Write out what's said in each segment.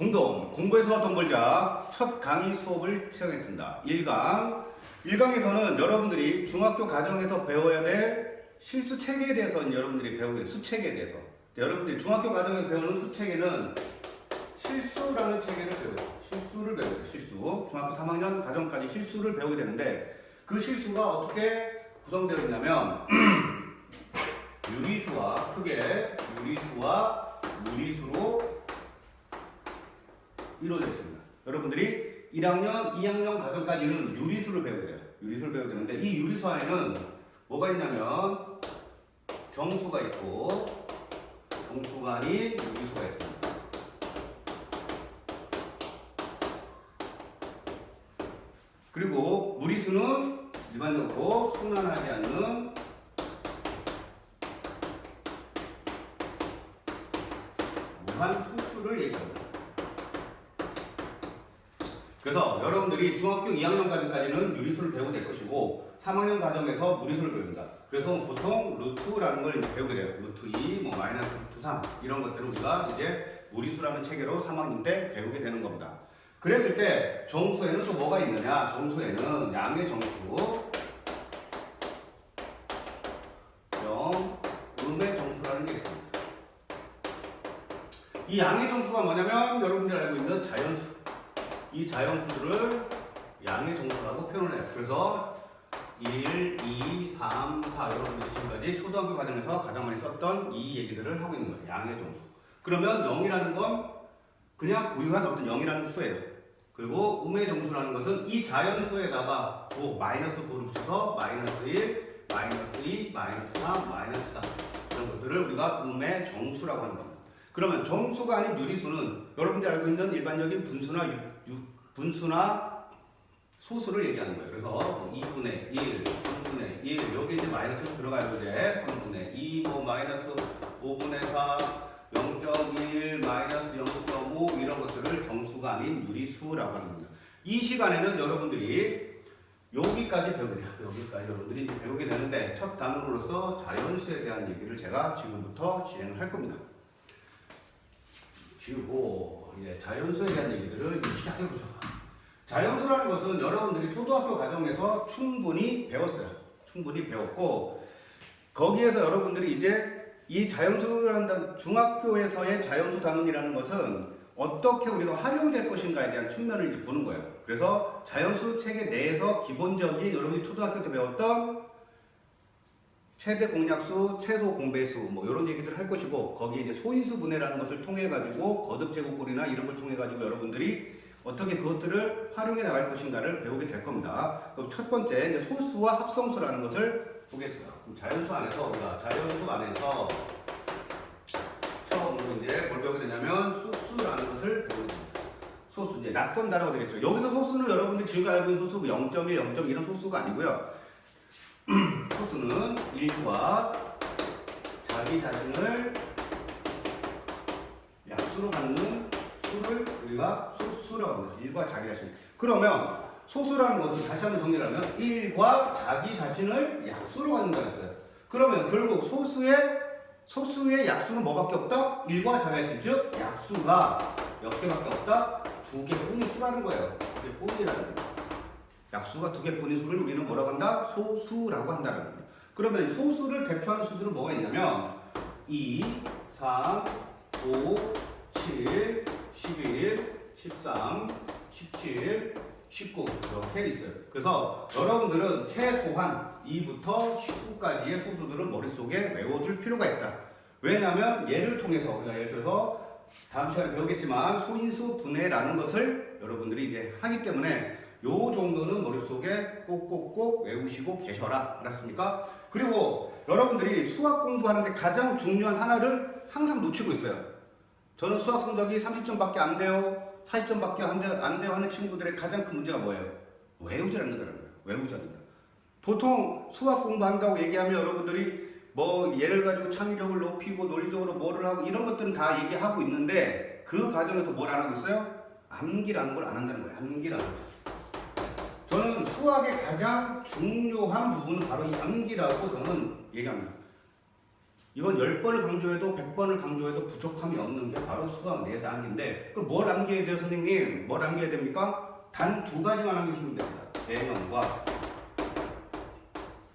공부에서 돈 벌자 첫 강의 수업을 시작했습니다. 1강에서는 여러분들이 중학교 과정에서 배워야 될 실수 체계에 대해서 여러분들이 배우게 돼요. 수체계에 대해서. 여러분들이 중학교 과정에서 배우는 수체계는 실수라는 체계를 배워요. 실수를 배워요. 실수. 중학교 3학년 과정까지 실수를 배우게 되는데 그 실수가 어떻게 구성되어 있냐면 유리수와 크게 유리수와 무리수로 이루어져 있습니다. 여러분들이 1학년, 2학년 과정까지는 유리수를 배우게 돼요. 유리수를 배우게 되는데 이 유리수 안에는 뭐가 있냐면 정수가 있고 정수가 아닌 유리수가 있습니다. 그리고 무리수는 일반적으로 순환하지 않는 무한 소수를 얘기합니다. 그래서 여러분들이 중학교 2학년 과정까지는 유리수를 배우게 될 것이고 3학년 과정에서 무리수를 배웁니다. 그래서 보통 루트라는 걸 배우게 돼요. 루트 2, 뭐 마이너스 루트 3 이런 것들을 우리가 이제 무리수라는 체계로 3학년 때 배우게 되는 겁니다. 그랬을 때 정수에는 또 뭐가 있느냐? 정수에는 양의 정수, 음의 정수라는 게 있습니다. 이 양의 정수가 뭐냐면 여러분들이 알고 있는 자연수. 이 자연수들을 양의 정수라고 표현을 해요. 그래서 1, 2, 3, 4 여러분들이 지금까지 초등학교 과정에서 가장 많이 썼던 이 얘기들을 하고 있는 거예요. 양의 정수. 그러면 0이라는 건 그냥 고유한 어떤 0이라는 수예요. 그리고 음의 정수라는 것은 이 자연수에다가 9, 마이너스 9를 붙여서 마이너스 1, 마이너스 2, 마이너스 3, 마이너스 4 이런 것들을 우리가 음의 정수라고 하는 겁니다. 그러면 정수가 아닌 유리수는 여러분들이 알고 있는 일반적인 분수나 소수를 얘기하는 거예요. 그래서 2분의 1, 3분의 1 여기 이제 마이너스로 들어가요. 이제 3분의 2, 뭐 마이너스 5분의 4 0.1, 마이너스 0.5 이런 것들을 정수가 아닌 유리수라고 하는 겁니다. 이 시간에는 여러분들이 여기까지 배우게 돼요. 여기까지 여러분들이 이제 배우게 되는데 첫 단원으로서 자연수에 대한 얘기를 제가 지금부터 진행을 할 겁니다. 그리고 이제 자연수에 대한 얘기들을 시작해보죠. 자연수라는 것은 여러분들이 초등학교 과정에서 충분히 배웠어요. 충분히 배웠고 거기에서 여러분들이 이제 이 자연수라는 중학교에서의 자연수 단원이라는 것은 어떻게 우리가 활용될 것인가에 대한 측면을 이제 보는 거예요. 그래서 자연수 체계 내에서 기본적인 여러분이 초등학교 때 배웠던 최대 공약수, 최소 공배수 뭐 이런 얘기들을 할 것이고 거기에 이제 소인수 분해라는 것을 통해 가지고 거듭 제곱꼴이나 이런 걸 통해 가지고 여러분들이 어떻게 그것들을 활용해 나갈 것인가를 배우게 될 겁니다. 그럼 첫 번째 이제 소수와 합성수라는 것을 보겠어요. 자연수 안에서 우리가 자연수 안에서 처음으로 이제 뭘 배우게 되냐면 소수라는 것을 배우게 됩니다. 소수 이제 낯선 단어가 되겠죠. 여기서 소수는 여러분들이 지금까지 알고 있는 소수 0.1, 0.2 이런 소수가 아니고요. 소수는 일과 자기 자신을 약수로 갖는 수를 우리가 소수라고 합니다. 일과 자기 자신. 그러면 소수라는 것은 다시 한번 정리를 하면 일과 자기 자신을 약수로 갖는다고 했어요. 그러면 결국 소수의 약수는 뭐밖에 없다? 일과 자기 자신. 즉 약수가 몇 개밖에 없다? 2개뿐인 수라는 거예요. 2개뿐이라는 거예요. 약수가 2개뿐인 수를 우리는 뭐라고 한다? 소수라고 한다는 겁니다. 그러면 소수를 대표하는 수들은 뭐가 있냐면 2, 3, 5, 7, 11, 13, 17, 19 이렇게 있어요. 그래서 여러분들은 최소한 2부터 19까지의 소수들은 머릿속에 외워둘 필요가 있다. 왜냐하면 얘를 통해서 우리가 예를 들어서 다음 시간에 배우겠지만 소인수 분해라는 것을 여러분들이 이제 하기 때문에 요 정도는 머릿속에 꼭꼭꼭 외우시고 계셔라. 알았습니까? 그리고 여러분들이 수학 공부하는데 가장 중요한 하나를 항상 놓치고 있어요. 저는 수학 성적이 30점밖에 안 돼요. 40점밖에 안 돼요 하는 친구들의 가장 큰 문제가 뭐예요? 외우지 않는다는 거예요. 외우지 않는다. 보통 수학 공부한다고 얘기하면 여러분들이 뭐 예를 가지고 창의력을 높이고 논리적으로 뭐를 하고 이런 것들은 다 얘기하고 있는데 그 과정에서 뭘 안 하고 있어요? 암기라는 걸 안 한다는 거예요. 암기라는 거. 저는 수학의 가장 중요한 부분은 바로 이 암기라고 저는 얘기합니다. 이건 10번을 강조해도 100번을 강조해도 부족함이 없는 게 바로 수학 내에서 암기인데 그럼 뭘 암기해야 돼요 선생님? 뭘 암기해야 됩니까? 단 두 가지만 암기하시면 됩니다.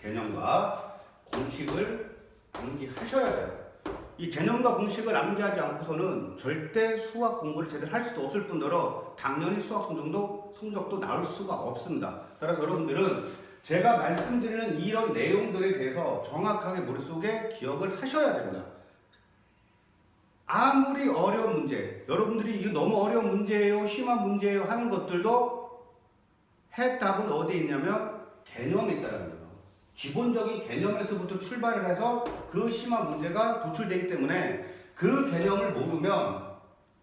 개념과 공식을 암기하셔야 돼요. 이 개념과 공식을 암기하지 않고서는 절대 수학 공부를 제대로 할 수도 없을 뿐더러 당연히 수학 성적도 나올 수가 없습니다. 따라서 여러분들은 제가 말씀드리는 이런 내용들에 대해서 정확하게 머릿속에 기억을 하셔야 됩니다. 아무리 어려운 문제, 여러분들이 이거 너무 어려운 문제예요, 심한 문제예요 하는 것들도 해답은 어디에 있냐면 개념에 있다는 거예요. 기본적인 개념에서부터 출발을 해서 그 심한 문제가 도출되기 때문에 그 개념을 모르면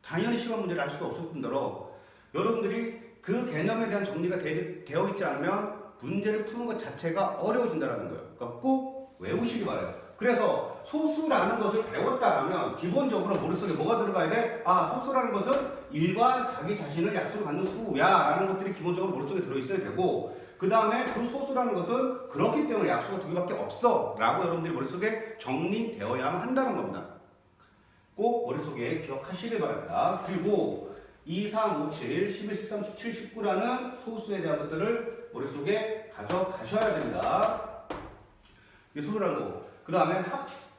당연히 심한 문제를 알 수도 없을 뿐더러 여러분들이 그 개념에 대한 정리가 되어 있지 않으면 문제를 푸는 것 자체가 어려워진다는 거예요. 그러니까 꼭 외우시기 바라요. 그래서 소수라는 것을 배웠다면 기본적으로 머릿속에 뭐가 들어가야 돼? 아, 소수라는 것은 일과 자기 자신을 약수로 갖는 수야 라는 것들이 기본적으로 머릿속에 들어있어야 되고 그 다음에 그 소수라는 것은 그렇기 때문에 약수가 두 개밖에 없어 라고 여러분들이 머릿속에 정리되어야만 한다는 겁니다. 꼭 머릿속에 기억하시길 바랍니다. 그리고 2, 3, 5, 7, 11, 13, 17, 19라는 소수에 대한 것들을 머릿속에 가져가셔야 됩니다. 이게 소수라는 거고 그 다음에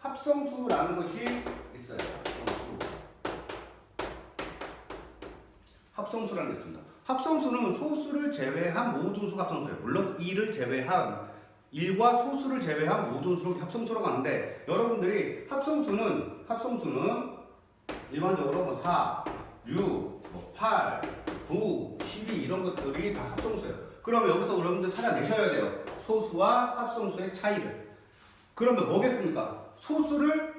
합성수라는 것이 있어요. 합성수라는 게 있습니다. 합성수는 소수를 제외한 모든 수가 합성수예요. 물론 2를 제외한 1과 소수를 제외한 모든 수를 합성수라고 하는데 여러분들이 합성수는 일반적으로 뭐 4, 6, 8, 9, 12 이런 것들이 다 합성수예요. 그러면 여기서 여러분들 찾아내셔야 돼요. 소수와 합성수의 차이를. 그러면 뭐겠습니까? 소수를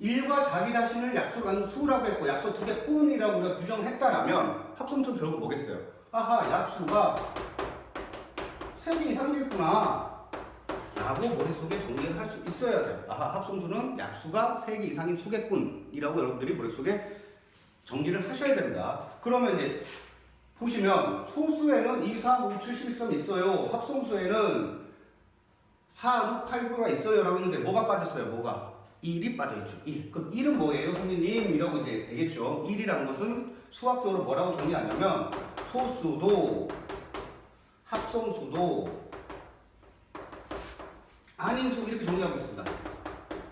1과 자기 자신을 약수로 갖는 수라고 했고 약수 두 개뿐이라고 우리가 규정을 했다라면 합성수는 결국 뭐겠어요? 아하, 약수가 3개 이상이겠구나 라고 머릿속에 정리를 할 수 있어야 돼요. 아하, 합성수는 약수가 3개 이상인 수겠군이라고 여러분들이 머릿속에 정리를 하셔야 됩니다. 그러면 이제 보시면 소수에는 2, 3, 5, 7, 13 있어요. 합성수에는 4, 6, 8, 9가 있어요 라고 했는데 뭐가 빠졌어요? 뭐가? 1이 빠져있죠. 1. 그럼 1은 뭐예요? 선생님? 이라고 이제 되겠죠. 1이라는 것은 수학적으로 뭐라고 정리하냐면 소수도 합성수도 아닌 수 이렇게 정리하고 있습니다.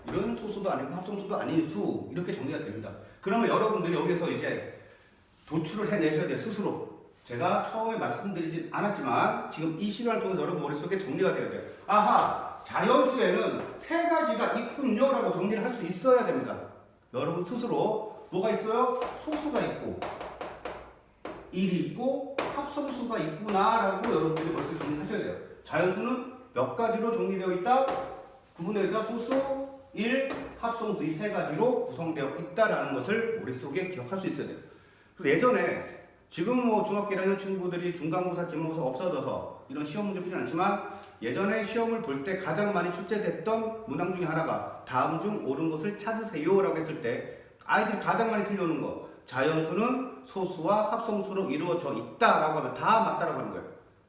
이런 소수도 아니고 합성수도 아닌 수 이렇게 정리가 됩니다. 그러면 여러분들이 여기서 이제 도출을 해내셔야 돼요. 스스로. 제가 처음에 말씀드리진 않았지만 지금 이 시간을 통해서 여러분 머릿속에 정리가 되어야 돼요. 아하! 자연수에는 3가지가 있군요 라고 정리를 할 수 있어야 됩니다. 여러분 스스로 뭐가 있어요? 소수가 있고 1이 있고 합성수가 있구나 라고 여러분들이 머릿속에 정리하셔야 돼요. 자연수는 몇 가지로 정리되어 있다? 구분되어 있다. 소수, 1, 합성수 이 3가지로 구성되어 있다라는 것을 머릿속에 기억할 수 있어야 돼요. 그래서 예전에 지금 뭐 중학교 1학년 친구들이 중간고사, 기말고사 없어져서 이런 시험 문제 풀진 않지만 예전에 시험을 볼 때 가장 많이 출제됐던 문항 중에 하나가 다음 중 옳은 것을 찾으세요 라고 했을 때 아이들이 가장 많이 틀려오는 거 자연수는 소수와 합성수로 이루어져 있다라고 하면 다 맞다라고 하는 거예요.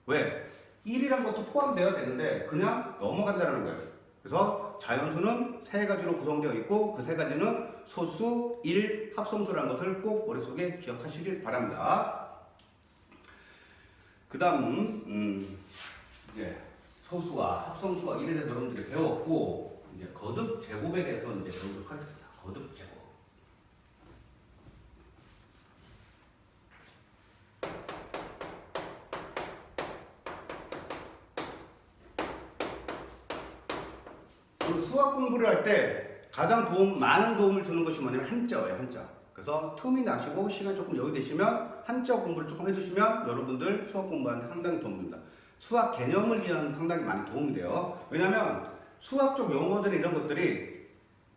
왜? 1이란 것도 포함되어야 되는데 그냥 넘어간다라는 거예요. 그래서 자연수는 3가지로 구성되어 있고 그 3가지는 소수, 1, 합성수라는 것을 꼭 머릿속에 기억하시길 바랍니다. 그 다음 이제 소수와 합성수와 1에 대해서 여러분들이 배웠고 이제 거듭 제곱에 대해서 이제 배우도록 하겠습니다. 거듭 제곱. 수학 공부를 할 때 가장 많은 도움을 주는 것이 뭐냐면 한자예요, 한자. 그래서 틈이 나시고 시간 조금 여유되시면 한자 공부를 조금 해주시면 여러분들 수학 공부하는데 상당히 도움이 됩니다. 수학 개념을 이해하는 데 상당히 많이 도움이 돼요. 왜냐하면 수학적 용어들 이런 것들이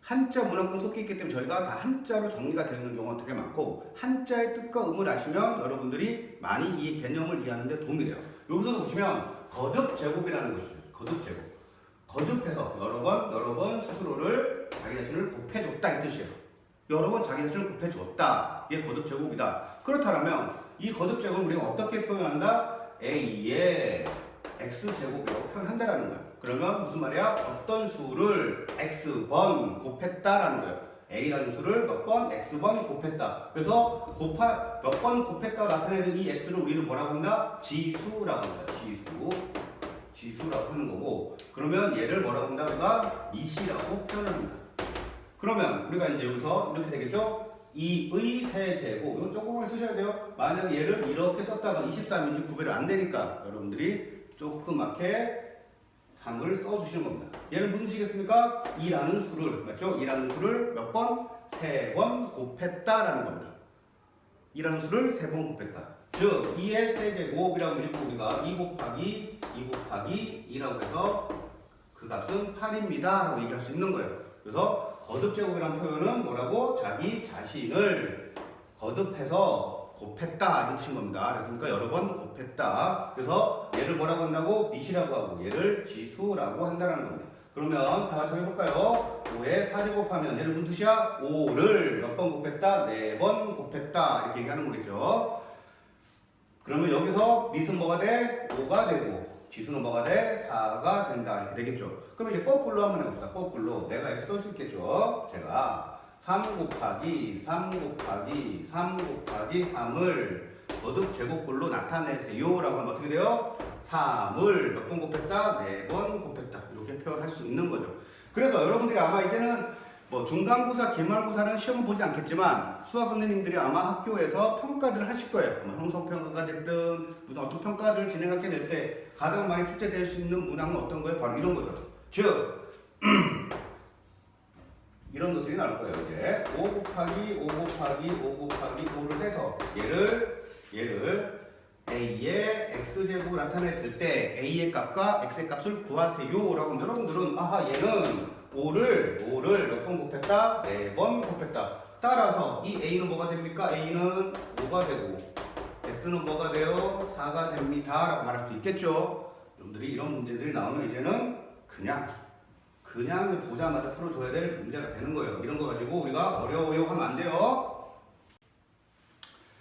한자 문학권 속해 있기 때문에 저희가 다 한자로 정리가 되어 있는 경우가 되게 많고 한자의 뜻과 의미를 아시면 여러분들이 많이 이 개념을 이해하는 데 도움이 돼요. 여기서도 보시면 거듭 제곱이라는 것이죠. 거듭 제곱. 거듭해서 여러 번 스스로를 자기 자신을 곱해줬다 이 뜻이에요. 여러 번 자기 자신을 곱해줬다. 이게 거듭 제곱이다. 그렇다면 이 거듭 제곱을 우리가 어떻게 표현한다? A의 X제곱이라고 표현한다라는 거예요. 그러면 무슨 말이야? 어떤 수를 x번 곱했다라는 거예요. a라는 수를 몇 번 x번 곱했다. 그래서 몇 번 곱했다고 나타내는 이 x를 우리는 뭐라고 한다? 지수라고 한다. 지수라고 하는 거고, 그러면 얘를 뭐라고 한다? 우리가 이시라고 표현합니다. 그러면 우리가 이제 여기서 이렇게 되겠죠? 2의 세제곱, 이거 조금만 쓰셔야 돼요. 만약 얘를 이렇게 썼다가 23인지 구별이 안 되니까 여러분들이 조그맣게 3을 써주시는 겁니다. 얘는 무슨 식이겠습니까? 2라는 수를, 맞죠? 2라는 수를 몇 번? 3번 곱했다라는 겁니다. 2라는 수를 3번 곱했다. 즉, 2의 세제곱이라고 읽고 우리가 2 곱하기 2라고 해서 그 값은 8입니다. 라고 얘기할 수 있는 거예요. 그래서 거듭제곱이라는 표현은 뭐라고? 자기 자신을 거듭해서 곱했다 이런 뜻인 겁니다. 그랬으니까 여러 번 곱했다. 그래서 얘를 뭐라고 한다고? 밑이라고 하고 얘를 지수라고 한다는 겁니다. 그러면 다 같이 해볼까요? 5에 4제곱하면 얘를 무슨 뜻이야? 5를 몇 번 곱했다? 4번 곱했다 이렇게 얘기하는 거겠죠. 그러면 여기서 밑은 뭐가 돼? 5가 되고 지수는 뭐가 돼? 4가 된다 이렇게 되겠죠. 그럼 이제 거꾸로 한번 해봅시다. 거꾸로 내가 이렇게 쓸 수 있겠죠. 제가 3 곱하기 3을 거듭 제곱꼴로 나타내세요 라고 하면 어떻게 돼요? 3을 몇 번 곱했다? 4번 곱했다 이렇게 표현할 수 있는 거죠. 그래서 여러분들이 아마 이제는 뭐 중간고사, 기말고사는 시험을 보지 않겠지만 수학 선생님들이 아마 학교에서 평가들을 하실 거예요. 뭐 형성평가가 됐든 무슨 어떤 평가를 진행하게 될 때 가장 많이 출제될 수 있는 문항은 어떤 거예요? 바로 이런 거죠. 즉 이런 것들이 나올 거예요. 이제 5 곱하기 5를 해서 얘를 a의 x제곱 나타냈을 때 a의 값과 x의 값을 구하세요 라고 하면 여러분들은 아하 얘는 5를 몇 번 곱했다? 4번 곱했다. 따라서 이 a는 뭐가 됩니까? a는 5가 되고 x는 뭐가 돼요? 4가 됩니다 라고 말할 수 있겠죠. 여러분들이 이런 문제들이 나오면 이제는 그냥 보자마자 풀어줘야 될 문제가 되는 거예요. 이런 거 가지고 우리가 어려워요 하면 안 돼요.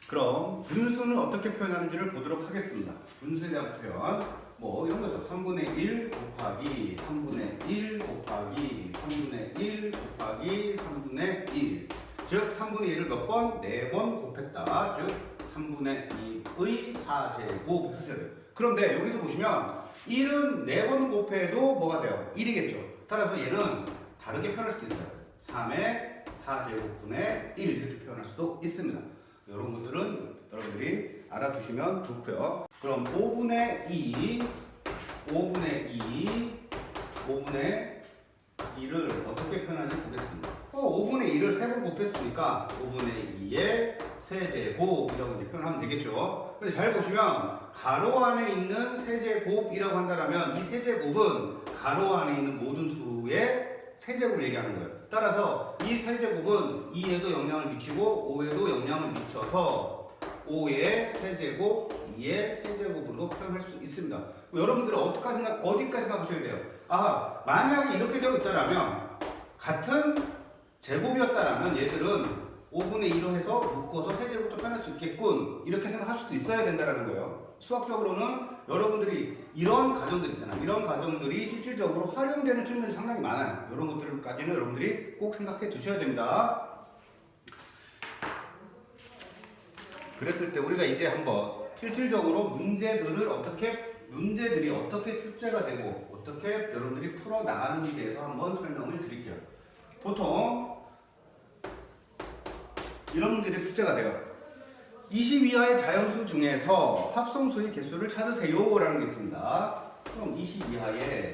그럼 분수는 어떻게 표현하는지를 보도록 하겠습니다. 분수에 대한 표현 뭐 이런 거죠. 3분의 1 곱하기 3분의 1 곱하기 3분의 1 곱하기 3분의 1 즉 3분의 1을 몇 번? 4번 곱했다. 즉 3분의 2의 4제곱 쓰셔야 돼요. 그런데 여기서 보시면 1은 4번 곱해도 뭐가 돼요? 1이겠죠. 따라서 얘는 다르게 표현할 수도 있어요. 3의 4제곱분의 1 이렇게 표현할 수도 있습니다. 이런 것들은 여러분들이 알아두시면 좋고요. 그럼 5분의 2를 어떻게 표현하는지 보겠습니다. 5분의 2를 3번 곱했으니까 5분의 2의 세제곱이라고 이제 표현하면 되겠죠. 근데 잘 보시면 가로 안에 있는 세제곱이라고 한다면 이 세제곱은 가로 안에 있는 모든 수의 세제곱을 얘기하는 거예요. 따라서 이 세제곱은 2에도 영향을 미치고 5에도 영향을 미쳐서 5의 세제곱, 2의 세제곱으로 표현할 수 있습니다. 여러분들은 어디까지 생각하셔야 돼요? 아, 만약에 이렇게 되어 있다면 같은 제곱이었다면 얘들은 5분의 2로 해서 묶어서 세제곱도 표현할 수 있겠군 이렇게 생각할 수도 있어야 된다는 거예요. 수학적으로는 여러분들이 이런 가정들 있잖아요. 이런 가정들이 실질적으로 활용되는 측면이 상당히 많아요. 이런 것들까지는 여러분들이 꼭 생각해 두셔야 됩니다. 그랬을 때 우리가 이제 한번 실질적으로 문제들이 어떻게 출제가 되고 어떻게 여러분들이 풀어 나가는지에 대해서 한번 설명을 드릴게요. 보통 이런 문제들이 출제가 돼요. 20 이하의 자연수 중에서 합성수의 개수를 찾으세요 라는 게 있습니다. 그럼 20 이하의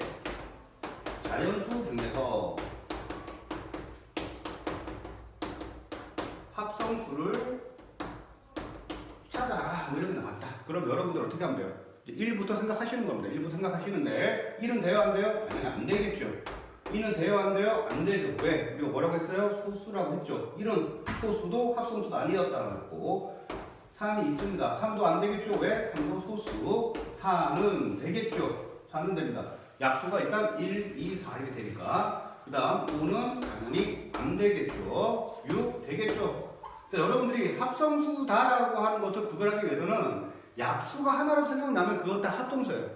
자연수 중에서 합성수를 찾아라 뭐 이렇게 나왔다. 그럼 여러분들 어떻게 하면 돼요? 1부터 생각하시는 겁니다. 1부터 생각하시는데 1은 돼요 안 돼요? 아니 안 되겠죠. 2는 돼요 안 돼요? 안 되죠. 왜? 우리가 뭐라고 했어요? 소수라고 했죠. 1은 소수도 합성수도 아니었다고 했고 3이 있습니다. 3도 안 되겠죠. 왜? 3도 소수. 4는 되겠죠. 4는 됩니다. 약수가 일단 1, 2, 4 이렇게 되니까 그 다음 5는 당연히 안 되겠죠. 6 되겠죠. 여러분들이 합성수다라고 하는 것을 구별하기 위해서는 약수가 하나로 생각나면 그것 다 합성수예요.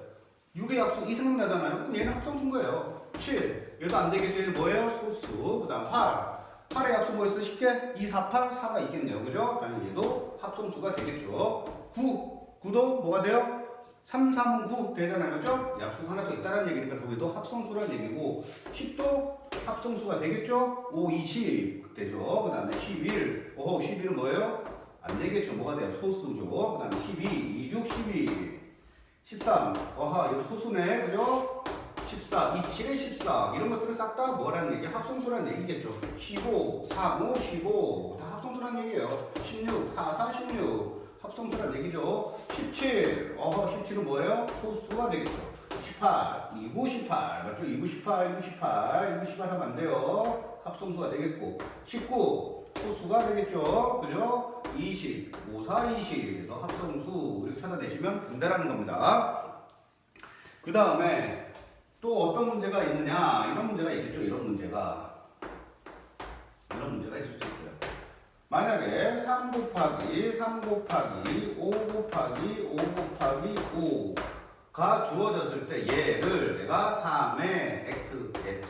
6의 약수 2 생각나잖아요. 그럼 얘는 합성수인 거예요. 7. 얘도 안 되겠죠. 얘는 뭐예요? 소수. 그 다음 8. 8의 약수 뭐 있어? 쉽게 2, 4, 8, 4가 있겠네요. 그죠? 당연히 얘도 합성수가 되겠죠. 9. 9도 뭐가 돼요? 3, 3은 9 되잖아요. 그죠? 약수가 하나 더 있다는 얘기니까 그게도 합성수란 얘기고 10도 합성수가 되겠죠? 5, 20 되죠. 그 다음에 11. 11은 뭐예요? 안 되겠죠. 뭐가 돼요? 소수죠. 그 다음에 12, 2, 6, 12. 13. 이거 소수네. 그죠? 14, 2, 7에 14. 이런 것들은 싹 다 뭐라는 얘기? 합성수라는 얘기겠죠. 15, 3, 5, 15. 다 합성수라는 얘기예요. 16, 4, 4, 16. 합성수라는 얘기죠. 17. 17은 뭐예요? 소수가 되겠죠. 18, 2, 9, 18. 맞죠? 2, 9, 18, 2, 9, 18. 2, 9, 18 하면 안 돼요. 합성수가 되겠고. 19. 소수가 되겠죠. 그죠? 20, 5, 4, 20. 그래서 합성수 이렇게 찾아내시면 된다라는 겁니다. 그 다음에 또 어떤 문제가 있느냐? 이런 문제가 있겠죠. 이런 문제가 있을 수 있어요. 만약에 3 곱하기 3 곱하기 5 곱하기 5 곱하기 5가 주어졌을 때 얘를 내가 3의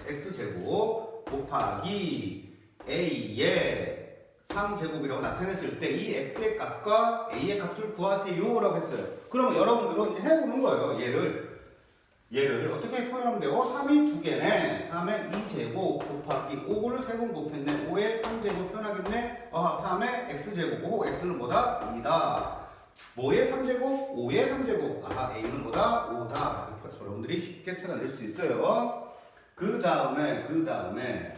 x제곱 곱하기 a의 3제곱이라고 나타냈을 때 이 x의 값과 a의 값을 구하세요 라고 했어요. 그러면 여러분들은 이제 해보는 거예요. 얘를 어떻게 표현하면 돼요? 3이 두 개네. 3의 2제곱 곱하기 5를 3번 곱했네. 5의 3제곱 표현하겠네. 3의 x제곱. x는 뭐다? 2다. 뭐의 3제곱? 5의 3제곱. a는 뭐다? 5다. 그래서 여러분들이 쉽게 찾아낼 수 있어요. 그 다음에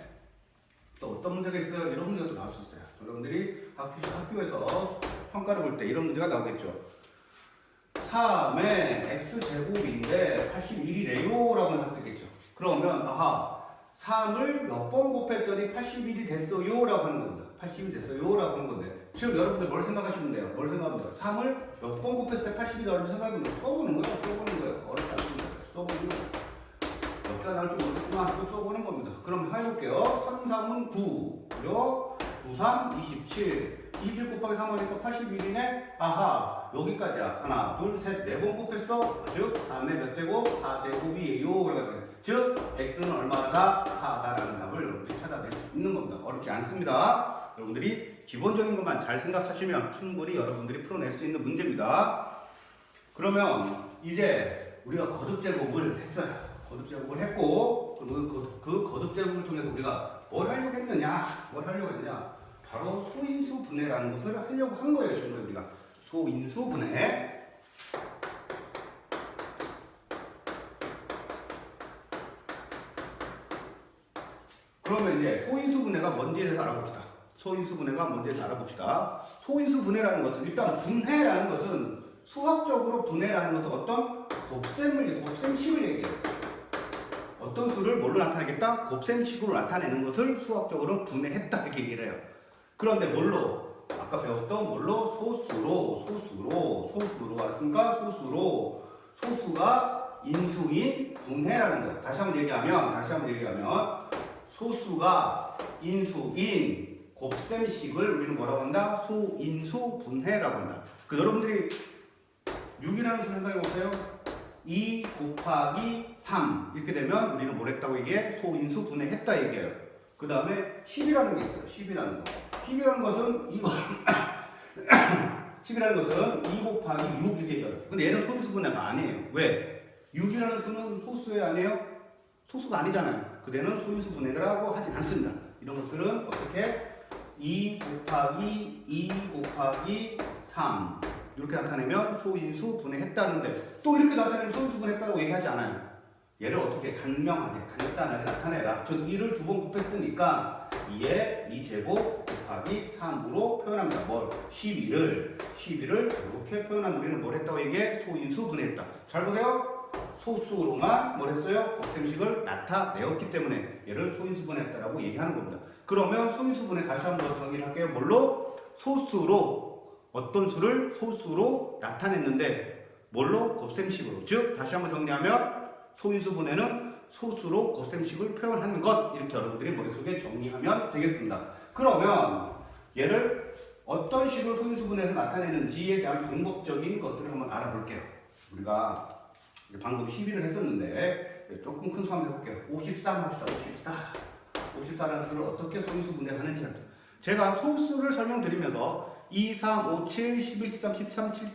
또 어떤 문제가 있어요? 이런 문제가 또 나올 수 있어요. 여러분들이 학교에서 평가를 볼 때 이런 문제가 나오겠죠. 3의 x제곱인데 81이래요 라고 할 수 있겠죠. 그러면 3을 몇 번 곱했더니 81이 됐어요 라고 하는 겁니다. 80이 됐어요 라고 하는 건데 지금 여러분들 뭘 생각하시면 돼요? 3을 몇 번 곱했을 때 80이 나올지 생각하면 써보는 거예요. 어렵지 않습니다. 써보는 거예요. 몇 개가 나올지 모르겠지만 써보는 겁니다. 그럼 해볼게요. 3, 3은 9 그죠? 9, 3, 27 20 곱하기 3 하니까 81이네. 여기까지야. 하나, 둘, 셋, 4번 곱했어. 즉 3의 몇 제곱? 4제곱이에요. 그래가지고 즉 x는 얼마다? 4다라는 답을 여러분들이 찾아낼 수 있는 겁니다. 어렵지 않습니다. 여러분들이 기본적인 것만 잘 생각하시면 충분히 여러분들이 풀어낼 수 있는 문제입니다. 그러면 이제 우리가 거듭제곱을 했어요. 거듭제곱을 했고 그 거듭제곱을 통해서 우리가 뭘 하려고 했느냐? 바로 소인수 분해라는 것을 하려고 한 거예요. 지금 우리가 소인수 분해. 그러면 이제 소인수 분해가 뭔지에 대해서 알아봅시다. 소인수 분해라는 것은 일단 분해라는 것은 수학적으로 분해라는 것은 어떤 곱셈식을 얘기해요. 어떤 수를 뭘로 나타내겠다? 곱셈식으로 나타내는 것을 수학적으로 분해했다 이렇게 얘기를 해요. 그런데 뭘로? 아까 배웠던 뭘로? 소수로 알았습니까? 소수가 인수인 분해라는 거예요. 다시 한번 얘기하면 소수가 인수인 곱셈식을 우리는 뭐라고 한다? 소인수 분해라고 한다. 여러분들이 6이라는 수를 생각해 보세요. 2 곱하기 3 이렇게 되면 우리는 뭘 했다고 얘기해? 소인수 분해했다 얘기해요. 그 다음에 10이라는 게 있어요. 10이라는 것은 2 곱하기 6 이렇게 얘기하죠. 근데 얘는 소인수 분해가 아니에요. 왜? 6이라는 수는 소수예요, 아니에요? 소수가 아니잖아요. 그대는 소인수 분해라고 하진 않습니다. 이런 것들은 어떻게? 2 곱하기 3 이렇게 나타내면 소인수 분해했다는데 또 이렇게 나타내면 소인수 분해했다고 얘기하지 않아요. 얘를 어떻게 간단하게 나타내라. 즉 2를 2번 곱했으니까 2의 2제곱 곱하기 3으로 표현합니다. 12를 이렇게 표현한 우리는 뭘 했다고 얘기해? 소인수 분해했다. 잘 보세요. 소수로만 뭘 했어요? 곱셈식을 나타내었기 때문에 얘를 소인수 분해했다라고 얘기하는 겁니다. 그러면 소인수 분해 다시 한번 정리를 할게요. 뭘로? 소수로 어떤 수를 소수로 나타냈는데 뭘로? 곱셈식으로. 즉 다시 한번 정리하면 소인수 분해는 소수로 곱셈식을 표현하는 것 이렇게 여러분들이 머릿속에 정리하면 되겠습니다. 그러면 얘를 어떤 식으로 소인수 분해해서 나타내는지에 대한 방법적인 것들을 한번 알아볼게요. 우리가 방금 12를 했었는데 조금 큰 수 한번 해볼게요. 53 합시다. 54라는 수를 어떻게 소인수 분해하는지 제가 소수를 설명드리면서 2, 3, 5, 7, 11, 13, 13, 7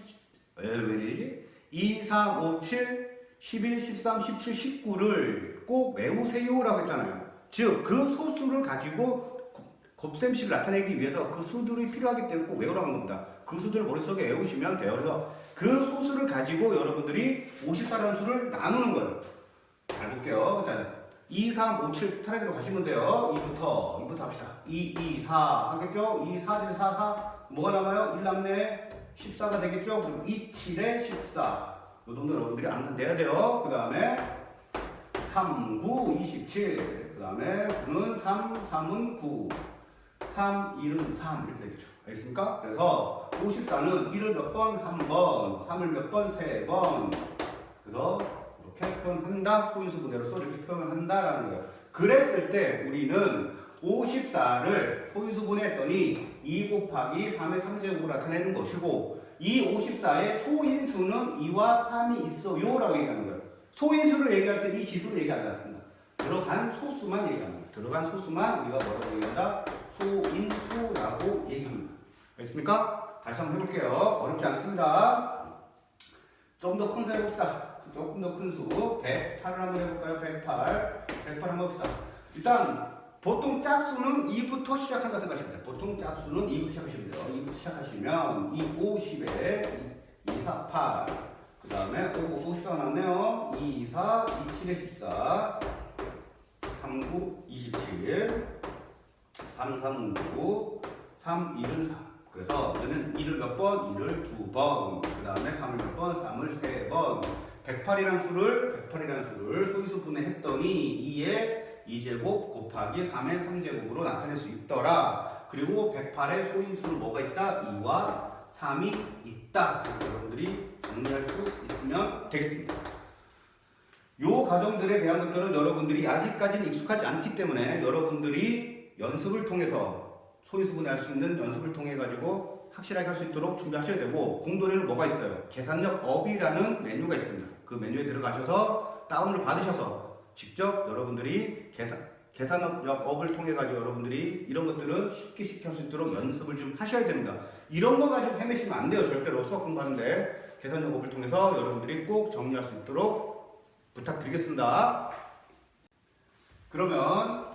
왜 이러지? 2, 3, 5, 7, 11, 13, 17, 19를 꼭 외우세요라고 했잖아요. 즉 그 소수를 가지고 곱셈식을 나타내기 위해서 그 수들이 필요하기 때문에 꼭 외우라고 한 겁니다. 그 수들을 머릿속에 외우시면 돼요. 그래서 그 소수를 가지고 여러분들이 54라는 수를 나누는 거예요. 잘 볼게요. 일단 2, 3, 5, 7 차례대로 가시면 돼요. 2부터 합시다. 2, 2, 4 하겠죠? 2, 4, 4, 4 뭐가 남아요? 1 남네 14가 되겠죠? 그럼 2, 7에 14 요 정도 여러분들이 암산 내야 돼요. 그 다음에 3, 9, 27 그 다음에 9는 3, 3은 9 3, 1은 3 이렇게 되겠죠. 알겠습니까? 그래서 54는 1을 몇 번? 한 번, 3을 몇 번? 3번. 그래서 이렇게 표현한다. 소인수 분해로서 이렇게 표현한다라는 거예요. 그랬을 때 우리는 54를 소인수 분해했더니 2 곱하기 3의 3제곱으로 나타내는 것이고 이 54의 소인수는 2와 3이 있어요 라고 얘기하는 거예요. 소인수를 얘기할 때 이 지수를 얘기하지 않습니다. 들어간 소수만 얘기합니다. 들어간 소수만 우리가 뭐라고 얘기한다? 소인수라고 얘기합니다. 알겠습니까? 다시 한번 해볼게요. 어렵지 않습니다. 좀 더 큰 수 해봅시다. 조금 더 큰 수. 108을 한번 해볼까요? 108 한번 봅시다. 일단 보통 짝수는 2부터 시작한다 생각하시면 돼요. 보통 짝수는 2부터 시작하시면 돼요. 2부터 시작하시면 2, 50에 2, 4, 8 그 다음에 50가 남네요. 2, 4, 2, 7에 14 3, 9, 27 3, 3, 9 3, 1은 3 그래서 얘는 1을 몇 번? 1을 2번 그 다음에 3을 몇 번? 3을 3번 108이라는 수를 소인수 분해했더니 2의 2제곱 곱하기 3의 3제곱으로 나타낼 수 있더라. 그리고 108의 소인수는 뭐가 있다? 2와 3이 있다. 여러분들이 정리할 수 있으면 되겠습니다. 요 과정들에 대한 것들은 여러분들이 아직까지는 익숙하지 않기 때문에 여러분들이 연습을 통해서 소인수 분해할 수 있는 연습을 통해 가지고 확실하게 할 수 있도록 준비하셔야 되고 공돈에는 뭐가 있어요? 계산력 업이라는 메뉴가 있습니다. 그 메뉴에 들어가셔서 다운을 받으셔서 직접 여러분들이 계산력 업을 통해 가지고 여러분들이 이런 것들은 쉽게 할 수 있도록 연습을 좀 하셔야 됩니다. 이런 거 가지고 헤매시면 안 돼요. 절대로 수학 공부하는데 계산력 업을 통해서 여러분들이 꼭 정리할 수 있도록 부탁드리겠습니다. 그러면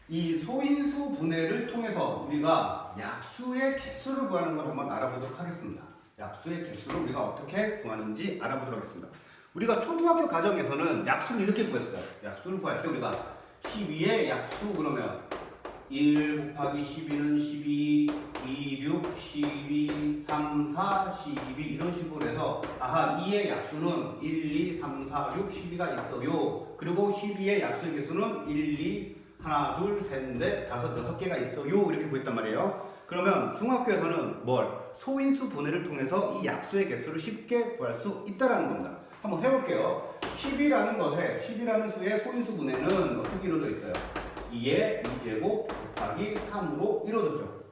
이 소인수 분해를 통해서 우리가 약수의 개수를 구하는 걸 한번 알아보도록 하겠습니다. 약수의 개수를 우리가 어떻게 구하는지 알아보도록 하겠습니다. 우리가 초등학교 과정에서는 약수를 이렇게 구했어요. 약수를 구할 때 우리가 12의 약수 그러면 1 곱하기 12는 12, 2, 6, 12, 3, 4, 12 이런 식으로 해서 아하 2의 약수는 1, 2, 3, 4, 6, 12가 있어요. 그리고 12의 약수의 개수는 1, 2, 하나, 둘, 셋, 넷, 다섯, 6개가 있어요. 이렇게 구했단 말이에요. 그러면 중학교에서는 소인수 분해를 통해서 이 약수의 개수를 쉽게 구할 수 있다는 겁니다. 한번 해볼게요. 10이라는 수의 소인수 분해는 어떻게 이루어져 있어요? 2의 2제곱 곱하기 3으로 이루어졌죠.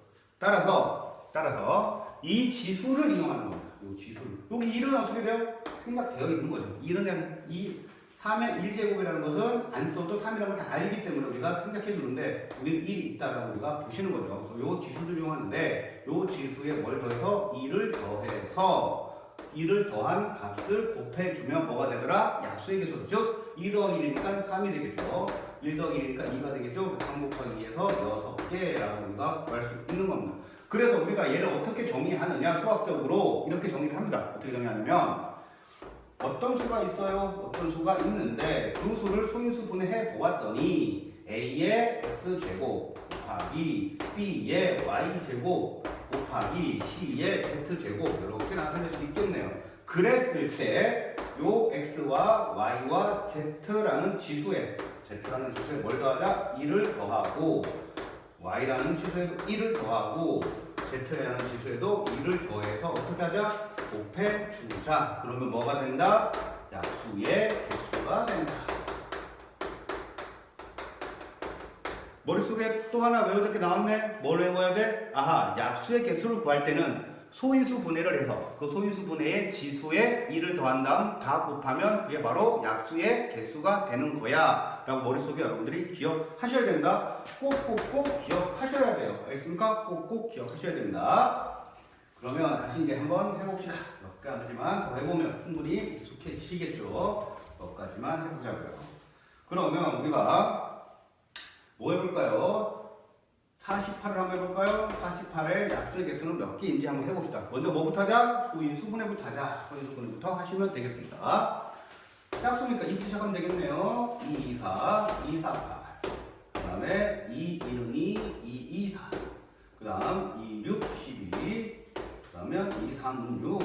따라서 이 지수를 이용하는 겁니다. 이 지수를. 여기 1은 어떻게 돼요? 생략되어 있는 거죠. 1은 이 3의 1제곱이라는 것은 안 써도 3이라는 걸 다 알기 때문에 우리가 생각해 주는데 여기는 1이 있다라고 우리가 보시는 거죠. 그래서 이 지수를 이용하는데 이 지수에 뭘 더해서 2를 더해서 2를 더한 값을 곱해주면 뭐가 되더라? 약수의 개수. 즉 1 더하기 1이니까 3이 되겠죠. 1 더하기 1이니까 2가 되겠죠. 3 곱하기 2에서 6개라고 우리가 구할 수 있는 겁니다. 그래서 우리가 얘를 어떻게 정의하느냐 수학적으로 이렇게 정의를 합니다. 어떻게 정의하냐면 어떤 수가 있어요? 어떤 수가 있는데 그 수를 소인수 분해해 보았더니 A의 X제곱 곱하기 B의 Y제곱 곱하기 C의 Z제곱 이렇게 나타낼 수 있겠네요. 그랬을 때 요 X와 Y와 Z라는 지수에 뭘 더하자? 1을 더하고 Y라는 지수에도 1을 더하고 Z라는 지수에도 1을 더해서 어떻게 하자? 곱해주자. 그러면 뭐가 된다? 약수의 개수가 된다. 머릿속에 또 하나 외워야 될 게 나왔네. 뭘 외워야 돼? 아하, 약수의 개수를 구할 때는 소인수 분해를 해서 그 소인수 분해의 지수에 2를 더한 다음 다 곱하면 그게 바로 약수의 개수가 되는 거야 라고 머릿속에 여러분들이 기억하셔야 된다. 꼭꼭꼭 기억하셔야 돼요. 알겠습니까? 꼭꼭 기억하셔야 된다. 그러면 다시 이제 한번 해봅시다. 몇 가지만 더 해보면 충분히 익숙해지시겠죠. 몇 가지만 해보자고요. 그러면 우리가 뭐 해볼까요? 48을 한번 해볼까요? 48의 약수의 개수는 몇 개인지 한번 해봅시다. 먼저 뭐부터 하자? 소인수분해부터 하자. 소인수분해부터 하시면 되겠습니다. 짝수니까 2부터 시작하면 되겠네요. 2, 2, 4, 2, 4, 8. 그 다음에 2, 1은 2, 2, 2, 4. 그 다음 2, 6, 12. 그러면 2, 3은 6.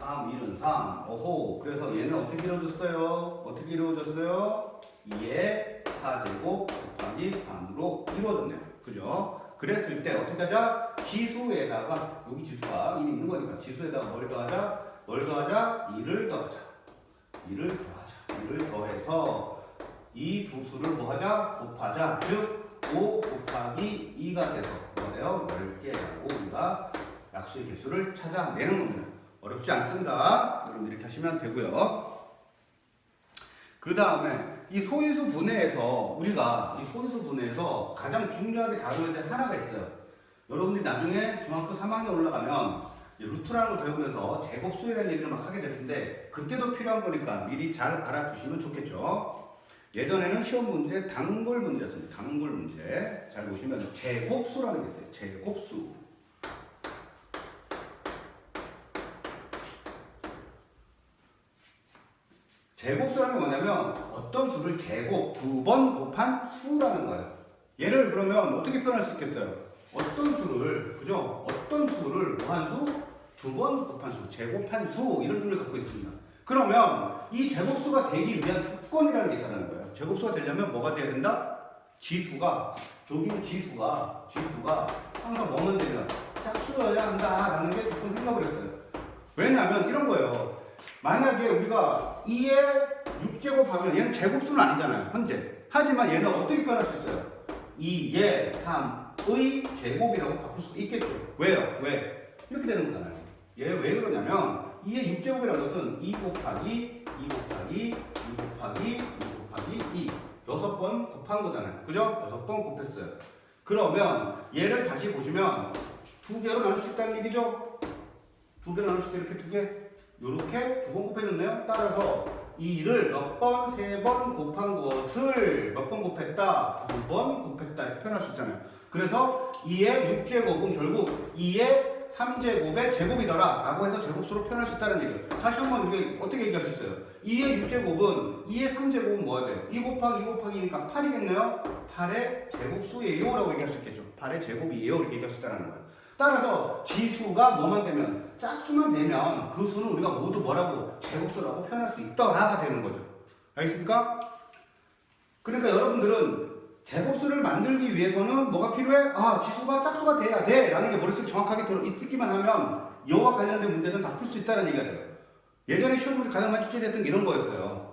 3, 1은 3. 오호. 그래서 얘는 어떻게 이루어졌어요? 어떻게 이루어졌어요? 2의 4제곱 곱하기 3으로 이루어졌네요. 그죠? 그랬을 때 어떻게 하자? 지수에다가 여기 지수가 1이 있는 거니까 지수에다가 뭘 더하자? 뭘 더하자? 2를 더하자. 2를 더하자. 2를 더해서 이 두 수를 뭐 하자? 곱하자. 즉 5 곱하기 2가 돼서 뭐가 돼요? 10개라고 우리가 약수의 개수를 찾아내는 겁니다. 어렵지 않습니다. 여러분 이렇게 하시면 되고요. 그 다음에 이 소인수 분해에서 우리가 이 소인수 분해에서 가장 중요하게 다뤄야 될 하나가 있어요. 여러분들이 나중에 중학교 3학년 올라가면 루트라는 걸 배우면서 제곱수에 대한 얘기를 막 하게 될 텐데 그때도 필요한 거니까 미리 잘 알아두시면 좋겠죠. 예전에는 시험 문제 단골 문제였습니다. 단골 문제. 잘 보시면 제곱수라는 게 있어요. 제곱수. 제곱수라는 게 뭐냐면 어떤 수를 제곱 두 번 곱한 수라는 거예요. 얘를 그러면 어떻게 표현할 수 있겠어요? 어떤 수를 그죠? 어떤 수를 뭐한 수? 두 번 곱한 수, 제곱한 수 이런 의미를 갖고 있습니다. 그러면 이 제곱수가 되기 위한 조건이라는 게 있다는 거예요. 제곱수가 되려면 뭐가 돼야 된다? 지수가 조기 지수가 항상 뭐만 되면 짝수여야 한다라는 게 조건 생각을 했어요. 왜냐하면 이런 거예요. 만약에 우리가 2의 6제곱 하면 얘는 제곱수는 아니잖아요. 현재. 하지만 얘는 어떻게 표현할 수 있어요? 2의 3의 제곱이라고 바꿀 수 있겠죠. 왜요? 왜? 이렇게 되는 거잖아요. 얘 왜 그러냐면 2의 6제곱이라는 것은 2 곱하기 2 곱하기 2 곱하기 2 곱하기 2 6번 곱한 거잖아요. 그죠? 6번 곱했어요. 그러면 얘를 다시 보시면 두 개로 나눌 수 있다는 얘기죠? 두 개로 나눌 수 있다 이렇게 두 개. 이렇게 두 번 곱해줬네요. 따라서 2를 몇 번, 세 번 곱한 것을 몇 번 곱했다? 두 번 곱했다. 이렇게 표현할 수 있잖아요. 그래서 2의 6제곱은 결국 2의 3제곱의 제곱이더라 라고 해서 제곱수로 표현할 수 있다는 얘기예요. 다시 한번 우리 어떻게 얘기할 수 있어요? 2의 6제곱은 2의 3제곱은 뭐야 돼요? 2 곱하기 2 곱하기니까 8이겠네요. 8의 제곱수예요 라고 얘기할 수 있겠죠. 8의 제곱이에요 이렇게 얘기할 수 있다는 거예요. 따라서 지수가 뭐만 되면 짝수만 되면 그 수는 우리가 모두 뭐라고 제곱수라고 표현할 수 있더라가 되는 거죠. 알겠습니까? 그러니까 여러분들은 제곱수를 만들기 위해서는 뭐가 필요해? 아, 지수가 짝수가 돼야 돼 라는 게 머릿속에 정확하게 들어있기만 하면 이와 관련된 문제는 다 풀 수 있다는 얘기가 돼요. 예전에 시험 문제 가장 많이 출제됐던 게 이런 거였어요.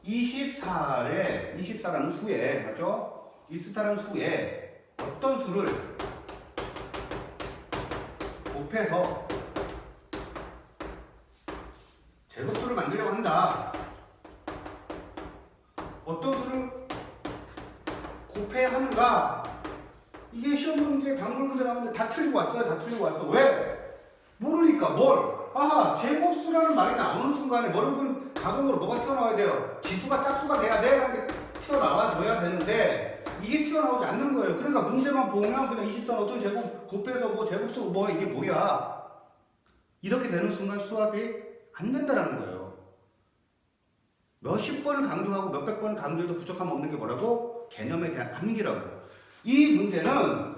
24라는 수에 맞죠? 24라는 수에 어떤 수를 곱해서 제곱수를 만들려고 한다. 어떤 수를 곱해야 하는가? 이게 시험 문제, 단골 문제 나오는데 다 틀리고 왔어요. 다 틀리고 왔어. 왜? 모르니까 뭘? 아하, 제곱수라는 말이 나오는 순간에 여러분 자동으로 뭐가 튀어나와야 돼요? 지수가 짝수가 돼야 돼? 라는 게 튀어나와줘야 되는데 이게 튀어나오지 않는 거예요. 그러니까 문제만 보면 그냥 24 어떤 제곱 곱해서 뭐 제곱수 뭐 이게 뭐야? 이렇게 되는 순간 수학이 안 된다라는 거예요. 몇십 번을 강조하고 몇백 번을 강조해도 부족함 없는 게 뭐라고? 개념에 대한 암기라고. 이 문제는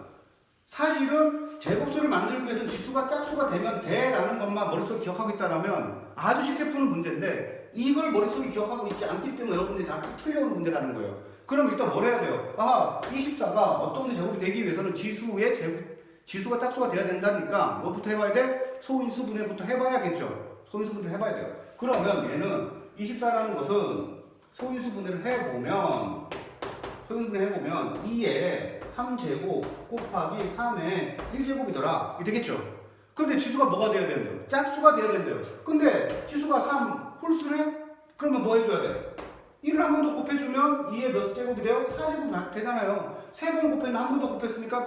사실은 제곱수를 만들기 위해서 지수가 짝수가 되면 돼라는 것만 머릿속에 기억하고 있다면 아주 쉽게 푸는 문제인데 이걸 머릿속에 기억하고 있지 않기 때문에 여러분들이 다 틀려오는 문제라는 거예요. 그럼 일단 뭘 해야 돼요? 아하, 24가 어떤 제곱이 되기 위해서는 지수가 짝수가 돼야 된다니까 뭐부터 해봐야 돼? 소인수 분해부터 해봐야겠죠. 소인수 분해를 해봐야 돼요. 그러면 얘는 24라는 것은 소인수 분해를 해보면 2의 3제곱 곱하기 3의 1제곱이더라. 이게 되겠죠? 근데 지수가 뭐가 돼야 된대요? 짝수가 돼야 된대요. 근데 지수가 3 홀수네? 그러면 뭐 해줘야 돼? 1을 한 번 더 곱해주면 2의 몇 제곱이 돼요? 4제곱이 되잖아요. 3번 곱했는데 한 번 더 곱했으니까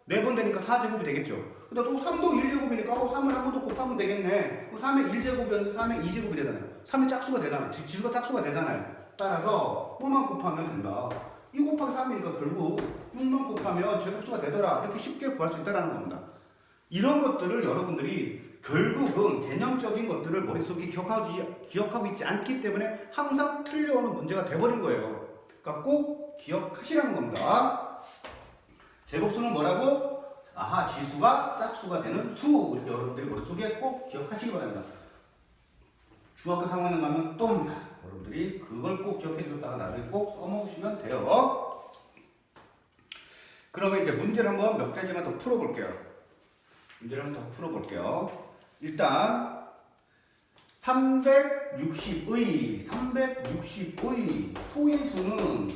4번 되니까 4제곱이 되겠죠. 근데 또 3도 1제곱이니까 3을 한 번 더 곱하면 되겠네. 3의 1제곱이었는데 3의 2제곱이 되잖아요. 3의 짝수가 되잖아요. 지수가 짝수가 되잖아요. 따라서 5만 곱하면 된다. 2 곱하기 3이니까 결국 6만 곱하면 제곱수가 되더라. 이렇게 쉽게 구할 수 있다는 겁니다. 이런 것들을 여러분들이 결국은 개념적인 것들을 머릿속에 기억하고 있지 않기 때문에 항상 틀려오는 문제가 돼버린 거예요. 그러니까 꼭 기억하시라는 겁니다. 제곱수는 뭐라고? 아하, 지수가 짝수가 되는 수. 이렇게 여러분들이 머릿속에 꼭 기억하시기 바랍니다. 중학교 3학년 가면 또 합니다. 여러분들이 그걸 꼭 기억해 주셨다가 나중에 꼭 써먹으시면 돼요. 그러면 이제 문제를 한번 몇 가지만 더 풀어볼게요. 문제를 한번 더 풀어볼게요. 일단 360의 소인수는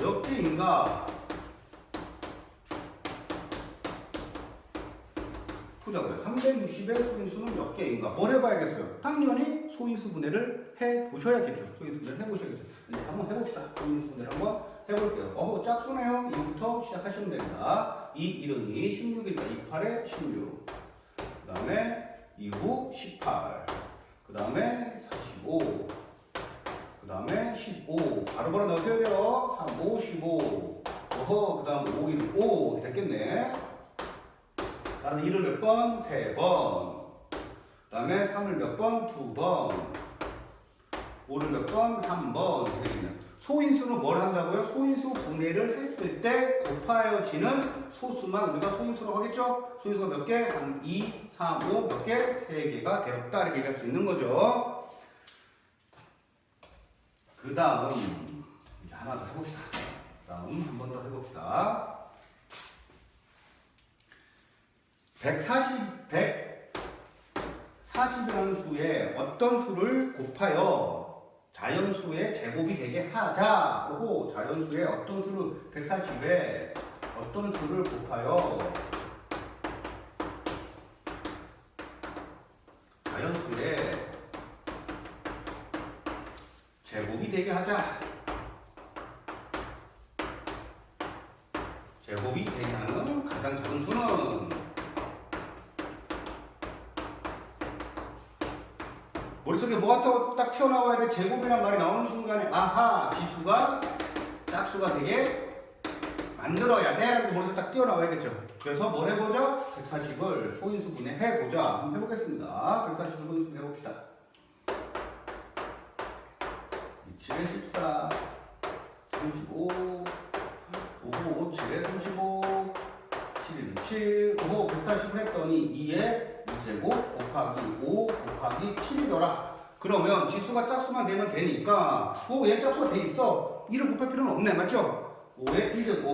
몇 개인가? 보자고요. 360의 소인수는 몇 개인가? 뭘 해봐야겠어요? 당연히 소인수 분해를 해보셔야겠죠. 소인수 분해를 해보셔야겠죠. 이제 한번 해봅시다. 소인수 분해를 한번 해볼게요. 짝수네요. 2부터 시작하시면 됩니다. 2, 1은 2, 16이니까 2, 8에 16. 그 다음에 2, 9, 18. 그 다음에 45. 그 다음에 15. 바로바로 넣으셔야 돼요. 3, 5, 15. 그 다음 5, 1, 5. 됐겠네. 다른 1을 몇 번? 3번. 그 다음에 3을 몇 번? 2번. 5를 몇 번? 1번. 되겠네요. 소인수는 뭘 한다고요? 소인수 분해를 했을 때 곱하여지는 소수만 우리가 소인수라고 하겠죠? 소인수가 몇 개? 한 2, 3, 5 몇 개? 3개가 되었다. 이렇게 얘기할 수 있는 거죠. 그 다음 이제 하나 더 해봅시다. 다음 한 번 더 해봅시다. 140이라는 수에 어떤 수를 곱하여 자연수의 제곱이 되게 하자. 오호, 자연수의 어떤 수를 140에 어떤 수를 곱하여 자연수의 제곱이 되게 하자. 제곱이 되게 하는 가장 작은 수는 머릿속에 뭐가 딱 튀어나와야 돼? 제곱이란 말이 나오는 순간에 아하, 지수가 짝수가 되게 만들어야 돼. 라고 머릿속에 딱 튀어나와야겠죠. 그래서 뭘 해보자? 140을 소인수 분해해보자. 한번 해보겠습니다. 140을 소인수 분해해봅시다. 7에 14, 35, 5, 7에 35, 7에 7, 5, 140을 했더니 2에 2제곱 곱하기 5 곱하기 7이더라. 그러면 지수가 짝수만 되면 되니까 얘 짝수가 돼 있어. 1을 곱할 필요는 없네. 맞죠? 5에 1제곱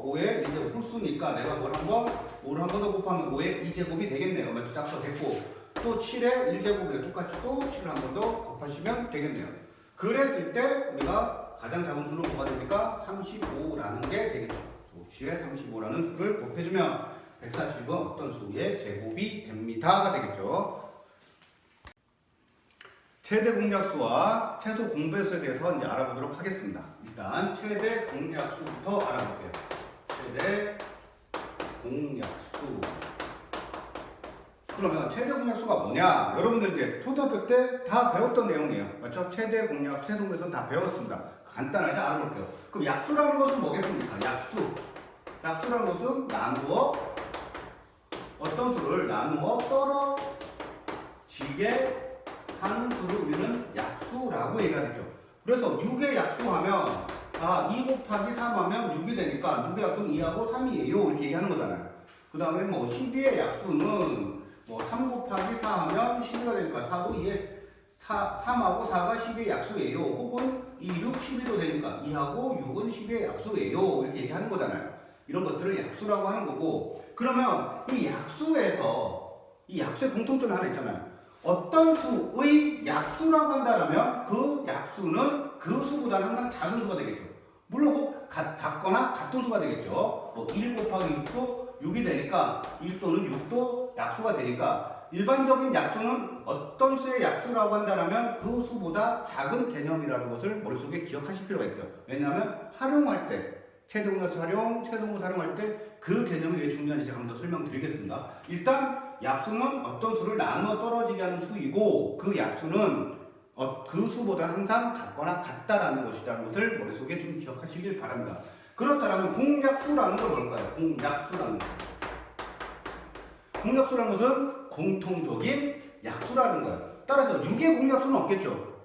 5에 1제곱 홀수니까 내가 뭘 한번 5를 한 번 더 곱하면 5에 2제곱이 되겠네요. 맞죠? 짝수가 됐고 또 7에 1제곱에 똑같이 또 7을 한 번 더 곱하시면 되겠네요. 그랬을 때 우리가 가장 작은 수는 뭐가 됩니까? 35라는 게 되겠죠. 7에 35라는 수를 곱해주면 140은 어떤 수의 제곱이 됩니다가 되겠죠. 최대 공약수와 최소 공배수에 대해서 이제 알아보도록 하겠습니다. 일단 최대 공약수부터 알아볼게요. 최대 공약수. 그러면 최대 공약수가 뭐냐? 여러분들 이제 초등학교 때 다 배웠던 내용이에요. 맞죠? 최대 공약수, 최소 공배수는 다 배웠습니다. 간단하게 알아볼게요. 그럼 약수라는 것은 뭐겠습니까? 약수. 약수라는 것은 나누어 어떤 수를 나누어 떨어지게 하는 수를 우리는 약수라고 얘기가 되죠. 그래서 6의 약수하면 2 곱하기 3 하면 6이 되니까 6의 약수는 2하고 3이에요. 이렇게 얘기하는 거잖아요. 그 다음에 12의 약수는 3 곱하기 4 하면 12가 되니까 4도 2에 3하고 4가 10의 약수예요. 혹은 2, 6, 12도 되니까 2하고 6은 10의 약수예요. 이렇게 얘기하는 거잖아요. 이런 것들을 약수라고 하는 거고, 그러면 이 약수의 공통점이 하나 있잖아요. 어떤 수의 약수라고 한다면 그 약수는 그 수보다는 항상 작은 수가 되겠죠. 물론 꼭 작거나 같은 수가 되겠죠. 1 곱하기 6도 6이 되니까 1 또는 6도 약수가 되니까 일반적인 약수는 어떤 수의 약수라고 한다면 그 수보다 작은 개념이라는 것을 머릿속에 기억하실 필요가 있어요. 왜냐하면 활용할 때 최대공약수 활용, 최소공약수 활용할 때 그 개념이 왜 중요한지 제가 한번 더 설명드리겠습니다. 일단 약수는 어떤 수를 나누어 떨어지게 하는 수이고 그 약수는 그 수보다는 항상 작거나 같다라는 것이라는 것을 머릿속에 좀 기억하시길 바랍니다. 그렇다면 공약수라는 건 뭘까요? 공약수라는 것. 공약수라는 것은 공통적인 약수라는 거예요. 따라서 6의 공약수는 없겠죠.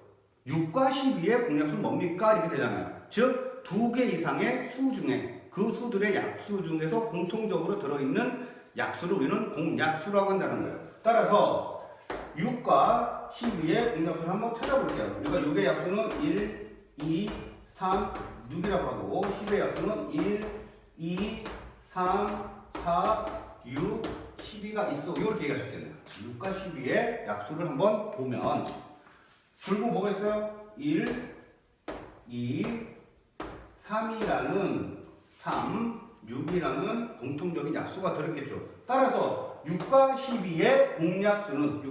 6과 12의 공약수는 뭡니까? 이렇게 되잖아요. 즉 두 개 이상의 수 중에 그 수들의 약수 중에서 공통적으로 들어있는 약수를 우리는 공약수라고 한다는 거예요. 따라서 6과 12의 공약수를 한번 찾아볼게요. 그러니까 6의 약수는 1, 2, 3, 6이라고 하고 10의 약수는 1, 2, 3, 4, 6, 12가 있어. 이렇게 얘기하셨겠네요. 6과 12의 약수를 한번 보면 결국 뭐가 있어요? 1, 2, 3이라는 3, 6이라는 공통적인 약수가 들었겠죠. 따라서 6과 12의 공약수는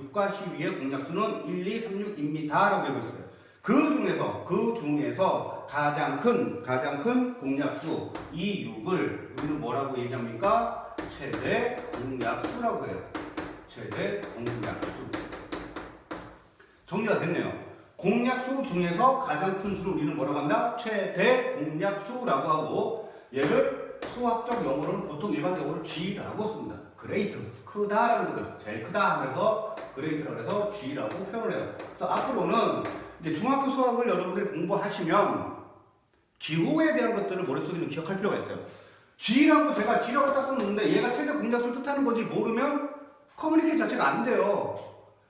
1, 2, 3, 6입니다. 라고 하고 있어요. 그 중에서 가장 큰 공약수 이 6을 우리는 뭐라고 얘기합니까? 최대 공약수라고 해요. 최대 공약수. 정리가 됐네요. 공약수 중에서 가장 큰 수를 우리는 뭐라고 한다? 최대 공약수라고 하고 얘를 수학적 용어로는 보통 일반적으로 G라고 씁니다. 그레이트, 크다라는 거죠. 제일 크다 하면서 그레이트라고 해서 G라고 표현을 해요. 그래서 앞으로는 이제 중학교 수학을 여러분들이 공부하시면 기호에 대한 것들을 머릿속에 좀 기억할 필요가 있어요. G라고 제가 G라고 딱 썼는데 얘가 최대 공약수를 뜻하는 건지 모르면 커뮤니케이션 자체가 안 돼요.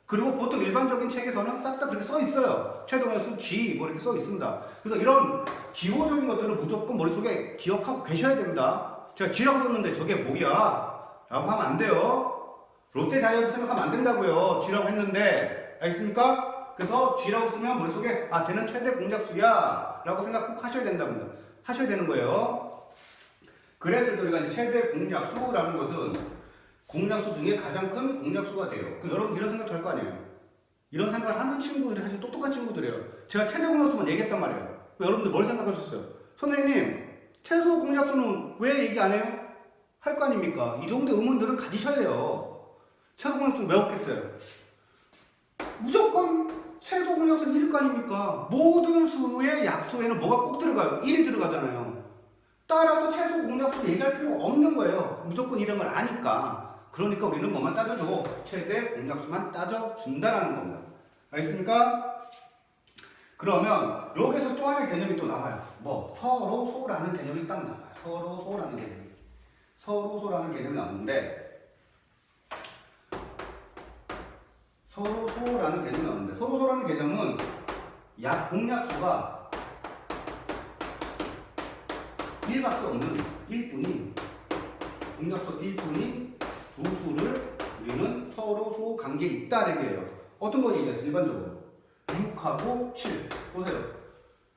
그리고 보통 일반적인 책에서는 싹 다 그렇게 써 있어요. 최대 공약수 G 뭐 이렇게 써 있습니다. 그래서 이런 기호적인 것들을 무조건 머릿속에 기억하고 계셔야 됩니다. 제가 G라고 썼는데 저게 뭐야? 라고 하면 안 돼요. 롯데자이언츠 생각하면 안 된다고요. G라고 했는데 알겠습니까? 그래서 G라고 쓰면 머릿속에 아 쟤는 최대 공약수야 라고 생각 꼭 하셔야 된답니다. 하셔야 되는 거예요. 그랬을 때 우리가 이제 최대 공약수라는 것은 공약수 중에 가장 큰 공약수가 돼요. 그럼 여러분 이런 생각도 할 거 아니에요. 이런 생각을 하는 친구들이 사실 똑똑한 친구들이에요. 제가 최대 공약수만 얘기했단 말이에요. 여러분들 뭘 생각하셨어요? 선생님, 최소 공약수는 왜 얘기 안 해요? 할 거 아닙니까? 이 정도 의문들은 가지셔야 돼요. 최소 공약수 왜 없겠어요? 무조건 최소 공약수는 1일 거 아닙니까? 모든 수의 약수에는 뭐가 꼭 들어가요? 1이 들어가잖아요. 따라서 최소 공약수를 얘기할 필요가 없는 거예요. 무조건 이런 걸 아니까. 그러니까 우리는 뭐만 따져줘? 최대 공약수만 따져준다라는 겁니다. 알겠습니까? 그러면 여기서 또 하나의 개념이 또 나와요. 뭐? 서로소라는 개념이 딱 나와요. 서로소라는 개념이. 서로소라는 개념이 나오는데 서로소라는 개념은 약 공약수가 1밖에 없는 1뿐인 공약수 1뿐인 두 수를 우리는 서로 소 관계에 있다는 얘기예요. 어떤 거 얘기했어요? 일반적으로 6하고 7 보세요.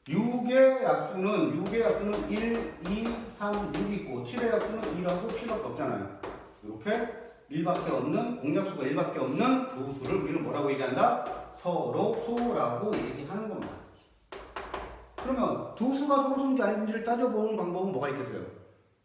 6의 약수는 1, 2, 3, 6 있고 7의 약수는 1하고 7밖에 없잖아요. 이렇게 1밖에 없는 공약수가 1밖에 없는 두 수를 우리는 뭐라고 얘기한다? 서로 소라고 얘기하는 겁니다. 그러면 두 수가 서로 소인지 아닌지를 따져보는 방법은 뭐가 있겠어요?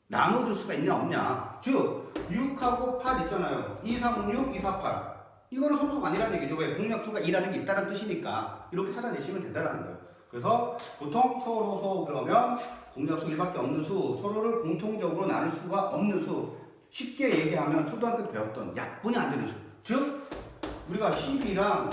나눠줄 수가 있냐 없냐. 즉 6하고 8 있잖아요. 2, 3, 6, 2, 4, 8 이거는 서로소가 아니라는 얘기죠. 왜? 공약수가 2라는 게 있다는 뜻이니까 이렇게 찾아내시면 된다는 거예요. 그래서 보통 서로소 그러면 공약수 1밖에 없는 수, 서로를 공통적으로 나눌 수가 없는 수, 쉽게 얘기하면 초등학교 때 배웠던 약분이 안 되는 수. 즉 우리가 12랑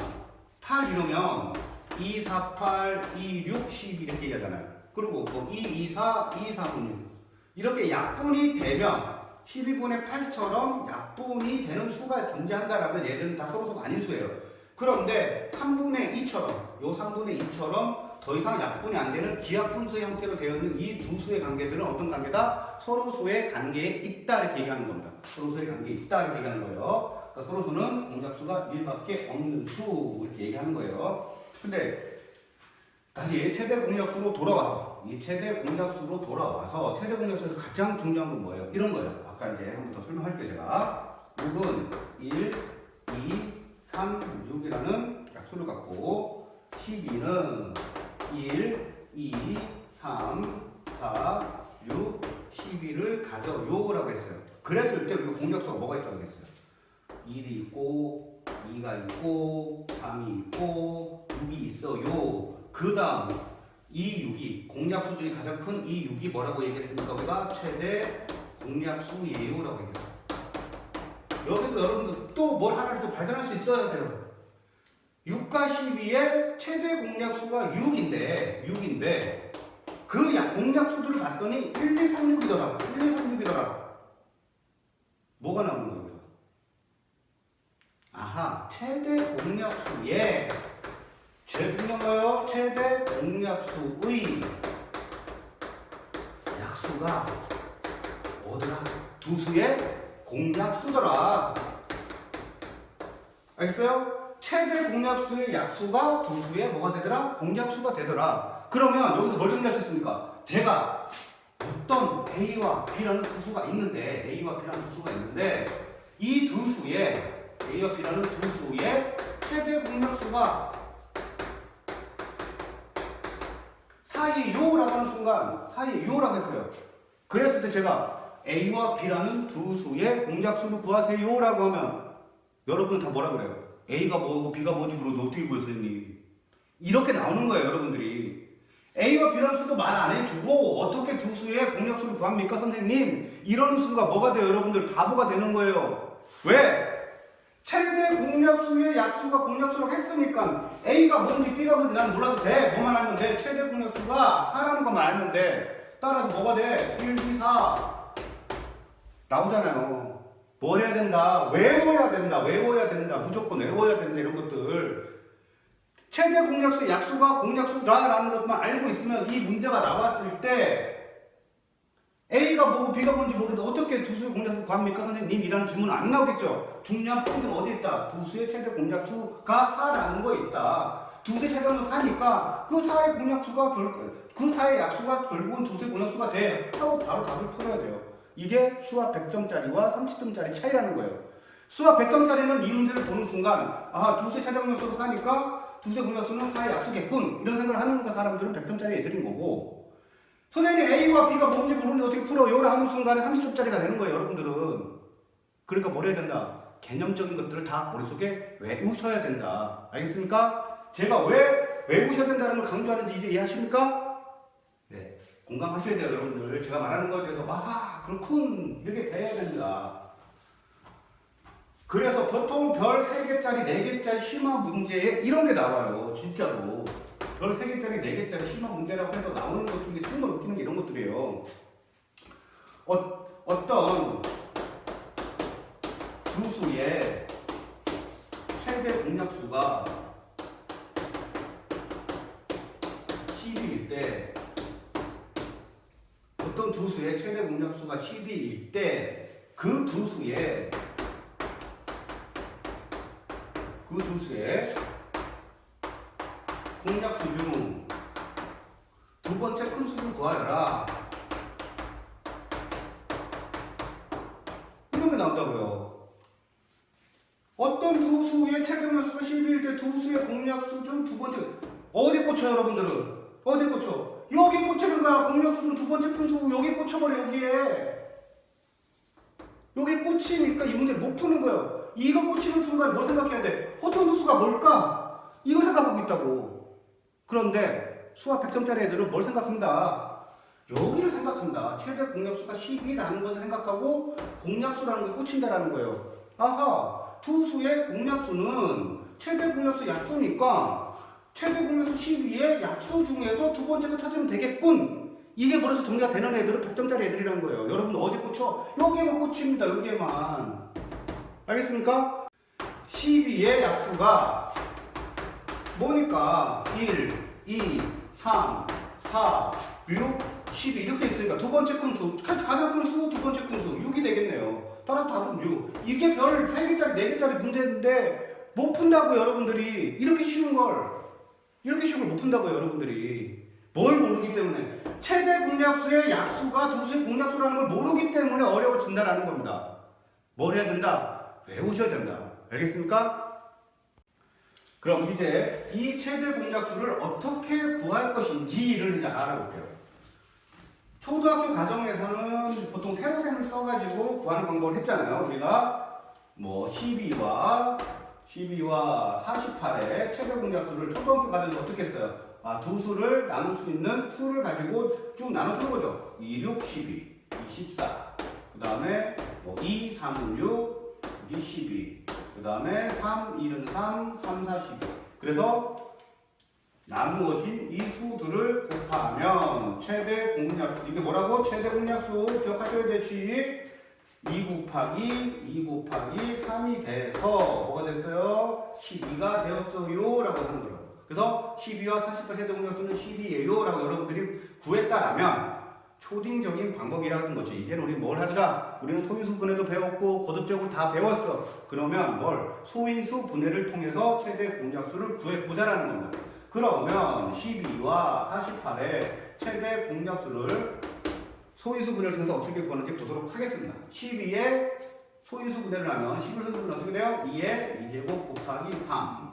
8 이러면 2, 4, 8, 2, 6, 12 이렇게 얘기하잖아요. 그리고 뭐 2, 2, 4, 2, 3, 6 이렇게 약분이 되면 12분의 8처럼 약분이 되는 수가 존재한다라면 얘들은 다 서로소가 아닌 수예요. 그런데 3분의 2처럼 요 3분의 2처럼 더 이상 약분이 안 되는 기약분수의 형태로 되어 있는 이 두 수의 관계들은 어떤 관계다? 서로소의 관계에 있다 이렇게 얘기하는 겁니다. 서로소의 관계에 있다 이렇게 얘기하는 거예요. 그러니까 서로소는 공약수가 1밖에 없는 수 이렇게 얘기하는 거예요. 근데 다시 최대 공약수로 돌아와서 이 최대 공약수로 돌아와서 최대 공약수에서 가장 중요한 건 뭐예요? 이런 거예요. 아까 이제 한 번 더 설명할게요. 제가 6은 1, 2, 3, 6이라는 약수를 갖고 12는 1, 2, 3, 4, 6, 12를 가져요라고 했어요. 그랬을 때 우리가 공약수가 뭐가 있다고 했어요? 1이 있고 2가 있고 3이 있고 6이 있어요. 그 다음 이 6이 공약수 중에 가장 큰 이 6이 뭐라고 얘기했습니까? 우리가 최대 공약수예요 라고 얘기했어요. 여기서 여러분들 또 뭘 하나를 또 발견할 수 있어야 돼요. 6과 12의 최대 공약수가 6인데 그 공약수들을 봤더니 1, 2, 3, 6이더라. 1, 2, 3, 6이더라. 뭐가 나오는 거예요? 아하, 최대 공약수의 제일 중요한 거요. 최대 공약수의 약수가 뭐더라? 두 수의 공약수더라. 알겠어요? 최대 공약수의 약수가 두 수의 뭐가 되더라? 공약수가 되더라. 그러면 여기서 뭘 정리할 수 있습니까? 제가 어떤 A와 B라는 두 수가 있는데 이 두 수의 A와 B라는 두 수의 최대 공약수가 사이요라고 하는 순간 사이요라고 했어요. 그랬을 때 제가 A와 B라는 두 수의 공약수를 구하세요라고 하면 여러분은 다 뭐라 그래요? A가 뭐고 B가 뭔지 모르는데 어떻게 구해요, 선생님? 이렇게 나오는 거예요, 여러분들이. A와 B라는 수도 말 안 해주고 어떻게 두 수의 공약수를 구합니까, 선생님? 이러는 순간 뭐가 돼요, 여러분들? 바보가 되는 거예요. 왜? 최대 공약수의 약수가 공약수라고 했으니까 A가 뭔지 B가 뭔지 난 몰라도 돼. 뭐만 알면 돼. 최대 공약수가 4라는 것만 알면 돼. 따라서 뭐가 돼? 1, 2, 4 나오잖아요. 뭘 해야 된다? 외워야 된다. 무조건 외워야 된다. 이런 것들. 최대 공약수의 약수가 공약수라는 것만 알고 있으면 이 문제가 나왔을 때 A가 뭐고 B가 뭔지 모르는데 어떻게 두 수의 공약수 구합니까, 선생님? 이라는 질문은 안 나오겠죠. 중요한 포인트는 어디 있다? 두 수의 최대 공약수가 4라는 거에 있다. 두 수의 최대 공약수 4니까 그 4의 공약수가 그 4의 약수가 결국은 두 수의 공약수가 돼. 하고 바로 답을 풀어야 돼요. 이게 수학 100점짜리와 30점짜리 차이라는 거예요. 수학 100점짜리는 이 문제를 보는 순간 아, 두 수의 최대 공약수가 4니까 두 수의 공약수는 4의 약수겠군. 이런 생각을 하는 사람들은 100점짜리 애들인 거고 선생님 A와 B가 뭔지 모르는데 어떻게 풀어? 요를 하는 순간에 30점짜리가 되는 거예요, 여러분들은. 그러니까 뭘 해야 된다? 개념적인 것들을 다 머릿속에 외우셔야 된다. 알겠습니까? 제가 왜 외우셔야 된다는 걸 강조하는지 이제 이해하십니까? 네. 공감하셔야 돼요, 여러분들. 제가 말하는 거에 대해서 아, 그렇군. 이렇게 돼야 된다. 그래서 보통 별 3개짜리, 4개짜리 심화 문제에 이런 게 나와요. 진짜로. 별 3개짜리, 4개짜리 심화 문제라고 해서 나오는 것 중에 정말 웃기는 게 이런 것들이에요. 어떤 두 수의 최대 공약수가 12일 때 어떤 두 수의 최대 공약수가 12일 때 그 두 수의 공약수 중 두 번째 큰 수를 구하여라. 이런 게 나온다고요. 어떤 두 수의 최대 공약수가 12일 때 두 수의 공약수 중 두 번째 어디 꽂혀 여러분들은? 어디 꽂혀? 여기 꽂히는 거야. 공약수 중 두 번째 큰 수 여기 꽂혀버려. 여기 꽂히니까 이 문제를 못 푸는 거예요. 이거 꽂히는 순간 뭘 생각해야 돼? 어떤 두 수가 뭘까? 이거 생각하고 있다고. 그런데 수학 100점짜리 애들은 뭘 생각합니다? 여기를 생각한다. 최대 공약수가 12라는 것을 생각하고 공약수라는 게 꽂힌다라는 거예요. 아하, 두 수의 공약수는 최대 공약수 약수니까 최대 공약수 12의 약수 중에서 두 번째 거 찾으면 되겠군. 이게 벌써 정리가 되는 애들은 100점짜리 애들이라는 거예요. 여러분 어디 꽂혀? 여기에만 꽂힙니다. 여기에만. 알겠습니까? 12의 약수가 뭐니까 1, 2, 3, 4, 6, 12 이렇게 있으니까 두 번째 큰 수, 가장 큰 수, 두 번째 큰 수 6이 되겠네요. 따라서 답은 6. 이게 별 3개짜리, 4개짜리 문제인데 못 푼다고 여러분들이. 이렇게 쉬운 걸 못 푼다고 여러분들이. 뭘 모르기 때문에. 최대 공약수의 약수가 두 수의 공약수라는 걸 모르기 때문에 어려워진다라는 겁니다. 뭘 해야 된다? 외우셔야 된다. 알겠습니까? 그럼 이제 이 최대 공약수를 어떻게 구할 것인지를 이제 알아볼게요. 초등학교 과정에서는 보통 세로셈을 써가지고 구하는 방법을 했잖아요. 우리가 뭐 12와 48의 최대 공약수를 초등학교 과정에서 어떻게 했어요? 두 수를 나눌 수 있는 수를 가지고 쭉 나눠주는 거죠. 2, 6, 12, 24. 그 다음에 뭐 2, 3, 6, 2, 12. 그 다음에 3, 1은 3, 3, 4, 12. 그래서 나누어진 이 수들을 곱하면 최대 공약수. 이게 뭐라고? 최대 공약수 기억하셔야 되지. 2 곱하기 3이 돼서 뭐가 됐어요? 12가 되었어요 라고 하는 거예요. 그래서 12와 48 최대 공약수는 12예요 라고 여러분들이 구했다라면 초딩적인 방법이라는 거지. 이제는 우리 뭘 하자? 우리는 소인수 분해도 배웠고 거듭적으로 다 배웠어. 그러면 뭘? 소인수 분해를 통해서 최대 공약수를 구해보자라는 겁니다. 그러면 12와 48의 최대 공약수를 소인수 분해를 통해서 어떻게 구하는지 보도록 하겠습니다. 12의 소인수 분해를 하면 11 소인수 분해 어떻게 돼요? 2의 2제곱 곱하기 3.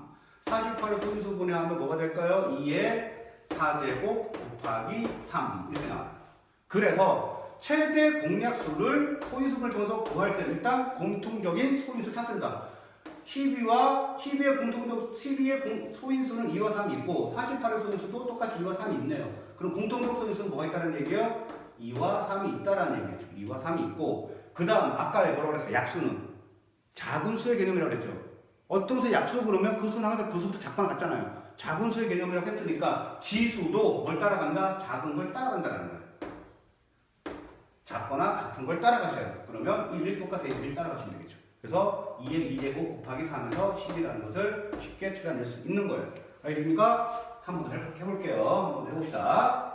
48을 소인수 분해하면 뭐가 될까요? 2의 4제곱 곱하기 3 이렇게 나와요. 그래서 최대 공약수를 소인수 분해를 통해서 구할 때는 일단 공통적인 소인수 찾습니다. 12의 소인수는 2와 3이 있고 48의 소인수도 똑같이 2와 3이 있네요. 그럼 공통적 소인수는 뭐가 있다는 얘기예요? 2와 3이 있다라는 얘기죠. 2와 3이 있고 그 다음 아까 뭐라고 그랬어요? 약수는 작은 수의 개념이라고 그랬죠. 어떤 수의 약수 그러면 그 수는 항상 그 수부터 작거나 같잖아요. 작은 수의 개념이라고 했으니까 지수도 뭘 따라간다? 작은 걸 따라간다는 거예요. 작거나 같은 걸 따라가셔야 돼요. 그러면 1, 1 똑같아 1 따라가시면 되겠죠. 그래서 2의 2제곱 곱하기 3에서 10이라는 것을 쉽게 찾아낼 수 있는 거예요. 알겠습니까? 한번 더 해볼게요. 한번 해봅시다.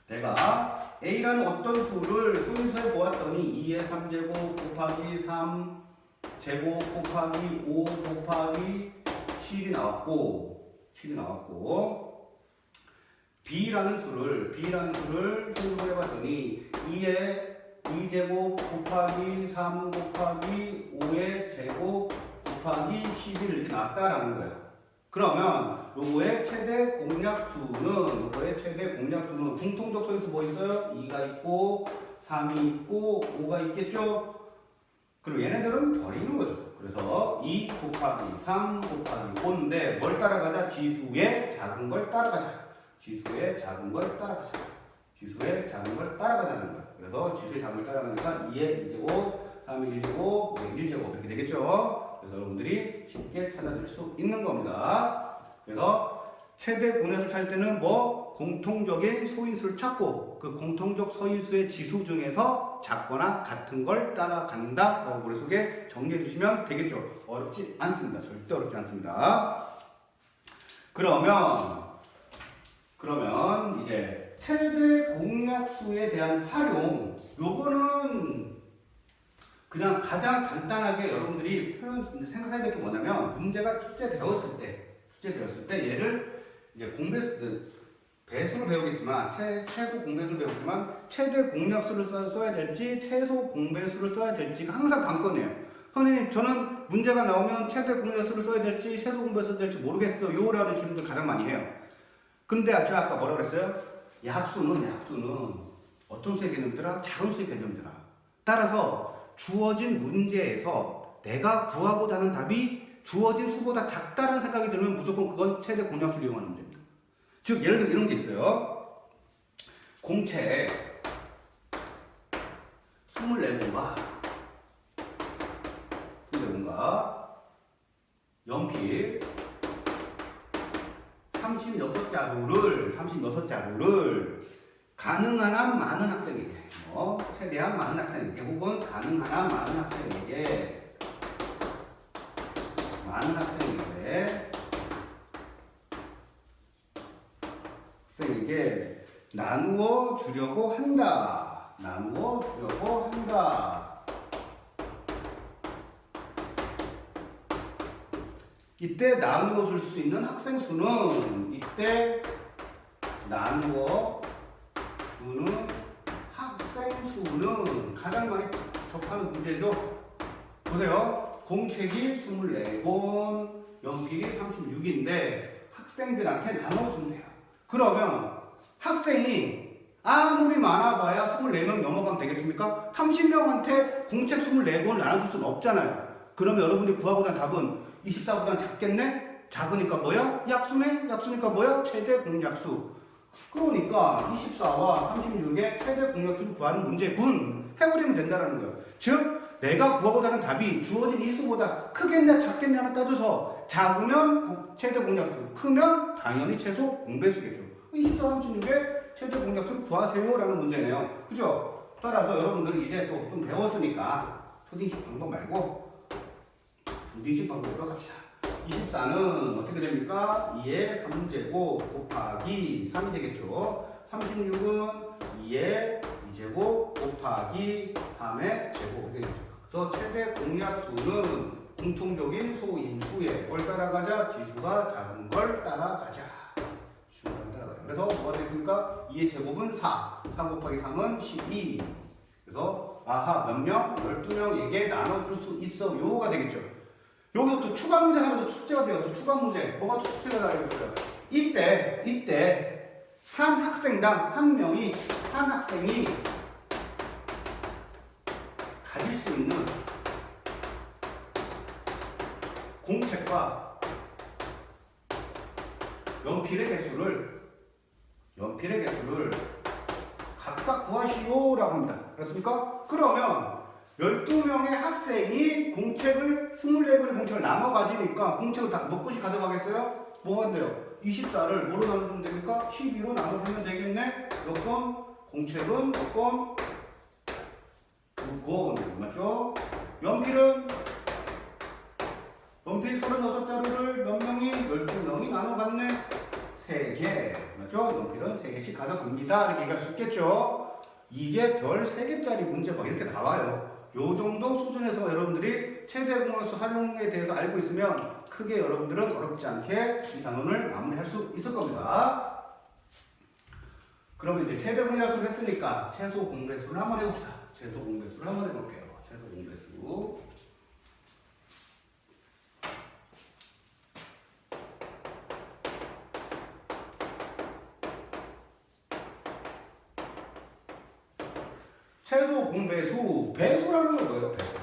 내가 A라는 어떤 수를 소인수에 보았더니 2의 3제곱 곱하기 3 제곱 곱하기 5 곱하기 7이 나왔고 B라는 수를 소인수로 해봤더니 2의 2제곱 곱하기 3 곱하기 5의 제곱 곱하기 11 이렇게 나왔다라는 거예요. 그러면 요거의 최대 공약수는 공통적 소인수 뭐 있어요? 2가 있고 3이 있고 5가 있겠죠? 그리고 얘네들은 버리는 거죠. 그래서 2 곱하기 3 곱하기 5인데 뭘 따라가자? 지수의 작은 걸 따라가자. 지수의 작은 걸 따라가자는 거야. 그래서 지수의 작은 걸 따라가니까 2의 2제곱, 3의 1제곱, 5의 1제곱 이렇게 되겠죠. 그래서 여러분들이 쉽게 찾아낼 수 있는 겁니다. 그래서 최대 공약수 찾을 때는 뭐 공통적인 소인수를 찾고 그 공통적 소인수의 지수 중에서 작거나 같은 걸 따라간다 라고 머릿속에 정리해 두시면 되겠죠. 어렵지 않습니다. 절대 어렵지 않습니다. 그러면 이제 최대 공약수에 대한 활용 요거는 그냥 가장 간단하게 여러분들이 생각해야 될 게 뭐냐면 문제가 출제되었을 때 얘를 이제 배수로 배우겠지만 최소 공배수를 배우겠지만 최대 공약수를 써야 될지 최소 공배수를 써야 될지가 항상 관건이에요. 선생님 저는 문제가 나오면 최대 공약수를 써야 될지 최소 공배수를 써야 될지 모르겠어요 라는 질문을 가장 많이 해요. 근데 제가 아까 뭐라고 그랬어요? 약수는 어떤 수의 개념이더라? 작은 수의 개념이더라. 따라서 주어진 문제에서 내가 구하고자 하는 답이 주어진 수보다 작다는 생각이 들면 무조건 그건 최대 공약수를 이용하는 문제입니다. 즉 예를 들어 이런 게 있어요. 공채 24공과 연필 36자루를 가능한 한 많은 학생에게 최대한 많은 학생에게 혹은 가능한 한 많은 학생에게 나누어 주려고 한다. 이때 나누어 줄 수 있는 학생 수는 이때 나누어 수는 학생 수는 가장 많이 접하는 문제죠. 보세요. 공책이 24권, 연필이 36인데 학생들한테 나눠주면 돼요. 그러면 학생이 아무리 많아봐야 24명이 넘어가면 되겠습니까? 30명한테 공책 24권을 나눠줄 수는 없잖아요. 그러면 여러분이 구하고난 답은 24보다는 작겠네? 작으니까 뭐야? 약수네? 약수니까 뭐야? 최대 공약수. 그러니까 24와 36의 최대 공약수를 구하는 문제군 해버리면 된다는 거예요. 즉 내가 구하고자 하는 답이 주어진 일수보다 크겠냐 작겠냐만 따져서 작으면 최대 공약수, 크면 당연히 최소 공배수겠죠. 24, 36의 최대 공약수를 구하세요라는 문제네요. 그죠? 따라서 여러분들이 이제 또 좀 배웠으니까 초딩식 방법 말고 중딩식 방법으로 갑시다. 24는 어떻게 됩니까? 2의 3제곱 곱하기 3이 되겠죠. 36은 2의 2제곱 곱하기 3의 제곱 되겠죠. 그래서 최대 공약수는 공통적인 소인수에 뭘 따라가자? 지수가 작은 걸 따라가자. 지수가 작은 걸 따라가자. 그래서 뭐가 되겠습니까? 2의 제곱은 4, 3 곱하기 3은 12. 그래서 아하 몇 명? 12명에게 나눠줄 수 있어 요가 되겠죠. 여기서 또 추가 문제 하나 더 출제가 돼요. 또 추가 문제. 뭐가 또 출제가 되겠어요? 이때 한 학생당 한 학생이 가질 수 있는 공책과 연필의 개수를 각각 구하시오라고 합니다. 그렇습니까? 그러면 12명의 학생이 공책을 24권의 공책을 나눠 가지니까 공책을 다 몇 권씩 가져가겠어요? 뭐가 돼요? 24를 뭐로 나눠주면 됩니까? 12로 나눠주면 되겠네? 몇 권? 공책은 몇 권? 2권. 맞죠? 연필 36자루를 몇 명이? 12명이 나눠갔네? 3개. 맞죠? 연필은 3개씩 가져갑니다. 이렇게 얘기할 수 있겠죠? 이게 별 3개짜리 문제 막 이렇게 나와요. 요 정도 수준에서 여러분들이 최대 공약수 활용에 대해서 알고 있으면 크게 여러분들은 어렵지 않게 이 단원을 마무리할 수 있을 겁니다. 그러면 이제 최대 공약수를 했으니까 최소 공배수를 한번 해봅시다. 최소 공배수를 한번 해볼게요. 최소 공배수. 최소 공배수, 배수라는 건 뭐예요? 배수.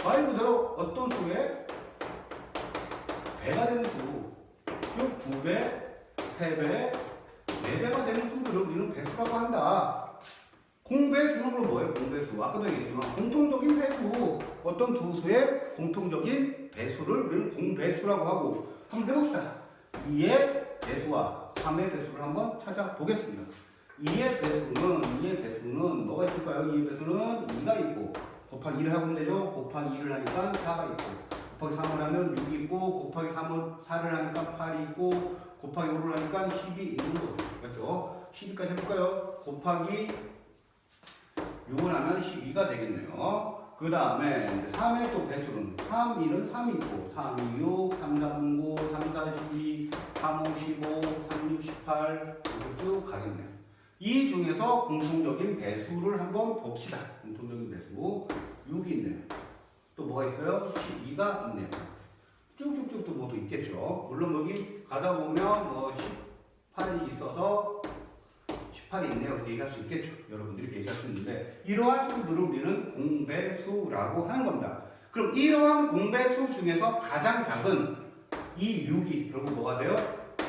말 그대로 어떤 수에 배가 되는 수, 즉 2배, 3배, 4배가 되는 수들을 우리는 배수라고 한다. 공배수는 그럼 뭐예요? 공배수. 아까도 얘기했지만 공통적인 배수, 어떤 두 수의 공통적인 배수를 우리는 공배수라고 하고 한번 해봅시다. 2의 배수와 3의 배수를 한번 찾아보겠습니다. 2의 배수는 뭐가 있을까요? 2의 배수는 2가 있고 곱하기 1을 하면 되죠. 곱하기 2를 하니까 4가 있고 곱하기 3을 하면 6이 있고 곱하기 4를 하니까 8이 있고 곱하기 5를 하니까 10이 있는 거죠. 맞죠? 12까지 해볼까요? 곱하기 6을 하면 12가 되겠네요. 그 다음에 3의 또 배수는 3, 1은 3이 있고 3, 2, 6, 3, 4, 9, 3, 4, 12, 3, 5, 15, 3, 6, 18 이렇게 쭉 가겠네요. 이 중에서 공통적인 배수를 한번 봅시다. 공통적인 배수 6이 있네요. 또 뭐가 있어요? 12가 있네요. 쭉쭉쭉 또 뭐도 있겠죠. 물론 여기 가다 보면 뭐 18이 있어서 18이 있네요. 이렇게 얘기할 수 있겠죠. 여러분들이 얘기할 수 있는데 이러한 수들을 우리는 공배수라고 하는 겁니다. 그럼 이러한 공배수 중에서 가장 작은 이 6이 결국 뭐가 돼요?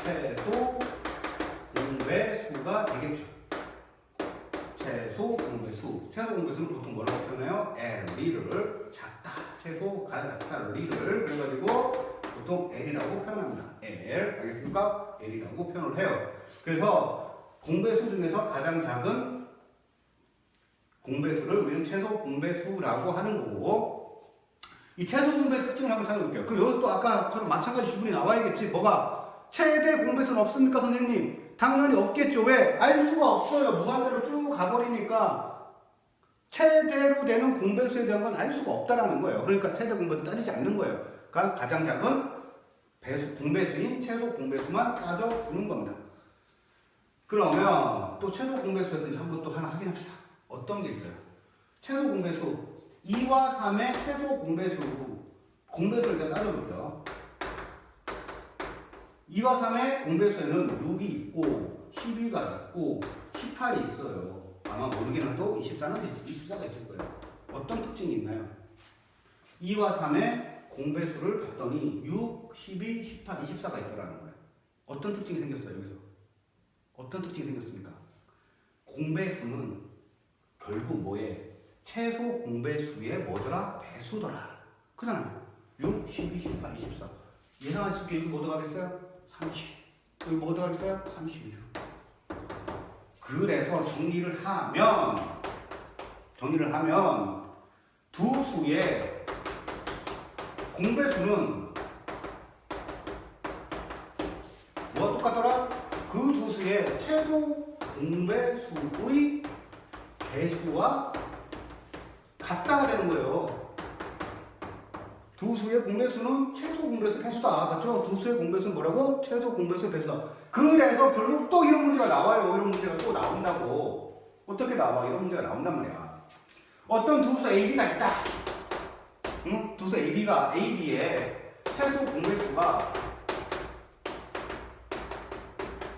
최소 공배수가 되겠죠. 최소 공배수. 최소 공배수는 보통 뭐라고 표현해요? L을 작다. 최소 가장 작다. L을 그래가지고 보통 L이라고 표현합니다. L 알겠습니까? L이라고 표현을 해요. 그래서 공배수 중에서 가장 작은 공배수를 우리는 최소 공배수라고 하는 거고 이 최소 공배의 특징을 한번 찾아볼게요. 그럼 여기 또 아까처럼 마찬가지 질문이 나와야겠지. 뭐가? 최대 공배수는 없습니까 선생님? 당연히 없겠죠. 왜? 알 수가 없어요. 무한대로 쭉 가버리니까 최대로 되는 공배수에 대한 건 알 수가 없다라는 거예요. 그러니까 최대 공배수 따지지 않는 거예요. 그러니까 가장 작은 공배수인 최소 공배수만 따져주는 겁니다. 그러면 또 최소 공배수에서 이제 한번 또 하나 확인합시다. 어떤 게 있어요? 최소 공배수 2와 3의 최소 공배수를 일단 따져볼게요. 2와 3의 공배수에는 6이 있고 12가 있고 18이 있어요. 아마 모르긴 해도 24가 있을 거예요. 어떤 특징이 있나요? 2와 3의 공배수를 봤더니 6, 12, 18, 24가 있더라는 거예요. 어떤 특징이 생겼어요, 여기서? 어떤 특징이 생겼습니까? 공배수는 결국 뭐에? 최소 공배수의 뭐더라? 배수더라. 그잖아요. 6, 12, 18, 24. 예상한 집계 여기 뭐 들어가겠어요? 30. 여기 뭐 들어가겠어요? 32. 그래서 정리를 하면 두 수의 공배수는 뭐가 똑같더라? 그 두 수의 최소 공배수의 배수와 같다가 되는 거예요. 두 수의 공배수는 최소 공배수 배수다. 맞죠? 두 수의 공배수는 뭐라고? 최소 공배수 배수다. 그래서 결국 또 이런 문제가 나와요. 이런 문제가 또 나온다고. 어떻게 나와? 이런 문제가 나온단 말이야. 어떤 두 수 AB가 있다. 응? 두 수 AB의 최소 공배수가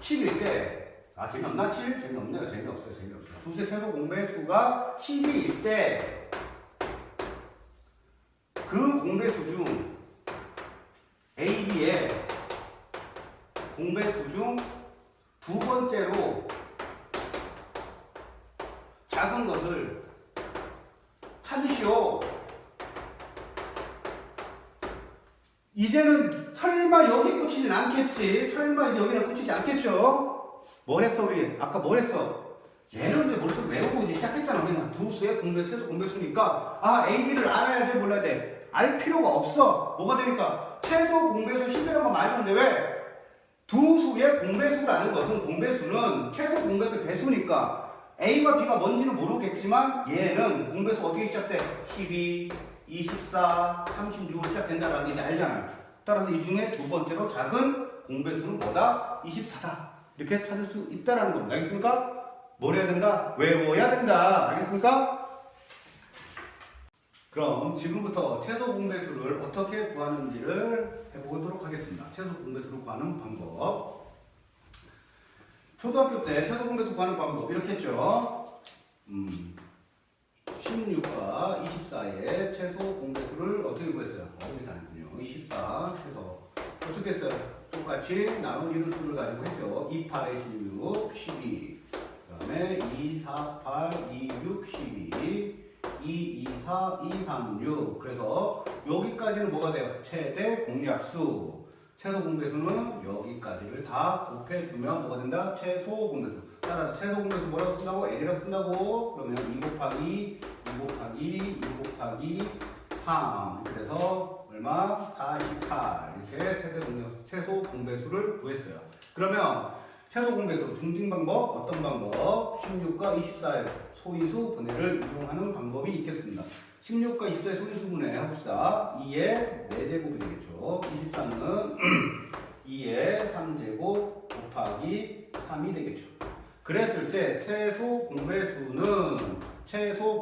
7일 때, 재미없나? 7? 재미없네요. 재미없어요. 두 수의 최소 공배수가 12일 때, 그 공배수 중 AB의 공배수 중 두 번째로 작은 것을 찾으시오. 이제는 설마 여기 꽂히진 않겠지. 설마 이제 여기는 꽂히지 않겠죠. 뭘 했어 우리? 아까 뭘 했어? 얘는 왜 머릿속에 외우고 이제 시작했잖아. 우리는 두 수의 공배수, 최소 공배수니까 AB를 알아야 돼, 몰라야 돼? 알 필요가 없어. 뭐가 되니까? 최소 공배수 10이라는 거 말이 안 돼. 왜? 두 수의 공배수를 아는 것은 공배수는 최소 공배수 배수니까 A와 B가 뭔지는 모르겠지만 얘는 공배수 어떻게 시작돼? 12, 24, 36으로 시작된다라는 게 이제 알잖아요. 따라서 이 중에 두 번째로 작은 공배수는 뭐다? 24다. 이렇게 찾을 수 있다라는 겁니다. 알겠습니까? 뭘 해야 된다? 외워야 된다. 알겠습니까? 그럼 지금부터 최소 공배수를 어떻게 구하는지를 해보도록 하겠습니다. 최소 공배수를 구하는 방법. 초등학교 때 최소 공배수 구하는 방법 이렇게 했죠. 16과 24의 최소 공배수를 어떻게 구했어요? 이렇게 안 했군요. 24 최소 어떻게 했어요? 똑같이 나눈 이루수를 가지고 했죠. 2, 8에 16, 12. 그 다음에 2, 4, 8, 2, 6, 12. 2, 2, 4, 2, 3, 6. 그래서 여기까지는 뭐가 돼요? 최대 공약수. 최소 공배수는 여기까지를 다 곱해주면 뭐가 된다? 최소 공배수. 따라서 최소 공배수 뭐라고 쓴다고? L이라고 쓴다고? 그러면 2 곱하기 2 곱하기 2 곱하기 3. 그래서 얼마? 48. 이렇게 최소 공배수를 구했어요. 그러면 최소 공배수 중딩 방법 어떤 방법? 16과 24의 소인수 분해를 이용하는 방법이 있겠습니다. 16과 24의 소인수 분해 해봅시다. 2의 4제곱이 되겠죠. 24는 2의 3제곱 곱하기 3이 되겠죠. 그랬을 때 최소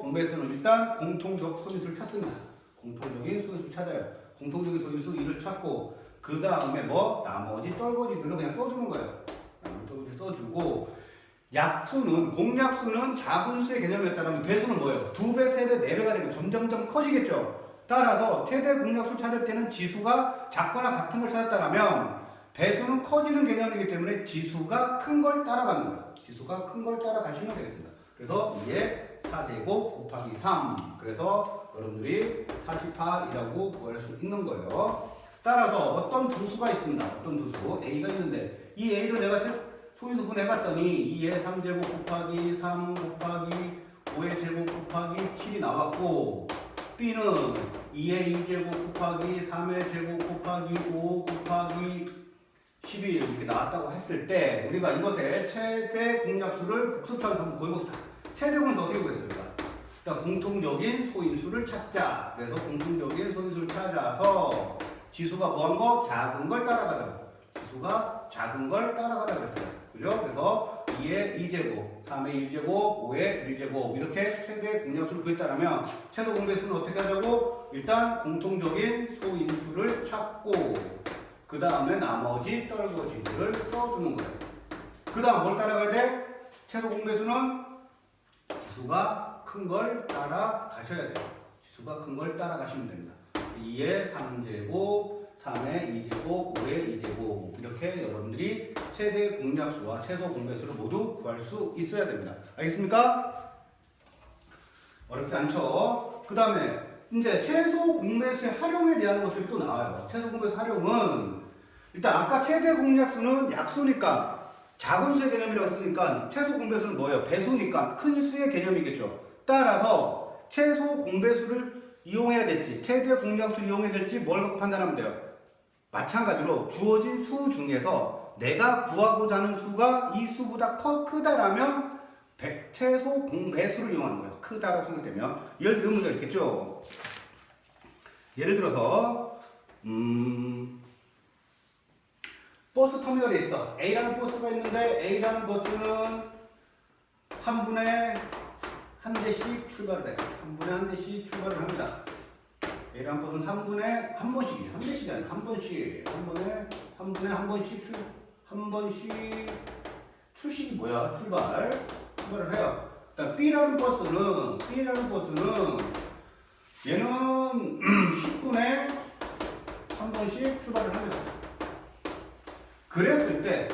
공배수는 일단 공통적 소인수를 찾습니다. 공통적인 소인수를 찾아요. 공통적인 소인수 2를 찾고 그 다음에 뭐 나머지 떨거지들을 그냥 써주는 거예요. 써주고 약수는 공약수는 작은 수의 개념이었다면 배수는 뭐예요? 2배, 3배, 4배가 되면 점점점 커지겠죠. 따라서 최대 공약수 찾을 때는 지수가 작거나 같은 걸 찾았다면 배수는 커지는 개념이기 때문에 지수가 큰 걸 따라가는 거예요. 지수가 큰 걸 따라가시면 되겠습니다. 그래서 이게 4제곱 곱하기 3. 그래서 여러분들이 48이라고 구할 수 있는 거예요. 따라서 어떤 두 수가 있습니다. 어떤 두 수 A가 있는데 이 A를 내가 소인수 분해해봤더니 2의 3제곱 곱하기 3 곱하기 5의 제곱 곱하기 7이 나왔고 B는 2의 2제곱 곱하기 3의 제곱 곱하기 5 곱하기 11 이렇게 나왔다고 했을 때 우리가 이것의 최대 공약수를 복습하면서 한번 구해봅시다. 최대 공약수 어떻게 구했습니까? 일단 공통적인 소인수를 찾자. 그래서 공통적인 소인수를 찾아서 지수가 뭐한 거? 작은 걸 따라가자고. 지수가 작은 걸 따라가자 그랬어요. 그죠? 그래서 2의 2제곱, 3의 1제곱, 5의 1제곱 이렇게 최대 공약수를 구했다면 최소 공배수는 어떻게 하자고? 일단 공통적인 소인수를 찾고 그 다음에 나머지 떨거지들을 써주는 거예요. 그 다음 뭘 따라가야 돼? 최소 공배수는 지수가 큰 걸 따라가셔야 돼요. 지수가 큰 걸 따라가시면 됩니다. 2의 3제곱, 3의 2제곱, 5의 2제곱 이렇게 여러분들이 최대 공약수와 최소 공배수를 모두 구할 수 있어야 됩니다. 알겠습니까? 어렵지 않죠? 그 다음에 이제 최소 공배수의 활용에 대한 것들이 또 나와요. 최소 공배수 활용은 일단 아까 최대 공약수는 약수니까 작은 수의 개념이라고 했으니까 최소 공배수는 뭐예요? 배수니까 큰 수의 개념이겠죠. 따라서 최소 공배수를 이용해야 될지 최대 공약수 이용해야 될지 뭘 갖고 판단하면 돼요? 마찬가지로 주어진 수 중에서 내가 구하고자 하는 수가 이 수보다 크다라면 최소 공배수를 이용하는 거예요. 크다라고 생각되면 예를 들어 문제가 있겠죠. 예를 들어서 버스 터미널에 있어. A라는 버스가 있는데 A라는 버스는 3분에 한 대씩 출발을 해요. 3분에 한 대씩 출발을 합니다. A라는 버스는 3분에 한 번씩이죠. 한 대씩이 아니라 한 번씩. 3분에 한 번씩 출식이 뭐야? 출발을 해요. 그다음 B라는 버스는 얘는 10분에 한 번씩 출발을 합니다. 그랬을 때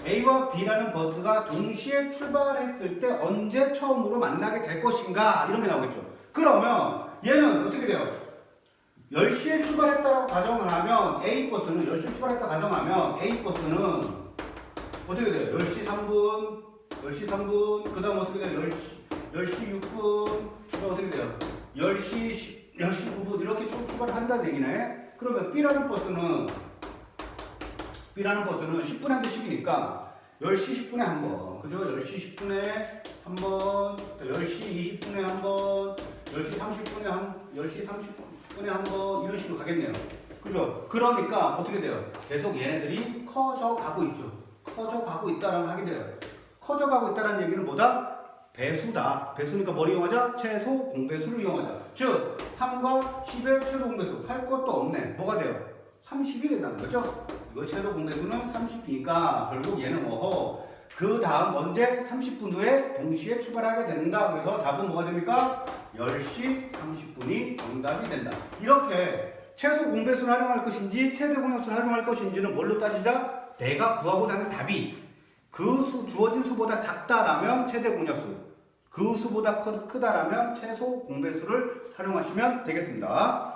A와 B라는 버스가 동시에 출발했을 때 언제 처음으로 만나게 될 것인가 이런 게 나오겠죠. 그러면 얘는 어떻게 돼요? 10시에 출발했다고 가정을 하면 A버스는 10시에 출발했다 가정하면 A버스는 어떻게 돼요? 10시 3분, 10시 3분, 그 다음 어떻게 돼요? 10시 6분, 그 다음 어떻게 돼요? 10시 9분 이렇게 쭉 출발을 한다는 얘기네. 그러면 B라는 버스는 10분에 한 대씩이니까 10시 10분에 한 번, 그죠? 10시 10분에 한 번, 10시 20분에 한 번, 10시 30분에 한 번, 이런 식으로 가겠네요. 그죠? 그러니까 어떻게 돼요? 계속 얘네들이 커져가고 있죠. 커져가고 있다라고 하게 돼요. 커져가고 있다라는 얘기는 뭐다? 배수다. 배수니까 뭘 이용하자? 최소 공배수를 이용하자. 즉, 3과 10의 최소 공배수 할 것도 없네. 뭐가 돼요? 30이 된다는 거죠? 이거 최소 공배수는 30이니까 결국 얘는 뭐고 그 다음 언제 30분 후에 동시에 출발하게 된다. 그래서 답은 뭐가 됩니까? 10시 30분이 정답이 된다. 이렇게 최소 공배수를 활용할 것인지 최대 공약수를 활용할 것인지는 뭘로 따지자? 내가 구하고자 하는 답이 그 주어진 수보다 작다라면 최대 공약수, 그 수보다 크다라면 최소 공배수를 활용하시면 되겠습니다.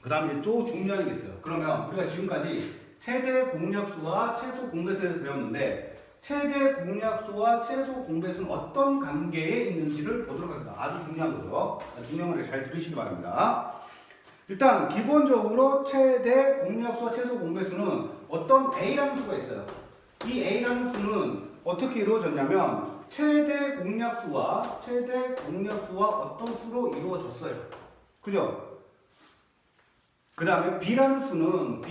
그 다음에 또 중요한 게 있어요. 그러면 우리가 지금까지 최대 공약수와 최소 공배수에 대해서 배웠는데 최대 공약수와 최소 공배수는 어떤 관계에 있는지를 보도록 하겠습니다. 아주 중요한 거죠. 중요한 걸 잘 들으시기 바랍니다. 일단 기본적으로 최대 공약수와 최소 공배수는 어떤 A라는 수가 있어요. 이 A라는 수는 어떻게 이루어졌냐면 최대 공약수와 어떤 수로 이루어졌어요. 그죠? 그 다음에 B라는 수는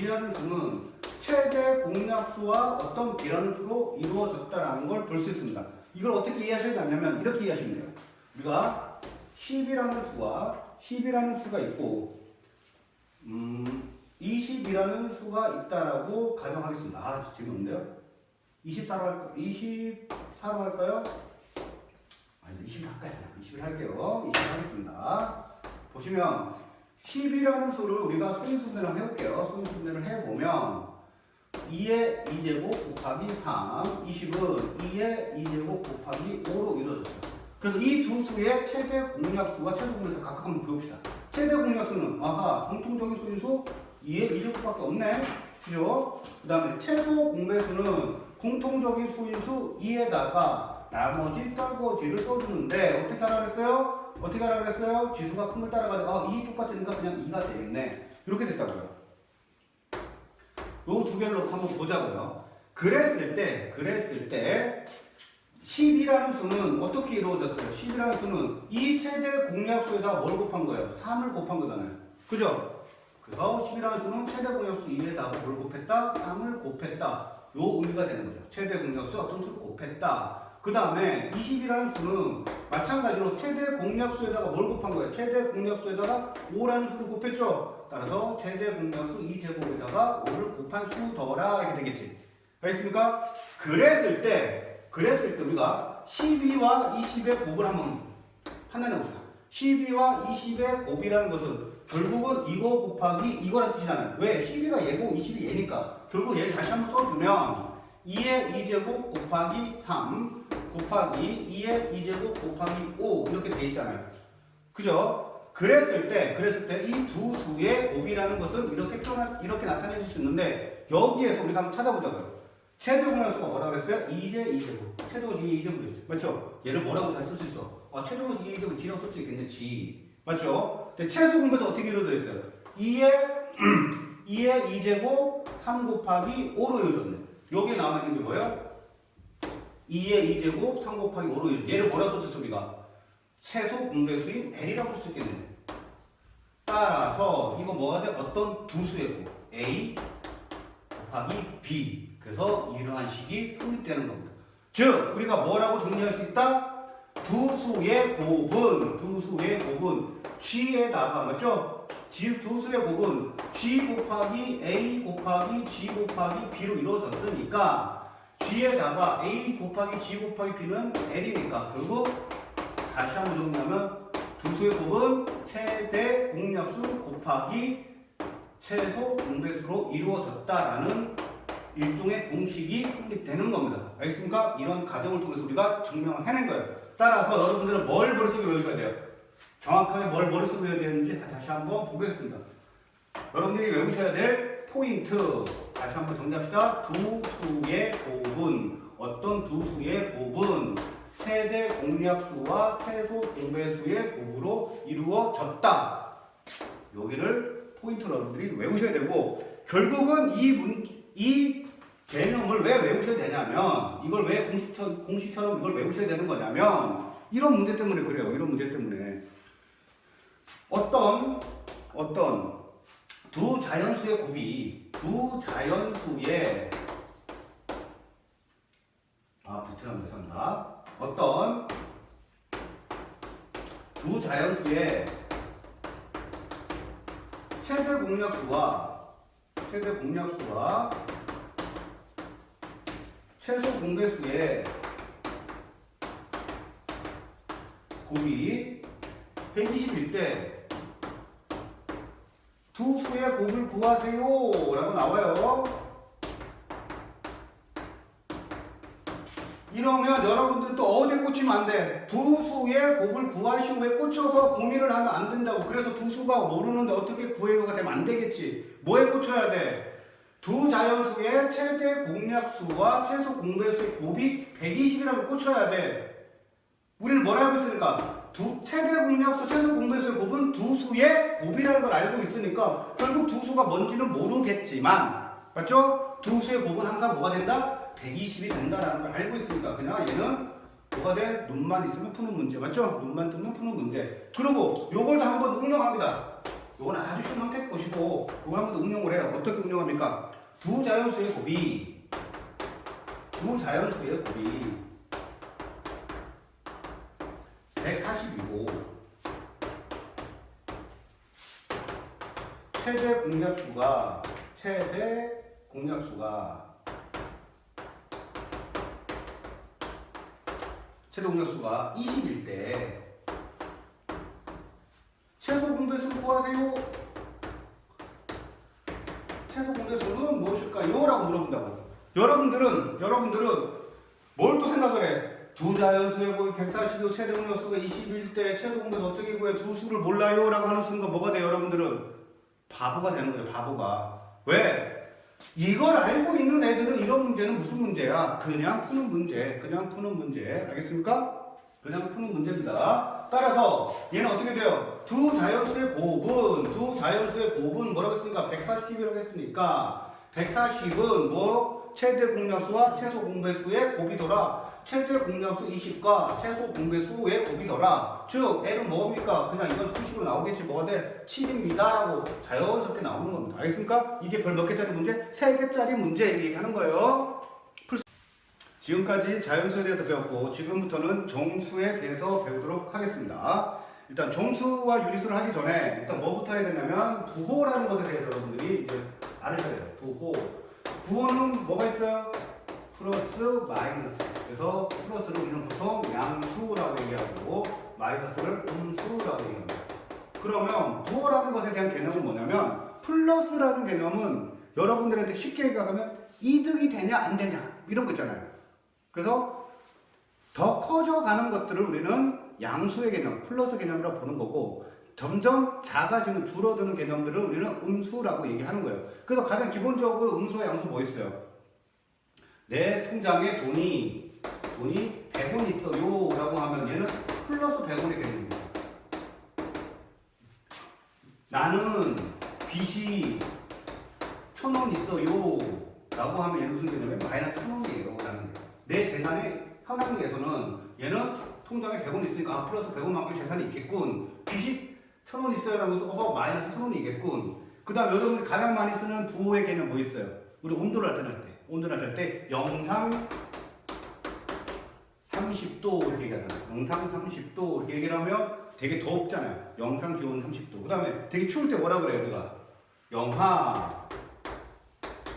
최대 공약수와 어떤 B라는 수로 이루어졌다는 걸 볼 수 있습니다. 이걸 어떻게 이해하셔야 되냐면 이렇게 이해하시면 돼요. 우리가 10이라는 수가 있고 20이라는 수가 있다라고 가정하겠습니다. 아, 재미없는데요? 24로 할까요? 아니, 20을 할까요? 20을 할게요. 20을 하겠습니다. 보시면 10이라는 수를 우리가 소인수분해를 한번 해볼게요. 소인수분해를 해보면 2의 2제곱 곱하기 3, 20은 2의 2제곱 곱하기 5로 이루어졌어요. 그래서 이 두 수의 최대 공약수와 최소 공약수 각각 한번 보여봅시다. 최대 공약수는 공통적인 소인수 2의 2제곱밖에 없네. 그죠? 그 다음에 최소 공배수는 공통적인 소인수 2에다가 나머지 떨거지를 써주는데 어떻게 하라 그랬어요? 지수가 큰 걸 따라가지고 2 똑같으니까 그냥 2가 되겠네. 이렇게 됐다고요. 요 두 개를 한번 보자고요. 그랬을 때 10이라는 수는 어떻게 이루어졌어요? 10이라는 수는 이 최대 공약수에다 뭘 곱한 거예요? 3을 곱한 거잖아요. 그죠? 그래서 10이라는 수는 최대 공약수 2에다가 뭘 곱했다? 3을 곱했다. 요 의미가 되는 거죠. 최대 공약수 어떤 수를 곱했다. 그 다음에 20이라는 수는 마찬가지로 최대 공약수에다가 뭘 곱한 거예요? 최대 공약수에다가 5라는 수를 곱했죠. 따라서 최대 공약수 2제곱에다가 5를 곱한 수더라 이렇게 되겠지. 알겠습니까? 그랬을 때 우리가 12와 20의 곱을 한번 판단해 봅시다. 12와 20의 곱이라는 것은 결국은 이거 곱하기 이거란 뜻이잖아요. 왜? 12가 얘고 20이 얘니까. 결국 얘를 다시 한번 써주면 2의 2제곱 곱하기 3 곱하기 2의 2제곱 곱하기 5 이렇게 돼 있잖아요. 그죠? 그랬을 때 이 두 수의 곱이라는 것은 이렇게 나타낼 수 있는데 여기에서 우리가 한번 찾아보자고요. 최대 공약수가 뭐라고 그랬어요? 2의 2제곱. 최대공약수 2의 2제곱이었죠. 맞죠? 얘를 뭐라고 다시 쓸 수 있어? 최대공약수 2의 2제곱 G라고 쓸 수 있겠네. G. 맞죠? 근데 최소 공배수 어떻게 이루어져 있어요? 2의 2제곱 3 곱하기 5로 이루어졌네. 여기에 나와 있는 게 뭐예요? 2의 2제곱 3 곱하기 5로 이루어졌네. 얘를 뭐라고 쓸 수 있어? 우리가 최소 공배수인 L이라고 쓸 수 있겠네. 따라서 이거 뭐가 돼? 어떤 두 수의 곱 A 곱하기 B. 그래서 이러한 식이 성립되는 겁니다. 즉 우리가 뭐라고 정리할 수 있다? 두 수의 곱은 G에다가 맞죠? 두 수의 곱은 G 곱하기 A 곱하기 G 곱하기 B로 이루어졌으니까 G에다가 A 곱하기 G 곱하기 B는 L이니까 결국 다시 한번 정리하면 두 수의 곱은 최대 공약수 곱하기 최소 공배수로 이루어졌다라는 일종의 공식이 성립되는 겁니다. 알겠습니까? 이런 과정을 통해서 우리가 증명을 해낸 거예요. 따라서 여러분들은 뭘 머릿속에 외우셔야 돼요? 정확하게 뭘 머릿속에 외워야 되는지 다시 한번 보겠습니다. 여러분들이 외우셔야 될 포인트 다시 한번 정리합시다. 두 수의 곱은 어떤 두 수의 곱은 최대 공약수와 최소 공배수의 곱으로 이루어졌다. 여기를 포인트로 여러분들이 외우셔야 되고 결국은 이 개념을 왜 외우셔야 되냐면 이걸 왜 공식처럼 이걸 외우셔야 되는 거냐면 이런 문제 때문에 그래요. 이런 문제 때문에 어떤 두 자연수의 곱이 죄송합니다. 어떤 두 자연수의 최대 공약수와 최소 공배수의 곱이 120일 때 두 수의 곱을 구하세요 라고 나와요. 이러면 여러분들 또 어디에 꽂히면 안 돼? 두 수의 곱을 구하시오에 꽂혀서 고민을 하면 안 된다고. 그래서 두 수가 모르는데 어떻게 구해요가 되면 안 되겠지. 뭐에 꽂혀야 돼? 두 자연수의 최대 공약수와 최소 공배수의 곱이 120이라고 꽂혀야 돼. 우리는 뭘 알고 있으니까? 최대 공약수, 최소 공배수의 곱은 두 수의 곱이라는 걸 알고 있으니까 결국 두 수가 뭔지는 모르겠지만 맞죠? 두 수의 곱은 항상 뭐가 된다? 120이 된다라는 걸 알고 있으니까 그냥 얘는 뭐가 돼? 눈만 있으면 푸는 문제 맞죠? 눈만 뜨면 푸는 문제. 그리고 요걸 다 한번 응용합니다. 요건 아주 쉬운 형태 것이고 요걸 한번 응용을 해요. 어떻게 응용합니까? 두 자연수의 곱이 140이고 최대 공약수가 20일 때 최소 공배수를 구하세요. 최소 공배수는 무엇일까요? 라고 물어본다고. 여러분들은 뭘 또 생각을 해? 두 자연수의 곱이 140이고 최대 공약수가 20일 때 최소 공배수 어떻게 구해? 두 수를 몰라요? 라고 하는 순간 뭐가 돼요? 여러분들은 바보가 되는 거예요. 바보가. 왜? 이걸 알고 있는 애들은 이런 문제는 무슨 문제야? 그냥 푸는 문제. 알겠습니까? 그냥 푸는 문제입니다. 따라서 얘는 어떻게 돼요? 두 자연수의 곱은 뭐라고 했으니까 140이라고 했으니까 140은 뭐 최대 공약수와 최소 공배수의 곱이더라. 최대 공약수 20과 최소 공배수의 곱이더라. 즉 L은 뭡니까? 그냥 이건 수식으로 나오겠지. 뭐가 돼? 7입니다 라고 자연스럽게 나오는 겁니다. 알겠습니까? 이게 별 몇 개짜리 문제? 3개짜리 문제 얘기하는 거예요. 지금까지 자연수에 대해서 배웠고 지금부터는 정수에 대해서 배우도록 하겠습니다. 일단 정수와 유리수를 하기 전에 일단 뭐부터 해야 되냐면 부호라는 것에 대해서 여러분들이 이제 알으셔야 돼요. 부호. 부호는 뭐가 있어요? 플러스 마이너스. 그래서 플러스를 우리는 보통 양수라고 얘기하고 마이너스를 음수라고 얘기합니다. 그러면 부호라는 것에 대한 개념은 뭐냐면 플러스라는 개념은 여러분들한테 쉽게 얘기하면 이득이 되냐 안 되냐 이런 거 있잖아요. 그래서 더 커져가는 것들을 우리는 양수의 개념, 플러스 개념이라고 보는 거고 점점 작아지는 줄어드는 개념들을 우리는 음수라고 얘기하는 거예요. 그래서 가장 기본적으로 음수와 양수 뭐 있어요? 내 통장에 돈이 100원 있어요 라고 하면 얘는 플러스 100원의 개념입니다. 나는 빚이 1000원 있어요 라고 하면 얘는 무슨 개념이에요? 마이너스 1000원이에요 라는 거예요. 내 재산의 현황에서는 얘는 통장에 100원 있으니까 플러스 100원만큼 재산이 있겠군. 빚이 1000원 있어요 라면서 마이너스 1000원이겠군. 그 다음 여러분이 가장 많이 쓰는 부호의 개념 뭐 있어요? 우리 온도를 나타낼 때. 온도를 나타낼 때 영상 30도 이렇게 얘기하잖아요. 영상 30도 이렇게 얘기를 하면 되게 덥잖아요. 영상 기온 30도. 그 다음에 되게 추울 때 뭐라 그래요 우리가? 영하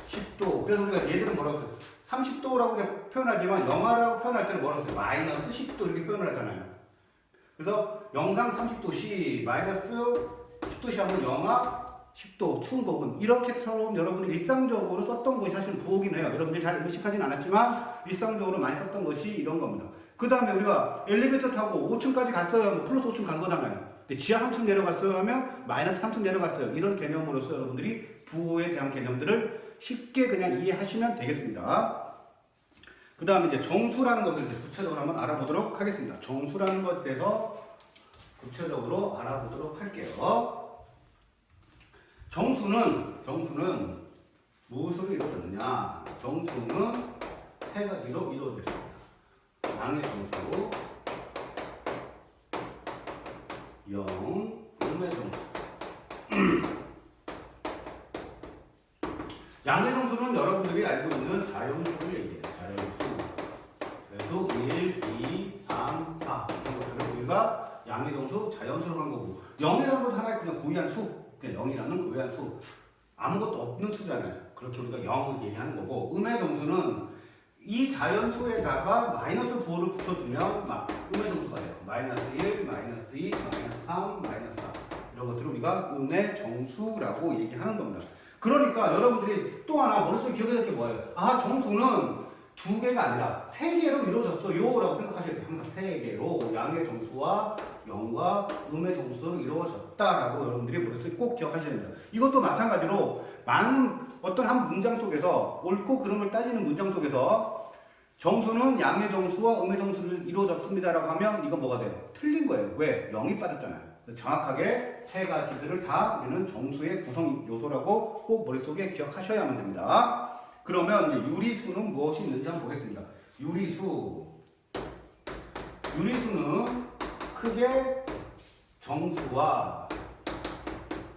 10도. 그래서 우리가 얘들은 뭐라고 써요? 30도라고 표현하지만 영하라고 표현할 때는 뭐라고 써요? 마이너스 10도 이렇게 표현을 하잖아요. 그래서 영상 30도씨 마이너스 10도씨 하면 영하 10도 추운 거군. 이렇게처럼 여러분들이 일상적으로 썼던 것이 사실 부호긴 해요. 여러분들이 잘 의식하진 않았지만 일상적으로 많이 썼던 것이 이런 겁니다. 그 다음에 우리가 엘리베이터 타고 5층까지 갔어요 하면 플러스 5층 간 거잖아요. 근데 지하 3층 내려갔어요 하면 마이너스 3층 내려갔어요. 이런 개념으로서 여러분들이 부호에 대한 개념들을 쉽게 그냥 이해하시면 되겠습니다. 그 다음에 이제 정수라는 것을 이제 구체적으로 한번 알아보도록 하겠습니다. 정수라는 것에 대해서 구체적으로 알아보도록 할게요. 정수는 무엇으로 이루어졌느냐? 정수는 세 가지로 이루어져 있습니다. 양의 정수, 영, 음의 정수. 양의 정수는 여러분들이 알고 있는 자연수를 얘기해요. 자연수. 그래서 1, 2, 3, 4 이런 것들을 우리가 양의 정수, 자연수로 한 거고 0이라는 것은 하나의 그냥 고유한 수. 그냥 0이라는 고유한 수. 아무것도 없는 수잖아요. 그렇게 우리가 0을 얘기하는 거고 음의 정수는 이 자연수에다가 마이너스 부호를 붙여주면 막 음의 정수가 돼요. 마이너스 1, 마이너스 2, 마이너스 3, 마이너스 4 이런 것들을 우리가 음의 정수라고 얘기하는 겁니다. 그러니까 여러분들이 또 하나 머릿속에 기억해야 될 게 뭐예요? 아, 정수는 두 개가 아니라 세 개로 이루어졌어요 라고 생각하셔야 돼요. 항상 세 개로 양의 정수와 영과 음의 정수로 이루어졌다라고 여러분들이 머릿속에 꼭 기억하셔야 됩니다. 이것도 마찬가지로 많은 어떤 한 문장 속에서 옳고 그른 걸 따지는 문장 속에서 정수는 양의 정수와 음의 정수로 이루어졌습니다라고 하면 이건 뭐가 돼요? 틀린 거예요. 왜? 0이 빠졌잖아요. 정확하게 세 가지들을 다 우리는 정수의 구성 요소라고 꼭 머릿속에 기억하셔야만 됩니다. 그러면 이제 유리수는 무엇이 있는지 한번 보겠습니다. 유리수는 크게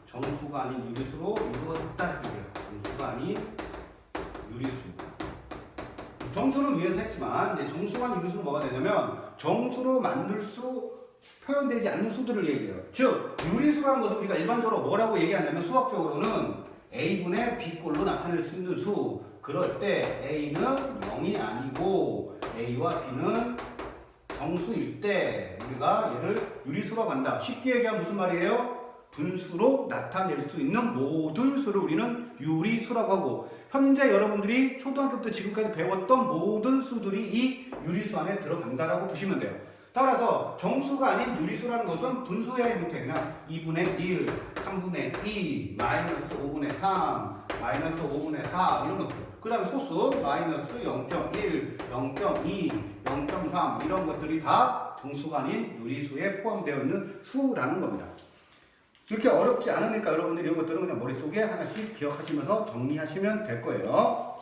정수가 아닌 유리수로 이루어졌다. 정수가 아닌 유리수. 정수는 위에서 했지만 이제 정수가 아닌 유리수는 뭐가 되냐면 정수로 만들 수 표현되지 않는 수들을 얘기해요. 즉 유리수라는 것을 우리가 일반적으로 뭐라고 얘기하냐면 수학적으로는 A분의 B꼴로 나타낼 수 있는 수. 그럴 때 A는 0이 아니고 A와 B는 정수일 때 우리가 얘를 유리수라고 한다. 쉽게 얘기하면 무슨 말이에요? 분수로 나타낼 수 있는 모든 수를 우리는 유리수라고 하고 현재 여러분들이 초등학교부터 지금까지 배웠던 모든 수들이 이 유리수 안에 들어간다라고 보시면 돼요. 따라서 정수가 아닌 유리수라는 것은 분수의 형태나 2분의 1, 3분의 2, 마이너스 5분의 3, 마이너스 5분의 4 이런 것들. 그 다음에 소수 마이너스 0.1, 0.2, 0.3 이런 것들이 다 정수가 아닌 유리수에 포함되어 있는 수라는 겁니다. 그렇게 어렵지 않으니까 여러분들이 이런 것들은 그냥 머릿속에 하나씩 기억하시면서 정리하시면 될 거예요.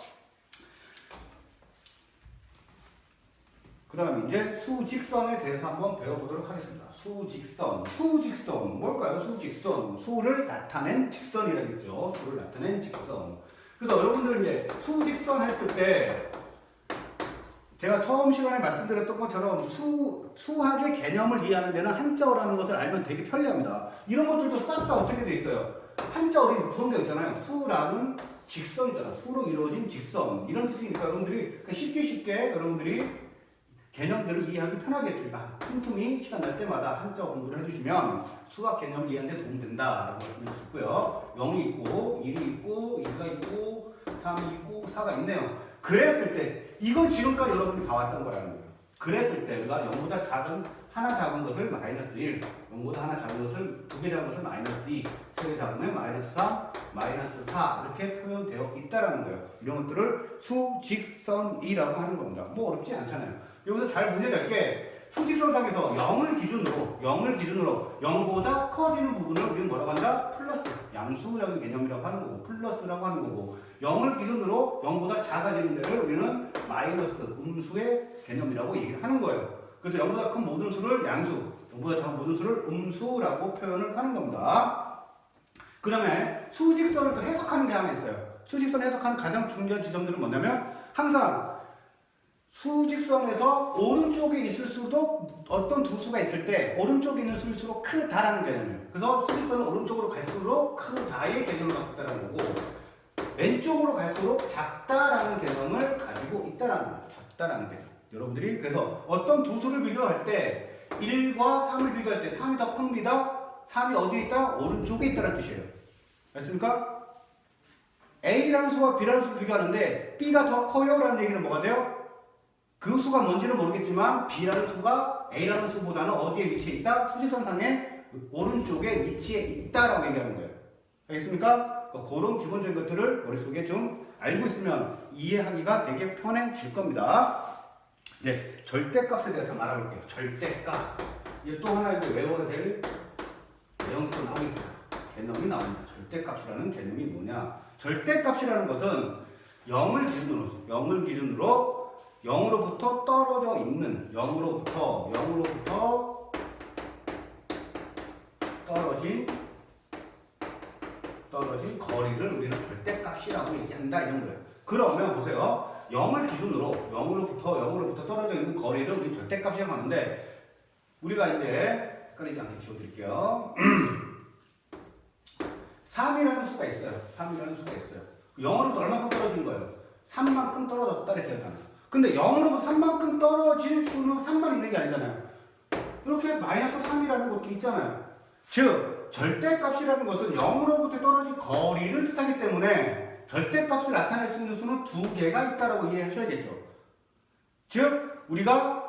그 다음에 이제 수직선에 대해서 한번 배워보도록 하겠습니다. 수직선. 뭘까요? 수직선. 수를 나타낸 직선이라겠죠. 수를 나타낸 직선. 그래서 여러분들 이제 수직선 했을 때 제가 처음 시간에 말씀드렸던 것처럼 수학의 개념을 이해하는 데는 한자어라는 것을 알면 되게 편리합니다. 이런 것들도 싹 다 어떻게 돼 있어요? 한자어로 구성되어 있잖아요. 수라는 직선이잖아. 수로 이루어진 직선. 이런 뜻이니까 여러분들이 쉽게 여러분들이 개념들을 이해하기 편하겠죠. 틈틈이 시간 날 때마다 한자어 공부를 해주시면 수학 개념을 이해하는 데 도움이 된다라고 말씀드릴 수 있고요. 0이 있고 1이 있고 1가 있고 3이 있고 4가 있네요. 그랬을 때 이건 지금까지 여러분이 봐왔던 거라는 거예요. 그랬을 때 우리가 0보다 하나 작은 것을 마이너스 1, 0보다 하나 작은 것을 2개 작은 것을 마이너스 2, 3개 작으면 마이너스 3, 마이너스 4 이렇게 표현되어 있다라는 거예요. 이런 것들을 수직선이라고 하는 겁니다. 뭐 어렵지 않잖아요. 여기서 잘 보셔야 될 게 수직선상에서 0을 기준으로 0보다 커지는 부분을 우리는 뭐라고 한다? 플러스, 양수적인 개념이라고 하는 거고 플러스라고 하는 거고 0을 기준으로 0보다 작아지는 데를 우리는 마이너스, 음수의 개념이라고 얘기를 하는 거예요. 그래서 0보다 큰 모든 수를 양수, 0보다 작은 모든 수를 음수라고 표현을 하는 겁니다. 그러면 수직선을 또 해석하는 게 하나 있어요. 수직선 해석하는 가장 중요한 지점들은 뭐냐면 항상 수직선에서 오른쪽에 있을 수도 어떤 두 수가 있을 때 오른쪽에 있는 수일수록 크다라는 개념이에요. 그래서 수직선은 오른쪽으로 갈수록 크다의 개념을 갖고 있다는 거고 왼쪽으로 갈수록 작다라는 개념을 가지고 있다라는 거예요. 작다라는 개념. 여러분들이 그래서 어떤 두 수를 비교할 때 1과 3을 비교할 때 3이 더 큽니다. 3이 어디에 있다? 오른쪽에 있다는 뜻이에요. 알겠습니까? A라는 수와 B라는 수를 비교하는데 B가 더 커요 라는 얘기는 뭐가 돼요? 그 수가 뭔지는 모르겠지만 B라는 수가 A라는 수보다는 어디에 위치해 있다? 수직선상의 오른쪽에 위치해 있다라고 얘기하는 거예요. 알겠습니까? 그런 기본적인 것들을 머릿속에 좀 알고 있으면 이해하기가 되게 편해질 겁니다. 이제 절대값에 대해서 한번 알아볼게요. 절대값. 이게 또 하나 이제 외워야 될 내용이 또 나오고 있어요. 개념이 나옵니다. 절대값이라는 개념이 뭐냐? 절대값이라는 것은 0을 기준으로 0으로부터 떨어져 있는 0으로부터 떨어진 거리를 우리는 절대값이라고 얘기한다 이런 거예요. 그러면 보세요. 0을 기준으로 0으로부터 떨어져 있는 거리를 우리 절대값이라고 하는데 우리가 이제 헷갈리지 않게 지워드릴게요. 3이라는 수가 있어요. 0으로부터 얼마큼 떨어진 거예요? 3만큼 떨어졌다 이렇게 하잖아요. 근데 0으로부터 3만큼 떨어진 수는 3만 있는 게 아니잖아요. 이렇게 마이너스 3이라는 것도 있잖아요. 즉 절대값이라는 것은 0으로부터 떨어진 거리를 뜻하기 때문에 절대값을 나타낼 수 있는 수는 두 개가 있다라고 이해하셔야겠죠. 즉 우리가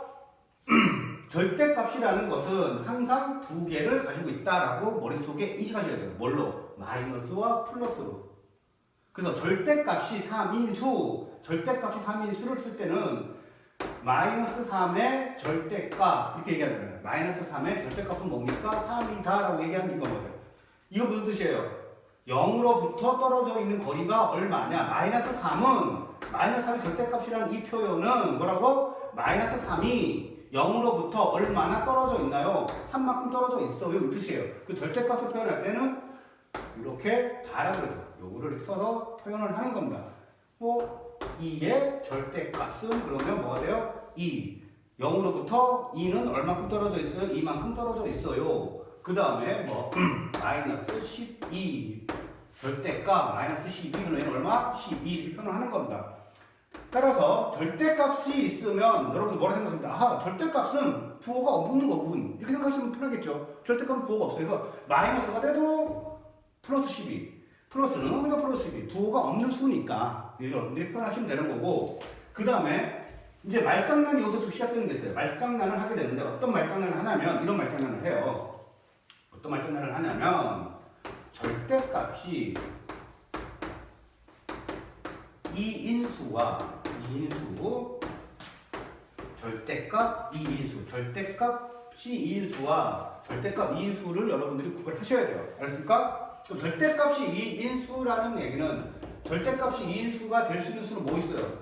절대값이라는 것은 항상 두 개를 가지고 있다라고 머릿속에 인식하셔야 돼요. 뭘로? 마이너스와 플러스로. 그래서 절대값이 3인 수를 쓸 때는 마이너스 3의 절대값 이렇게 얘기하잖아요. 마이너스 3의 절대값은 뭡니까? 3이다 라고 얘기하는 이거거든요. 이거 무슨 뜻이에요? 0으로부터 떨어져 있는 거리가 얼마냐? 마이너스 3의 절대값이라는 이 표현은 뭐라고? 마이너스 3이 0으로부터 얼마나 떨어져 있나요? 3만큼 떨어져 있어요. 이 뜻이에요. 그 절대값을 표현할 때는 이렇게 봐라 그러죠. 요거를 이렇게 써서 표현을 하는 겁니다. 2의 절대값은 그러면 뭐가 돼요? 2. 0으로부터 2는 얼마큼 떨어져 있어요? 2만큼 떨어져 있어요. 그 다음에 마이너스 12. 절대값 마이너스 12는 얼마? 12 이렇게 표현을 하는 겁니다. 따라서 절대값이 있으면 여러분 뭐라 생각하십니까? 아하, 절대값은 부호가 없는 거군. 이렇게 생각하시면 편하겠죠. 절대값은 부호가 없어요. 그래서 마이너스가 돼도 플러스 12. 플러스는 그냥 플러스 12. 부호가 없는 수니까 여러분들이 표현하시면 되는 거고 그 다음에 이제 말장난이 여기서 시작되는 게 있어요. 말장난을 하게 되는데 어떤 말장난을 하냐면 이런 말장난을 해요. 어떤 말장난을 하냐면 절대값이 2인수와 절대값 2인수 절대값이 2인수와 절대값 2인수를 여러분들이 구별하셔야 돼요. 알았습니까? 그럼 절대값이 2인수라는 얘기는 절대값이 2인수가 될 수 있는 수는 뭐 있어요?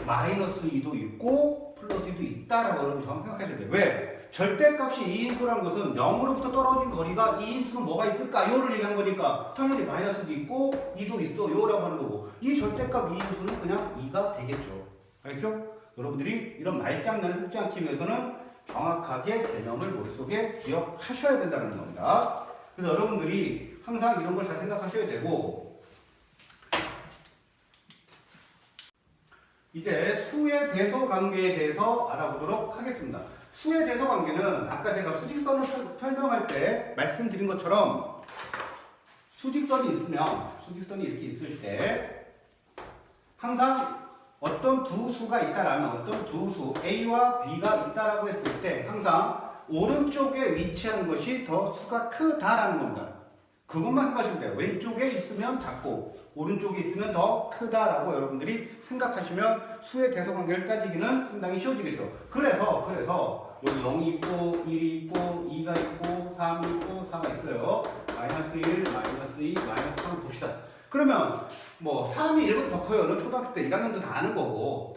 마이너스 2도 있고 플러스 2도 있다라고 여러분 정확히 생각하셔야 돼요. 왜? 절대값이 2인수라는 것은 0으로부터 떨어진 거리가 2인수는 뭐가 있을까요를 얘기한 거니까 당연히 마이너스도 있고 2도 있어요 라고 하는 거고 이 절대값 2인수는 그냥 2가 되겠죠. 알겠죠? 여러분들이 이런 말장난을 속지 않기 위해서는 정확하게 개념을 머릿속에 기억하셔야 된다는 겁니다. 그래서 여러분들이 항상 이런 걸 잘 생각하셔야 되고, 이제 수의 대소 관계에 대해서 알아보도록 하겠습니다. 수의 대소 관계는 아까 제가 수직선을 설명할 때 말씀드린 것처럼 수직선이 이렇게 있을 때 항상 어떤 두 수가 있다라면 어떤 두 수 A와 B가 있다라고 했을 때 항상 오른쪽에 위치하는 것이 더 수가 크다라는 겁니다. 그것만 생각하시면 돼요. 왼쪽에 있으면 작고 오른쪽에 있으면 더 크다라고 여러분들이 생각하시면 수의 대소 관계를 따지기는 상당히 쉬워지겠죠. 그래서 여기 0이 있고 1이 있고 2가 있고 3이 있고 4가 있어요. 마이너스 1, 마이너스 2, 마이너스 3을 봅시다. 그러면 뭐 3이 1보다 더 커요. 너 초등학교 때 1학년도 다 아는 거고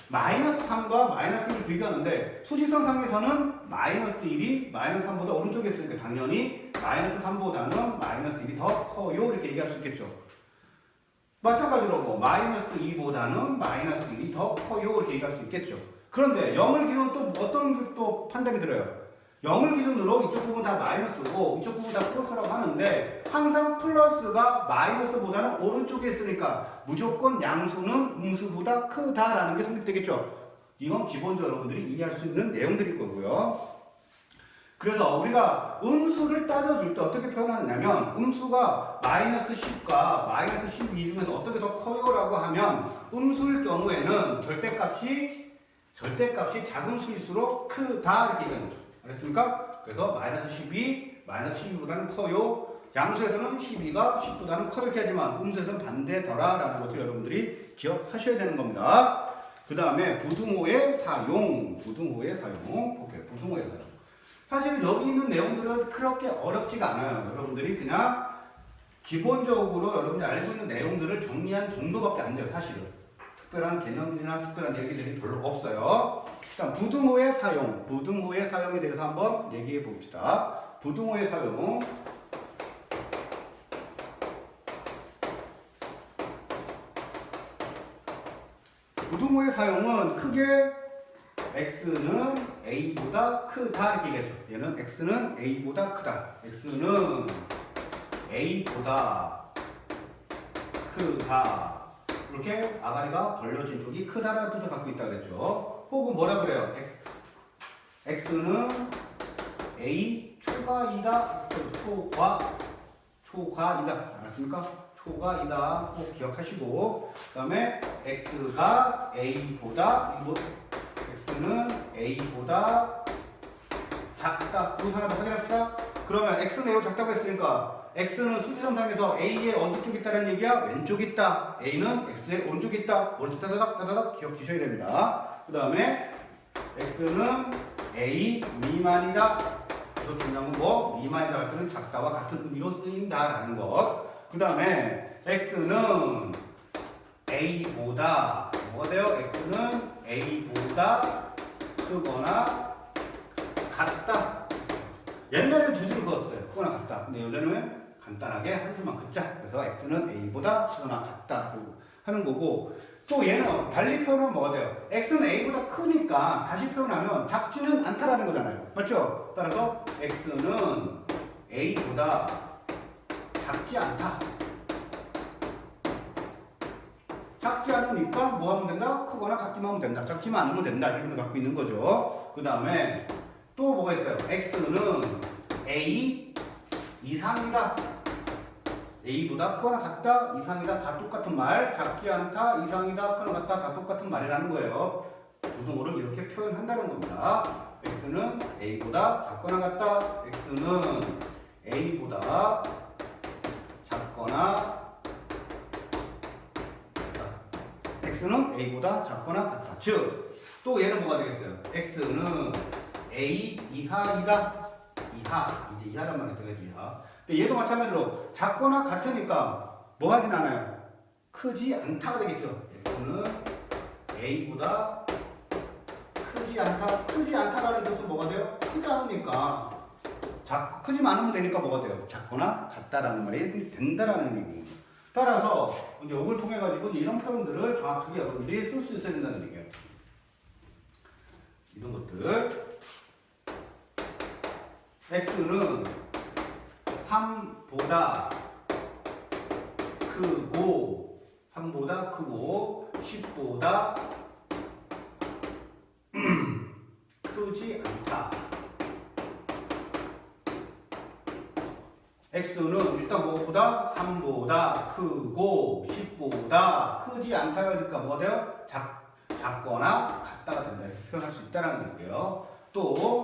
마이너스 3과 마이너스 1을 비교하는데 수직선상에서는 마이너스 1이 마이너스 3보다 오른쪽에 있으니까 당연히 마이너스 3보다는 마이너스 1이 더 커요. 이렇게 얘기할 수 있겠죠. 마찬가지로 뭐 마이너스 2보다는 마이너스 1이 더 커요. 이렇게 얘기할 수 있겠죠. 그런데 0을 기준으로 또 어떤 또 판단이 들어요. 0을 기준으로 이쪽 부분 다 마이너스고 이쪽 부분 다 플러스라고 하는데 항상 플러스가 마이너스보다는 오른쪽에 있으니까 무조건 양수는 음수보다 크다라는 게 성립되겠죠. 이건 기본적으로 여러분들이 이해할 수 있는 내용들일 거고요. 그래서 우리가 음수를 따져줄 때 어떻게 표현하냐면 음수가 마이너스 10과 마이너스 12 중에서 어떻게 더 커요? 라고 하면 음수일 경우에는 절대값이 작은 수일수록 크다 이렇게 얘기하는 거죠. 알겠습니까? 그래서 마이너스 12, 마이너스 12보다는 커요. 양수에서는 12가 10보다는 커요 이렇게 하지만 음수에서는 반대더라라는 것을 여러분들이 기억하셔야 되는 겁니다. 그 다음에 부등호의 사용 볼게요. 부등호의 사용. 사실 여기 있는 내용들은 그렇게 어렵지가 않아요. 여러분들이 그냥 기본적으로 여러분들이 알고 있는 내용들을 정리한 정도밖에 안 돼요. 사실은. 특별한 개념이나 특별한 얘기들이 별로 없어요. 일단 부등호의 사용에 대해서 한번 얘기해 봅시다. 부등호의 사용. 부등호의 사용은 크게 x는 a보다 크다 이렇게 얘기하죠. 얘는 x는 a보다 크다. x는 a보다 크다. 이렇게 아가리가 벌려진 쪽이 크다라는 뜻을 갖고 있다 그랬죠. 혹은 뭐라 그래요? x는 a 초과이다. 초과이다. 알았습니까? 초과이다. 꼭 기억하시고 그 다음에 x가 a보다 x는 a보다 작다. 이 하나 더 확인합시다. 그러면 x는 a보다 작다고 했으니까 x는 수지선상에서 a의 어느 쪽에 있다는 얘기야? 왼쪽에 있다. a는 x의 오른쪽에 있다. 머리 따다닥 기억 주셔야 됩니다. 그 다음에 x는 a 미만이다. 그래서 중요한 건 뭐? 미만이다 할 때는 작다와 같은 의미로 쓰인다라는 것. 그 다음에 x는 a보다 뭐가 돼요? x는 a보다 크거나 같다. 옛날에는 두 줄을 그었어요. 크거나 같다. 근데 요새는 간단하게 한 줄만 긋자. 그래서 x는 a보다 크거나 같다 하는 거고 또 얘는 달리 표현하면 뭐가 돼요? x는 a보다 크니까 다시 표현하면 작지는 않다라는 거잖아요. 맞죠? 따라서 x는 a보다 작지 않다. 작지 않으니까 뭐 하면 된다? 크거나 같기만 하면 된다. 작지만 않으면 된다. 이런 걸 갖고 있는 거죠. 그 다음에 또 뭐가 있어요? x는 a 이상이다. a보다 크거나 같다, 이상이다, 다 똑같은 말. 작지 않다, 이상이다, 크거나 같다, 다 똑같은 말이라는 거예요. 부등호를 이렇게 표현한다는 겁니다. x는 a보다 작거나 같다, x는 a보다 작거나 같다. x는 a보다 작거나 같다. 즉, 또 얘는 뭐가 되겠어요? x는 a 이하이다. 이제 이하란 말이 되겠죠. 이하. 근데 얘도 마찬가지로 작거나 같으니까 뭐 하진 않아요? 크지 않다가 되겠죠. x는 a보다 크지 않다. 크지 않다라는 뜻은 뭐가 돼요? 크지 않으니까 크지만 않으면 되니까 뭐가 돼요? 작거나 같다라는 말이 된다라는 얘기입니다. 따라서 이제 이걸 통해 가지고 이런 표현들을 정확하게 여러분들이 쓸 수 있어야 된다는 얘기예요. 이런 것들. x는 3보다 크고 3보다 크고 10보다 크지 않다. x는 일단 무엇보다 3보다 크고 10보다 크지 않다가 되니까 뭐가 돼요? 작거나 같다가 된다. 이렇게 표현할 수 있다는 거고요. 또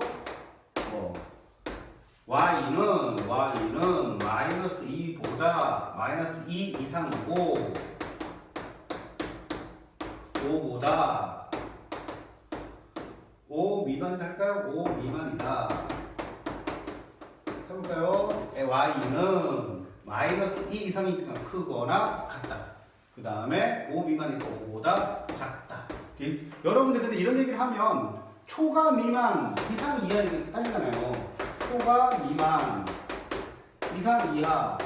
y는 마이너스 2보다 마이너스 2 이상이고 5보다 5 미만이다 할까요? 5 미만이다. 해볼까요? y는 마이너스 2 이상이니까 크거나 같다. 그 다음에 5 미만이니까 5보다 작다. 여러분들 근데 이런 얘기를 하면 초과 미만 이상 이하 이렇게 따지잖아요. 초과 미만 이상 이하.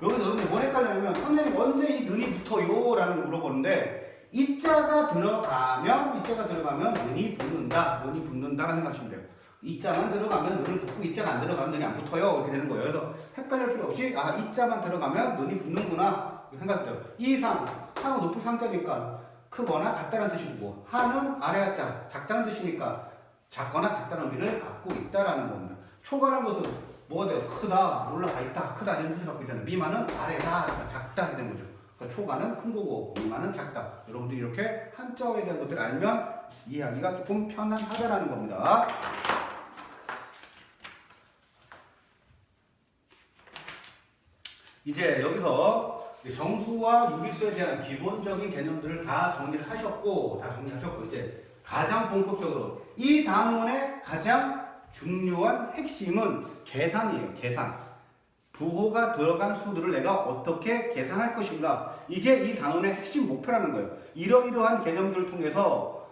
여기서 여러분들 뭘 헷갈려냐면 선생님 언제 이 는이 붙어요? 라는 걸 물어보는데 이자가 들어가면 는이 붙는다라는 생각하시면 돼요. 이자만 들어가면 는은 붙고 이자가 안 들어가면 는이 안 붙어요. 이렇게 되는 거예요. 그래서 헷갈릴 필요 없이 이자만 들어가면 는이 붙는구나 생각돼요. 이상, 상은 높을 상자니까 크거나 같다는 뜻이고 하는 아래 하자 작다는 뜻이니까 작거나 같다는 의미를 갖고 있다라는 겁니다. 초과라는 것은 뭐가 돼요? 크다, 올라가 있다, 크다 이런 뜻을 갖고 있잖아요. 미만은 아래다, 작다 이렇게 되는 거죠. 그러니까 초과는 큰 거고 미만은 작다. 여러분들이 이렇게 한자어에 대한 것들을 알면 이해하기가 조금 편안하다라는 겁니다. 이제 여기서 정수와 유기수에 대한 기본적인 개념들을 다 정리하셨고 이제 가장 본격적으로 이 단원의 가장 중요한 핵심은 계산이에요. 계산. 부호가 들어간 수들을 내가 어떻게 계산할 것인가. 이게 이 단원의 핵심 목표라는 거예요. 이러이러한 개념들을 통해서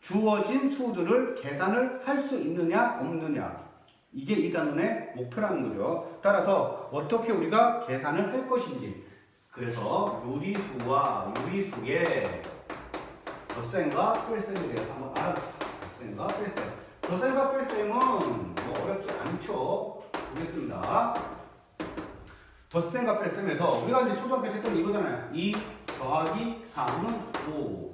주어진 수들을 계산을 할 수 있느냐 없느냐. 이게 이 단원의 목표라는 거죠. 따라서 어떻게 우리가 계산을 할 것인지. 그래서 요리수와 유리수의 덧셈과 뺄셈에 대해서 한번 알아보자. 덧셈과 뺄셈. 덧셈과 뺄셈은 뭐 어렵지 않죠. 보겠습니다. 덧셈과 뺄셈에서 우리가 이제 초등학교 때 했던 이거잖아요. 2 더하기 3은 5.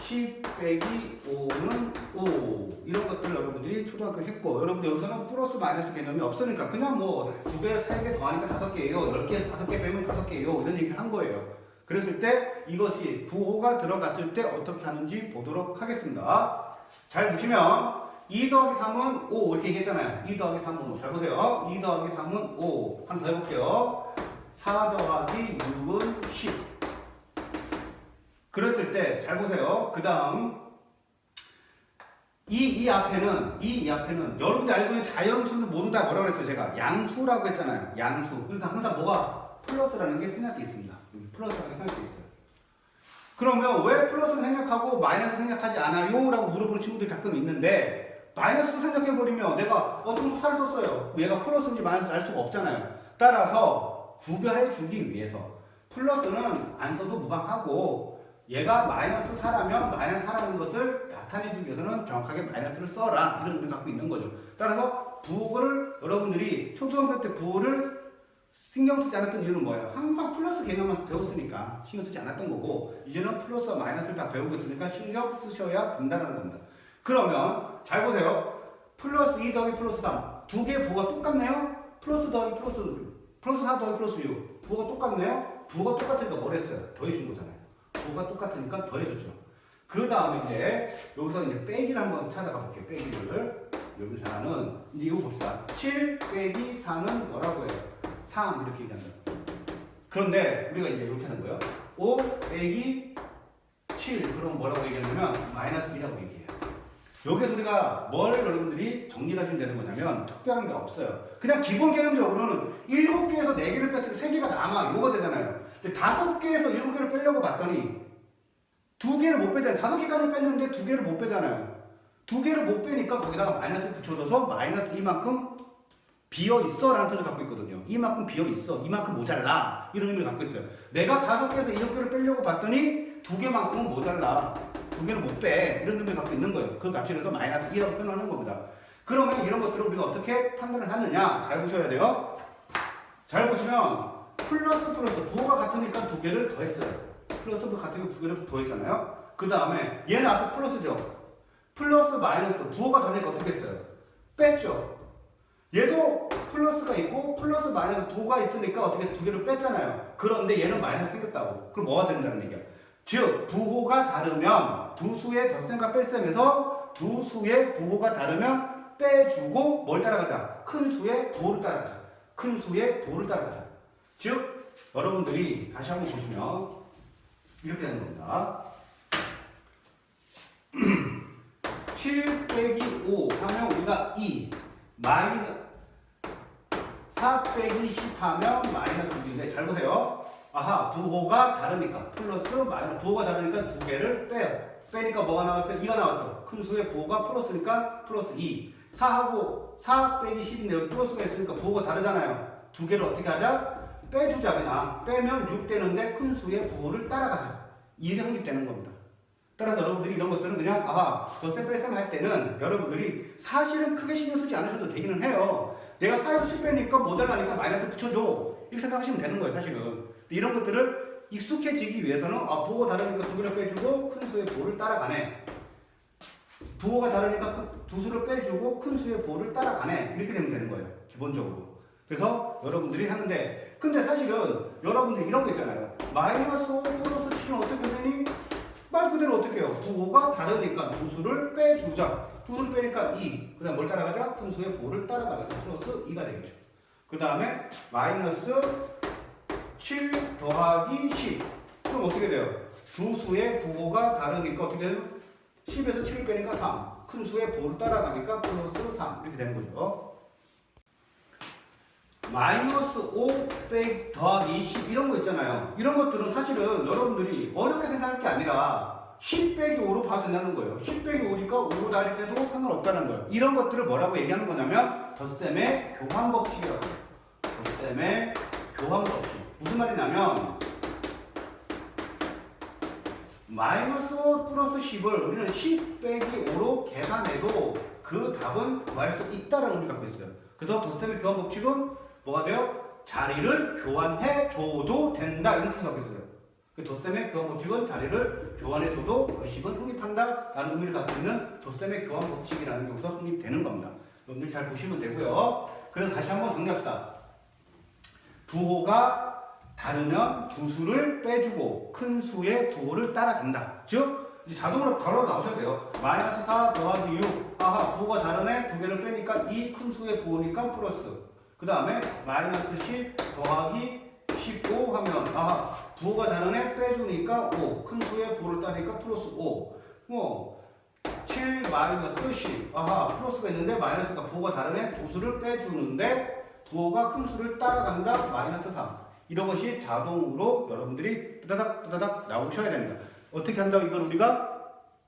10 빼기 5는 5. 이런 것들을 여러분들이 초등학교 했고, 여러분들 여기서는 플러스 마이너스 개념이 없으니까 그냥 뭐 2배, 3개 더하니까 5개예요. 10개에서 5개 빼면 5개예요. 이런 얘기를 한 거예요. 그랬을 때 이것이 부호가 들어갔을 때 어떻게 하는지 보도록 하겠습니다. 잘 보시면 2 더하기 3은 5 이렇게 얘기했잖아요. 2 더하기 3은 5. 잘 보세요. 2 더하기 3은 5. 한 번 더 해볼게요. 4 더하기 6은 10. 그랬을 때 잘 보세요. 그 다음 이 앞에는 여러분들 알고 있는 자연수는 모두 다 뭐라고 그랬어요? 제가 양수라고 했잖아요. 양수. 그러니까 항상 뭐가 플러스라는 게 생각돼 있습니다. 플러스라는 게 생각돼 있어요. 그러면 왜 플러스를 생각하고 마이너스 생각하지 않아요? 라고 물어보는 친구들이 가끔 있는데 마이너스도 생각해버리면 내가 좀 수사를 썼어요. 얘가 플러스인지 마이너스인지 알 수가 없잖아요. 따라서 구별해 주기 위해서 플러스는 안 써도 무방하고 얘가 마이너스 4라면 마이너스 4라는 것을 나타내주기 위해서는 정확하게 마이너스를 써라 이런 의미를 갖고 있는 거죠. 따라서 부호를 여러분들이 초등학교 때 부호를 신경 쓰지 않았던 이유는 뭐예요? 항상 플러스 개념만 배웠으니까 신경 쓰지 않았던 거고 이제는 플러스와 마이너스를 다 배우고 있으니까 신경 쓰셔야 된다는 겁니다. 그러면 잘 보세요. 플러스 2 더하기 플러스 3 두 개의 부호가 똑같네요? 플러스 더하기 플러스 6 플러스 4 더하기 플러스 6 부호가 똑같네요? 부호가 똑같으니까 뭘 했어요? 더해준 거잖아요. 부호가 똑같으니까 더해줬죠. 그 다음에 이제 여기서 이제 빼기를 한번 찾아가 볼게요. 빼기를 여기서 하나는 이제 이거 봅시다. 7 빼기 4는 뭐라고 해요? 3 이렇게 얘기한다. 그런데 우리가 이제 이렇게 하는 거예요. 5 빼기 7 그럼 뭐라고 얘기하냐면 마이너스 2라고 얘기해요. 여기서 우리가 뭘 여러분들이 정리를 하시면 되는 거냐면 특별한 게 없어요. 그냥 기본 개념적으로는 7개에서 4개를 뺐을 때 3개가 남아 요거 되잖아요. 근데 5개에서 7개를 빼려고 봤더니 2개를 못 빼잖아요. 5개까지 뺐는데 2개를 못 빼잖아요. 2개를 못 빼니까 거기다가 마이너스 붙여줘서 마이너스 이만큼 비어있어 라는 뜻을 갖고 있거든요. 이만큼 비어있어. 이만큼 모자라. 이런 의미를 갖고 있어요. 내가 5개에서 7개를 빼려고 봤더니 2개만큼은 모자라. 두 개를 못 빼. 이런 의미를 갖고 있는 거예요. 그 값이 그래서 마이너스 2라고 표현하는 겁니다. 그러면 이런 것들을 우리가 어떻게 판단을 하느냐? 잘 보셔야 돼요. 잘 보시면 플러스 부호가 같으니까 두 개를 더했어요. 플러스 부호가 같으니까 두 개를 더했잖아요. 그 다음에 얘는 앞에 플러스죠. 플러스 마이너스 부호가 다르니까 어떻게 했어요? 뺐죠. 얘도 플러스가 있고 플러스 마이너스 부호가 있으니까 어떻게 두 개를 뺐잖아요. 그런데 얘는 마이너스 생겼다고. 그럼 뭐가 된다는 얘기야? 즉 부호가 다르면 두 수의 덧셈과 뺄셈에서 두 수의 부호가 다르면 빼주고 뭘 따라가자? 큰 수의 부호를 따라가자. 큰 수의 부호를 따라가자. 즉 여러분들이 다시 한번 보시면 이렇게 되는 겁니다. 7 빼기 5 하면 우리가 2 4 빼기 10 하면 마이너스 6인데 잘 보세요. 아하 부호가 다르니까 플러스 마이너스 부호가 다르니까 두 개를 빼요. 빼니까 뭐가 나왔어요? 2가 나왔죠. 큰 수의 부호가 플러스니까 플러스 2 4하고 4 빼기 10인데 여기 플러스가 있으니까 부호가 다르잖아요. 두 개를 어떻게 하자? 빼주자 그냥. 빼면 6 되는데 큰 수의 부호를 따라가자. 이게 성립되는 겁니다. 따라서 여러분들이 이런 것들은 그냥 아하 덧셈 뺄셈 할 때는 여러분들이 사실은 크게 신경 쓰지 않으셔도 되기는 해요. 내가 4에서 10 빼니까 모자라니까 마이너스 붙여줘. 이렇게 생각하시면 되는 거예요 사실은. 이런 것들을 익숙해지기 위해서는 아 부호가 다르니까 두 개를 빼주고 큰 수의 부호를 따라가네. 부호가 다르니까 두 수를 빼주고 큰 수의 부호를 따라가네. 이렇게 되면 되는 거예요 기본적으로. 그래서 여러분들이 하는데 근데 사실은 여러분들 이런 거 있잖아요. 마이너스 5 플러스 7은 어떻게 되니? 말 그대로 어떻게 해요? 부호가 다르니까 두 수를 빼주자. 두 수를 빼니까 2. 그 다음 뭘 따라가자? 큰 수의 부호를 따라가자. 플러스 2가 되겠죠. 그 다음에 마이너스 7 더하기 10. 그럼 어떻게 돼요? 두 수의 부호가 다르니까 어떻게 돼요? 10에서 7을 빼니까 3. 큰 수의 부호를 따라가니까 플러스 3. 이렇게 되는 거죠. 마이너스 5 빼기 더하기 10 이런 거 있잖아요. 이런 것들은 사실은 여러분들이 어렵게 생각할 게 아니라 10 빼기 5로 봐도 된다는 거예요. 10 빼기 5니까 5다 이렇게 해도 상관없다는 거예요. 이런 것들을 뭐라고 얘기하는 거냐면 덧셈의 교환 법칙이라고 해요. 덧셈의 교환 법칙. 무슨 말이냐면 마이너스 5 플러스 10을 우리는 10 빼기 5로 계산해도 그 답은 구할 수 있다라는 의미를 갖고 있어요. 그래서 덧셈의 교환 법칙은 뭐가 돼요? 자리를 교환해 줘도 된다 이런 뜻을 갖고 있어요. 그 덧셈의 교환 법칙은 자리를 교환해 줘도 그 식은 성립한다 라는 의미를 갖고 있는 덧셈의 교환 법칙이라는 게 여기서 성립되는 겁니다. 여러분들 잘 보시면 되고요. 그래서 다시 한번 정리합시다. 부호가 다르면 두 수를 빼주고 큰 수의 부호를 따라간다. 즉 이제 자동으로 바로 나오셔야 돼요. 마이너스 4 더하기 6. 아하 부호가 다르네. 두 개를 빼니까 2 큰 수의 부호니까 플러스. 그 다음에 마이너스 10 더하기 15 하면 아하 부호가 다르네. 빼주니까 5 큰 수의 부호를 따니까 플러스 5 7 마이너스 10 아하 플러스가 있는데 마이너스가 부호가 다르네. 두 수를 빼주는데 부호가 큰 수를 따라간다. 마이너스 3 이런 것이 자동으로 여러분들이 뜨다닥 나오셔야 됩니다. 어떻게 한다고 이걸 우리가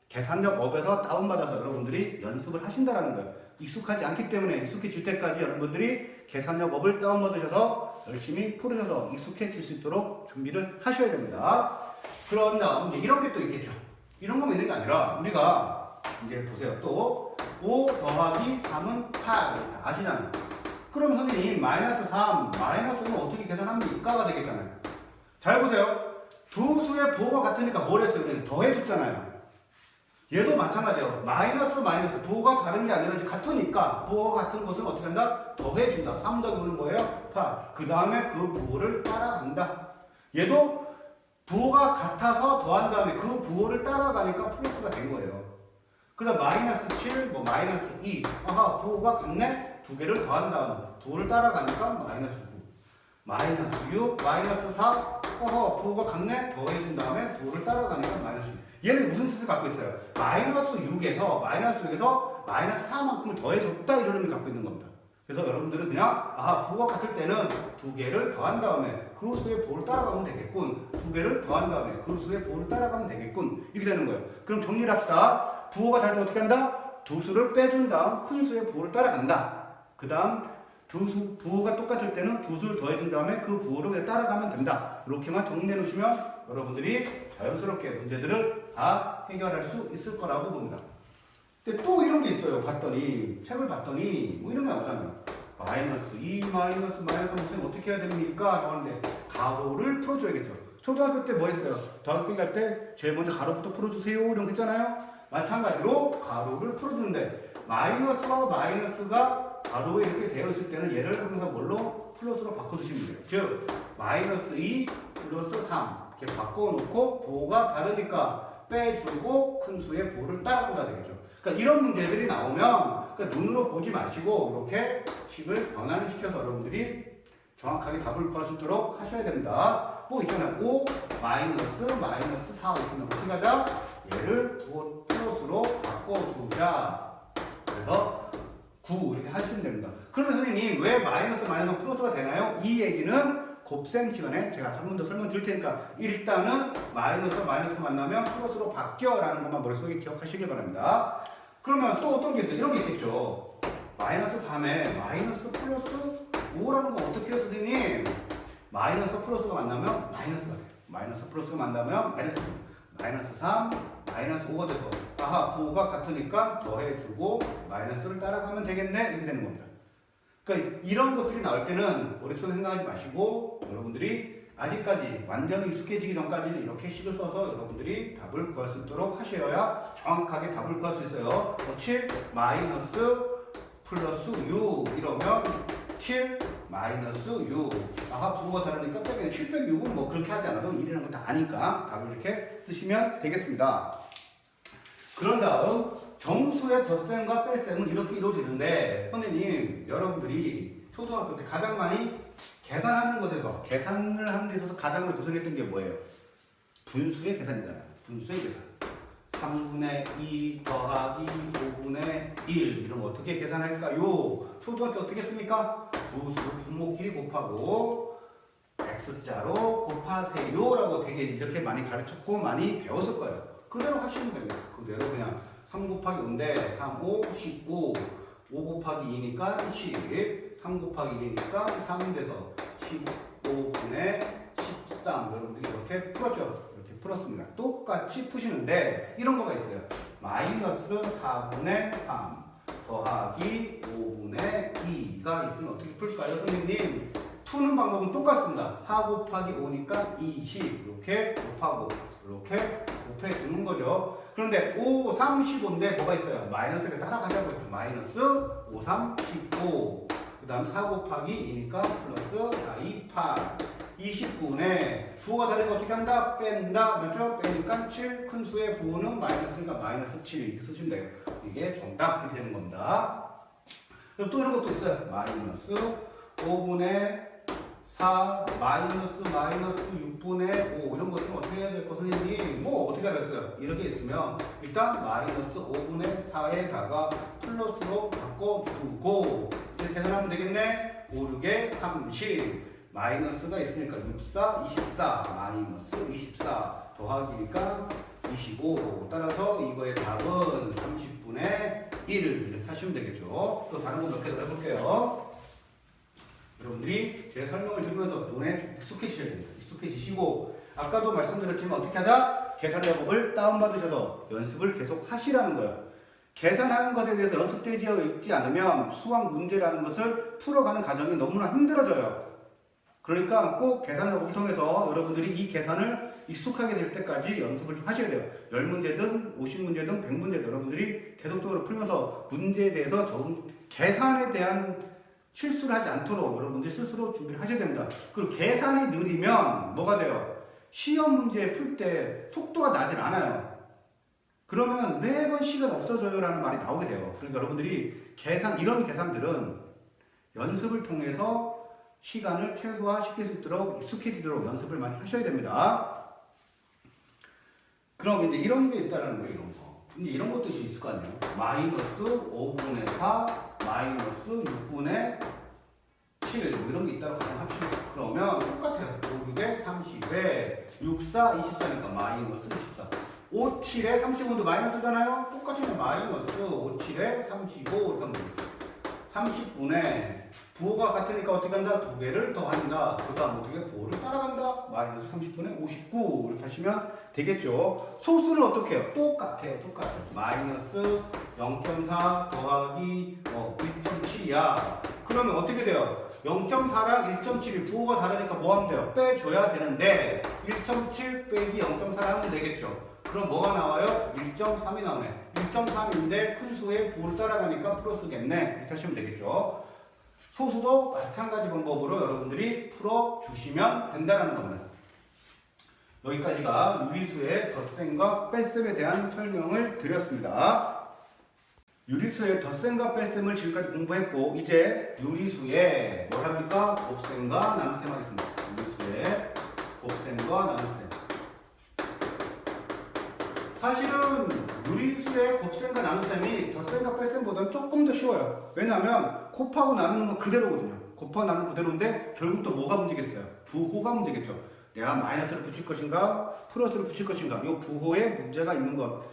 계산력 업에서 다운받아서 여러분들이 연습을 하신다라는 거예요. 익숙하지 않기 때문에 익숙해질 때까지 여러분들이 계산력 업을 다운받으셔서 열심히 풀으셔서 익숙해질 수 있도록 준비를 하셔야 됩니다. 그런 다음 이제 이런 게 또 있겠죠. 이런 거만 있는 게 아니라 우리가 이제 보세요. 또 5 더하기 3은 8 아시잖아요. 그럼 선생님 마이너스 3 마이너스 5는 어떻게 계산합니까가 되겠잖아요. 잘 보세요. 두 수의 부호가 같으니까 뭘 했어요? 우리는 더해줬잖아요. 얘도 마찬가지예요. 마이너스 부호가 다른 게 아니라 같으니까 부호가 같은 것은 어떻게 한다? 더해준다. 3 더하기 5는 뭐예요? 8. 그 다음에 그 부호를 따라간다. 얘도 부호가 같아서 더한 다음에 그 부호를 따라가니까 플러스가 된 거예요. 그 다음 마이너스 7, 마이너스 2. 아하 부호가 같네? 두 개를 더한 다음에 부호를 따라가니까 마이너스 9. 마이너스 6, 마이너스 4. 부호가 같네? 더해준 다음에 부호를 따라가니까 마이너스 6. 얘는 무슨 뜻을 갖고 있어요? 마이너스 6에서 마이너스 4만큼을 더해줬다 이런 의미를 갖고 있는 겁니다. 그래서 여러분들은 그냥 부호가 같을 때는 두 개를 더한 다음에 그 수의 부호를 따라가면 되겠군. 두 개를 더한 다음에 그 수의 부호를 따라가면 되겠군. 이렇게 되는 거예요. 그럼 정리를 합시다. 부호가 다를 때 어떻게 한다? 두 수를 빼준 다음 큰 수의 부호를 따라간다. 그 다음 부호가 똑같을 때는 두 수를 더해준 다음에 그 부호를 그냥 따라가면 된다. 이렇게만 정리해 놓으시면 여러분들이 자연스럽게 문제들을 다 해결할 수 있을 거라고 봅니다. 근데 또 이런 게 있어요. 책을 봤더니 뭐 이런 게 나오잖아요. 마이너스 2 마이너스 선생님 어떻게 해야 됩니까? 하는데 가로를 풀어줘야겠죠. 초등학교 때 뭐 했어요? 더하기 할 때 제일 먼저 가로부터 풀어주세요 이런 거 했잖아요. 마찬가지로 가로를 풀어주는데 마이너스와 마이너스가 가로에 이렇게 되어 있을 때는 얘를 항상 뭘로? 플러스로 바꿔주시면 돼요. 즉 마이너스 2 플러스 3 이렇게 바꿔놓고 부호가 다르니까 빼주고 큰 수의 부호를 따라간다 되겠죠. 그러니까 이런 문제들이 나오면 그러니까 눈으로 보지 마시고 이렇게 식을 변환을 시켜서 여러분들이 정확하게 답을 구할 수 있도록 하셔야 됩니다. 뭐 있잖아요. 5 마이너스 4 있으면 어떻게 하자? 얘를 부호 플러스로 바꿔주자. 그래서 9 이렇게 하시면 됩니다. 그러면 선생님 왜 마이너스 플러스가 되나요? 이 얘기는 곱셈 시간에 제가 한 번 더 설명드릴 테니까 일단은 마이너스 만나면 플러스로 바뀌어라는 것만 머릿속에 기억하시길 바랍니다. 그러면 또 어떤 게 있어요? 이런 게 있겠죠. 마이너스 3에 마이너스 플러스 5라는 건 어떻게 해요, 선생님? 마이너스 플러스가 만나면 마이너스가 돼요. 마이너스 플러스가 만나면 마이너스 3, 마이너스 5가 돼서 아하, 부호가 같으니까 더해주고 마이너스를 따라가면 되겠네 이렇게 되는 겁니다. 그러니까 이런 것들이 나올 때는 머릿속에 생각하지 마시고 여러분들이 아직까지 완전히 익숙해지기 전까지는 이렇게 식을 써서 여러분들이 답을 구할 수 있도록 하셔야 정확하게 답을 구할 수 있어요. 7 마이너스 플러스 6 이러면 7 마이너스 6 아까 부호가 다르니까 706은 뭐 그렇게 하지 않아도 1이라는 건 다 아니까 답을 이렇게 쓰시면 되겠습니다. 그런 다음 정수의 덧셈과 뺄셈은 이렇게 이루어지는데 선생님 여러분들이 초등학교 때 가장 많이 계산하는 것에서 계산을 하는 데 있어서 가장 많이 고생했던 게 뭐예요? 분수의 계산이잖아요. 분수의 계산 3분의 2 더하기 5분의 1 이런 거 어떻게 계산할까요? 초등학교 어떻게 했습니까? 부수 분모끼리 곱하고 x자로 곱하세요 라고 되게 이렇게 많이 가르쳤고 많이 배웠을 거예요. 그대로 하시면 됩니다. 그대로 그냥 3 곱하기 5인데 3, 5, 15 5 곱하기 2니까 10 3 곱하기 2니까 3이 돼서 15분의 13 여러분들이 이렇게 풀었죠. 이렇게 풀었습니다. 똑같이 푸시는데 이런 거가 있어요. 마이너스 4분의 3 더하기 5분의 2가 있으면 어떻게 풀까요? 선생님 푸는 방법은 똑같습니다. 4 곱하기 5니까 20 이렇게 곱하고 이렇게 곱해주는 거죠. 그런데 5, 3, 15인데 뭐가 있어요? 마이너스가 따라가자고 했죠. 마이너스 5, 3, 15 그 다음 4 곱하기 2니까 플러스 4, 2, 8 29분에 부호가 다르니까 어떻게 한다? 뺀다. 맞죠? 빼니까 7 큰 수의 부호는 마이너스니까 마이너스 7 이렇게 쓰시면 돼요. 이게 정답 이렇게 되는 겁니다. 그리고 또 이런 것도 있어요. 마이너스 5분의 4 마이너스 6분의 5 이런 것들은 어떻게 해야 될 거 선생님? 뭐 어떻게 하랬어요? 이렇게 있으면 일단 마이너스 5분의 4에다가 플러스로 바꿔주고 이제 계산하면 되겠네? 5, 6에 30 마이너스가 있으니까 6, 4, 24 마이너스 24 더하기니까 25 따라서 이거의 답은 30분의 1을 이렇게 하시면 되겠죠. 또 다른 거 몇 개 더 해볼게요. 여러분들이 제 설명을 들으면서 눈에 좀 익숙해지셔야 됩니다. 익숙해지시고 아까도 말씀드렸지만 어떻게 하자? 계산 작업을 다운받으셔서 연습을 계속 하시라는 거예요. 계산하는 것에 대해서 연습되어 있지 않으면 수학 문제라는 것을 풀어가는 과정이 너무나 힘들어져요. 그러니까 꼭 계산 작업을 통해서 여러분들이 이 계산을 익숙하게 될 때까지 연습을 좀 하셔야 돼요. 10문제든 50문제든 100문제든 여러분들이 계속적으로 풀면서 문제에 대해서 계산에 대한 실수를 하지 않도록 여러분들이 스스로 준비를 하셔야 됩니다. 그리고 계산이 느리면 뭐가 돼요? 시험 문제 풀 때 속도가 나질 않아요. 그러면 매번 시간 없어져요 라는 말이 나오게 돼요. 그러니까 여러분들이 이런 계산들은 연습을 통해서 시간을 최소화시킬 수 있도록 익숙해지도록 연습을 많이 하셔야 됩니다. 그럼 이제 이런 게 있다라는 거예요, 이런 거. 이제 이런 것도 있을 거 아니에요. 마이너스 5분의 4, 마이너스 6분의 7, 뭐 이런 게 있다고 가정합시다. 그러면 똑같아요. 5, 6에 30에 6, 4, 24니까 마이너스 24. 5, 7에 35도 마이너스잖아요? 똑같이 그냥 마이너스 5, 7에 35 이렇게 하면 되겠죠. 30분에 부호가 같으니까 어떻게 한다? 두 개를 더한다. 그 다음 어떻게 부호를 따라간다. 마이너스 30분에 59 이렇게 하시면 되겠죠. 소수는 어떻게 해요? 똑같아요. 마이너스 0.4 더하기 1.7이야. 그러면 어떻게 돼요? 0.4랑 1.7이 부호가 다르니까 뭐 하면 돼요? 빼줘야 되는데 1.7 빼기 0.4를 하면 되겠죠. 그럼 뭐가 나와요? 1.3이 나오네. 1.3인데 큰 수의 부호를 따라가니까 플러스겠네. 이렇게 하시면 되겠죠. 소수도 마찬가지 방법으로 여러분들이 풀어주시면 된다는 겁니다. 여기까지가 유리수의 덧셈과 뺄셈에 대한 설명을 드렸습니다. 유리수의 덧셈과 뺄셈을 지금까지 공부했고 이제 유리수의 뭐랍니까? 곱셈과 나눗셈 하겠습니다. 유리수의 곱셈과 나눗셈. 사실은 유리수의 곱셈과 나눗셈이 덧셈과 뺄셈보다는 조금 더 쉬워요. 왜냐하면 곱하고 나누는 건 그대로거든요. 곱하고 나누는 그대로인데 결국 또 뭐가 문제겠어요? 부호가 문제겠죠. 내가 마이너스를 붙일 것인가 플러스를 붙일 것인가 이 부호에 문제가 있는 것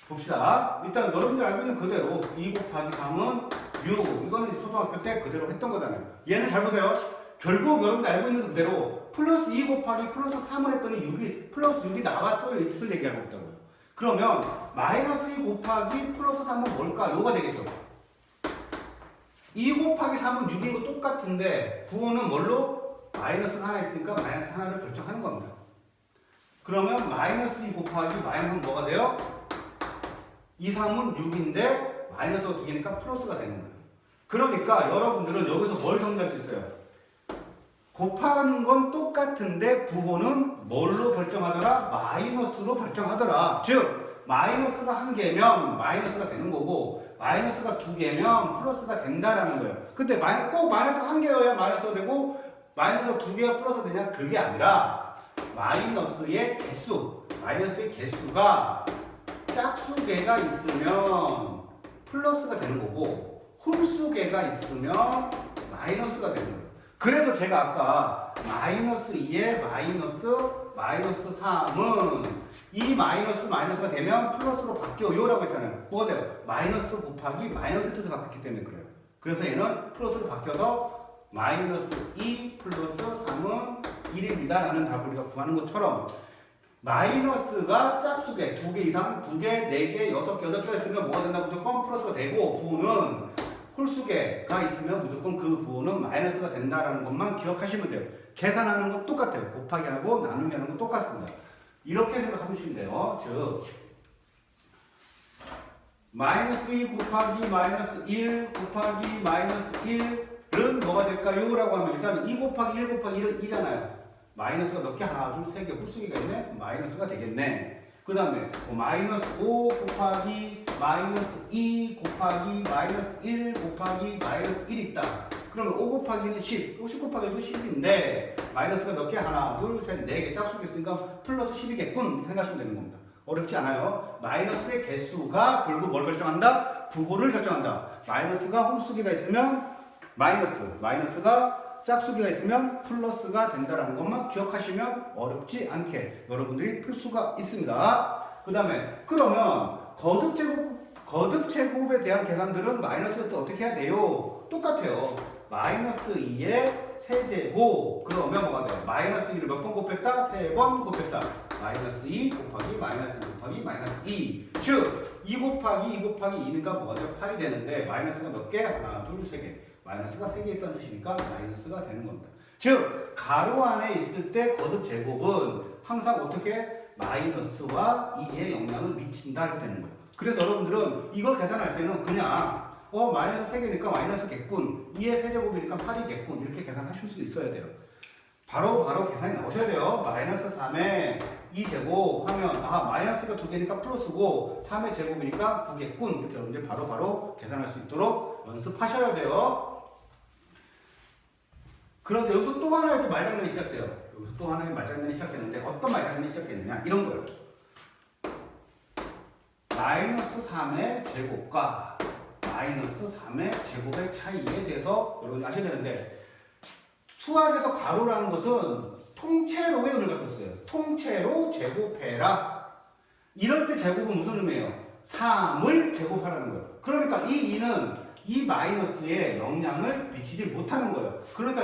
봅시다. 일단 여러분들 알고 있는 그대로 2 곱하기 3은 6 이거는 초등학교 때 그대로 했던 거잖아요. 얘는 잘 보세요. 결국 여러분들 알고 있는 그대로 플러스 2 곱하기 플러스 3을 했더니 6이 플러스 6이 나왔어요. 있을 얘기하고 있다고요. 그러면 마이너스 2 곱하기 플러스 3은 뭘까? 요가 되겠죠. 2 곱하기 3은 6인 거 똑같은데 부호는 뭘로? 마이너스가 하나 있으니까 마이너스 하나를 결정하는 겁니다. 그러면 마이너스 2 곱하기 마이너스는 뭐가 돼요? 2, 3은 6인데 마이너스가 2개니까 플러스가 되는 거예요. 그러니까 여러분들은 여기서 뭘 정리할 수 있어요? 곱하는 건 똑같은데 부호는 뭘로 결정하더라? 마이너스로 결정하더라. 즉 마이너스가 1개면 마이너스가 되는 거고 마이너스가 2개면 플러스가 된다라는 거예요. 근데 꼭 마이너스가 1개여야 마이너스가 되고 마이너스가 2개가 플러스가 되냐? 그게 아니라 마이너스의 개수가 짝수개가 있으면 플러스가 되는 거고 홀수개가 있으면 마이너스가 되는 거예요. 그래서 제가 아까 마이너스 2에 마이너스 3은 이 마이너스가 되면 플러스로 바뀌어요 라고 했잖아요. 뭐가 돼요? 마이너스 곱하기 마이너스 뜻가 바뀌기 때문에 그래요. 그래서 얘는 플러스로 바뀌어서 마이너스 2 플러스 3은 1입니다 라는 답을 우리가 구하는 것처럼 마이너스가 짝수개 2개 이상 2개, 4개, 6개, 8개가 있으면 뭐가 된다? 무조건 플러스가 되고 부호는 홀수개가 있으면 무조건 그 부호는 마이너스가 된다라는 것만 기억하시면 돼요. 계산하는 건 똑같아요. 곱하기 하고 나누기 하는 건 똑같습니다. 이렇게 생각하시면 돼요. 즉 마이너스 2 곱하기 마이너스 1 곱하기 마이너스 1은 뭐가 될까요? 라고 하면 일단 2 곱하기 1 곱하기 1은 2잖아요. 마이너스가 몇 개? 하나, 둘, 세 개 홀수기가 있네? 마이너스가 되겠네. 그 다음에 마이너스 5 곱하기 마이너스 2 곱하기 마이너스 1 곱하기 마이너스 1이 있다. 그러면 5 곱하기는 10, 10 곱하기도 10인데 마이너스가 몇 개? 하나, 둘, 셋, 네 개 짝수가 있으니까 플러스 10이겠군 생각하시면 되는 겁니다. 어렵지 않아요. 마이너스의 개수가 결국 뭘 결정한다? 부호를 결정한다. 마이너스가 홀수기가 있으면 마이너스가 짝수기가 있으면 플러스가 된다는 것만 기억하시면 어렵지 않게 여러분들이 풀 수가 있습니다. 그 다음에 그러면 거듭제곱에 대한 계산들은 마이너스가 또 어떻게 해야 돼요? 똑같아요. 마이너스 2의 세제곱 그러면 뭐가 돼요? 마이너스 2를 몇 번 곱했다? 3번 곱했다. 마이너스 2 곱하기 마이너스 2 곱하기 마이너스 2 즉 2 곱하기 2 곱하기 2니까 뭐가 돼요? 8이 되는데 마이너스가 몇 개? 하나, 둘, 세 개. 마이너스가 3개 있다는 뜻이니까 마이너스가 되는 겁니다. 즉 가로 안에 있을 때 거듭 제곱은 항상 어떻게 마이너스와 2의 영향을 미친다 이렇게 되는 거예요. 그래서 여러분들은 이걸 계산할 때는 그냥 마이너스 3개니까 마이너스겠군 2의 세제곱이니까 8이겠군 이렇게 계산하실 수 있어야 돼요. 바로 계산이 나오셔야 돼요. 마이너스 3의 2제곱 하면 마이너스가 2개니까 플러스고 3의 제곱이니까 9겠군 이렇게 여러분들 바로 계산할 수 있도록 연습하셔야 돼요. 그런데 여기서 또 하나의 또 말장난이 시작돼요. 여기서 또 하나의 말장난이 시작되는데 어떤 말장난이 시작되느냐 이런 거예요. 마이너스 3의 제곱과 마이너스 3의 제곱의 차이에 대해서 여러분이 아셔야 되는데 수학에서 가로라는 것은 통째로의 은을 갖췄어요. 통째로 제곱해라. 이럴 때 제곱은 무슨 의미예요? 3을 제곱하라는 거예요. 그러니까 이 2는 이 마이너스에 영향을 미치지 못하는 거예요. 그러니까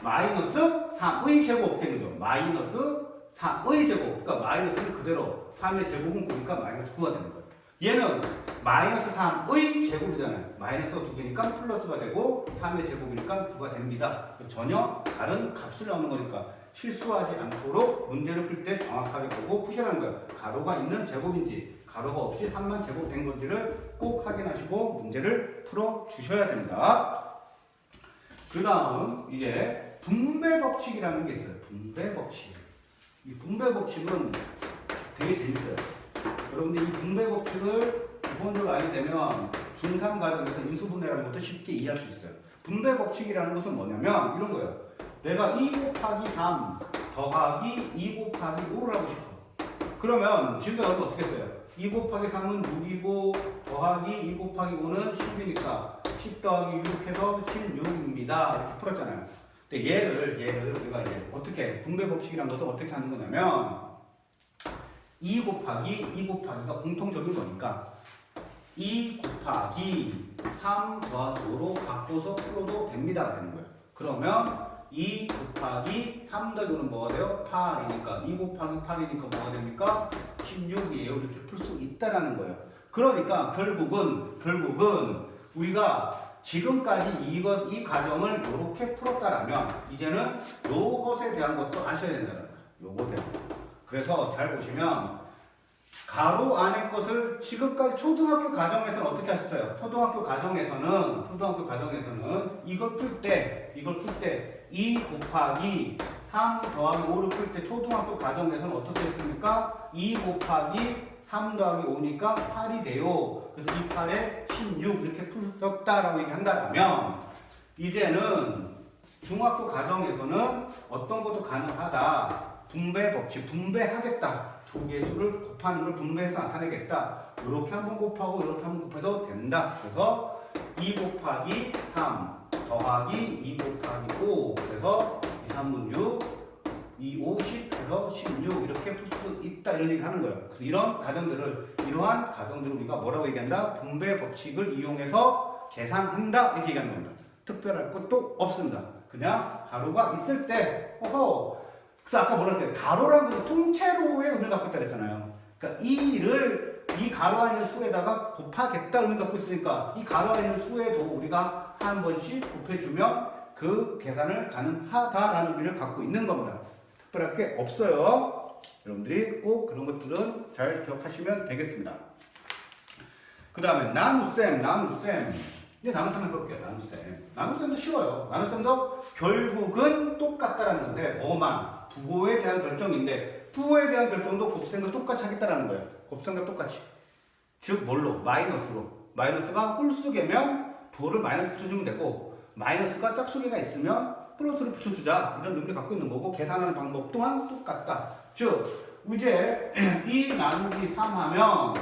마이너스 3의 제곱 되는 거죠. 마이너스 3의 제곱. 그러니까 마이너스는 그대로 3의 제곱은 9니까 마이너스 9가 되는 거예요. 얘는 마이너스 3의 제곱이잖아요. 마이너스가 2개니까 플러스가 되고 3의 제곱이니까 9가 됩니다. 전혀 다른 값을 나오는 거니까 실수하지 않도록 문제를 풀 때 정확하게 보고 푸시라는 거예요. 가로가 있는 제곱인지 가로가 없이 3만 제곱된 건지를 꼭 확인하시고 문제를 풀어 주셔야 됩니다. 그 다음 이제 분배 법칙이라는 게 있어요. 분배 법칙. 이 분배 법칙은 되게 재밌어요. 여러분들 이 분배 법칙을 기본적으로 알게 되면 중3 과정에서 인수분해라는 것도 쉽게 이해할 수 있어요. 분배 법칙이라는 것은 뭐냐면 이런 거예요. 내가 2 곱하기 3 더하기 2 곱하기 5를 하고 싶어. 그러면 지금 여러분 어떻게 써요? 2 곱하기 3은 6이고 더하기 2 곱하기 5는 10이니까 10 더하기 6 해서 16입니다. 이렇게 풀었잖아요. 근데 얘를 우리가 이제 어떻게 분배 법칙이라는 것을 어떻게 하는 거냐면 2 곱하기가 공통적인 거니까 2 곱하기 3 더하기 5로 바꿔서 풀어도 됩니다가 되는 거예요. 그러면 2 곱하기 3 더하기 5는 뭐가 돼요? 8이니까 2 곱하기 8이니까 뭐가 됩니까? 16이에요. 이렇게 풀 수 있다라는 거예요. 그러니까 결국은 우리가 지금까지 이 과정을 이렇게 풀었다라면 이제는 요것에 대한 것도 아셔야 된다는 거예요. 요거에 대한 거. 그래서 잘 보시면 가로 안의 것을 지금까지 초등학교 과정에서는 어떻게 하셨어요? 초등학교 과정에서는 이걸 풀 때 2 곱하기 3 더하기 5를 풀 때 초등학교 과정에서는 어떻게 했습니까? 2 곱하기 3 더하기 5니까 8이 돼요. 그래서 이 8에 16 이렇게 풀었다라고 얘기한다면 이제는 중학교 과정에서는 어떤 것도 가능하다. 분배 법칙, 분배하겠다. 두 개의 수를 곱하는 걸 분배해서 나타내겠다. 이렇게 한번 곱하고 이렇게 한번 곱해도 된다. 그래서 2 곱하기 3 더하기 2 곱하기 5 그래서 2, 3은 6, 2, 5, 10 해서 16 이렇게 풀 수 있다 이런 얘기를 하는 거예요. 그래서 이러한 가정들을 우리가 뭐라고 얘기한다? 분배 법칙을 이용해서 계산한다 이렇게 얘기하는 겁니다. 특별할 것도 없습니다. 그냥 가로가 있을 때 그래서 아까 뭐라 했어요? 가로라는 것은 통째로의 의미를 갖고 있다 그랬잖아요. 그러니까 이 가로 안에 있는 수에다가 곱하겠다 의미를 갖고 있으니까 이 가로 안에 있는 수에도 우리가 한 번씩 곱해주면 그 계산을 가능하다라는 의미를 갖고 있는 겁니다. 특별할 게 없어요. 여러분들이 꼭 그런 것들은 잘 기억하시면 되겠습니다. 그 다음에 나눗셈. 이제 나눗셈 해볼게요. 나눗셈도 쉬워요. 나눗셈도 결국은 똑같다라는 건데 뭐만? 부호에 대한 결정인데 부호에 대한 결정도 곱셈과 똑같이 하겠다라는 거예요. 곱셈과 똑같이. 즉 뭘로? 마이너스로. 마이너스가 홀수개면 부호를 마이너스 붙여주면 되고 마이너스가 짝수개가 있으면 플러스를 붙여주자. 이런 의미를 갖고 있는 거고 계산하는 방법 또한 똑같다. 즉 이제 2 나누기 3 하면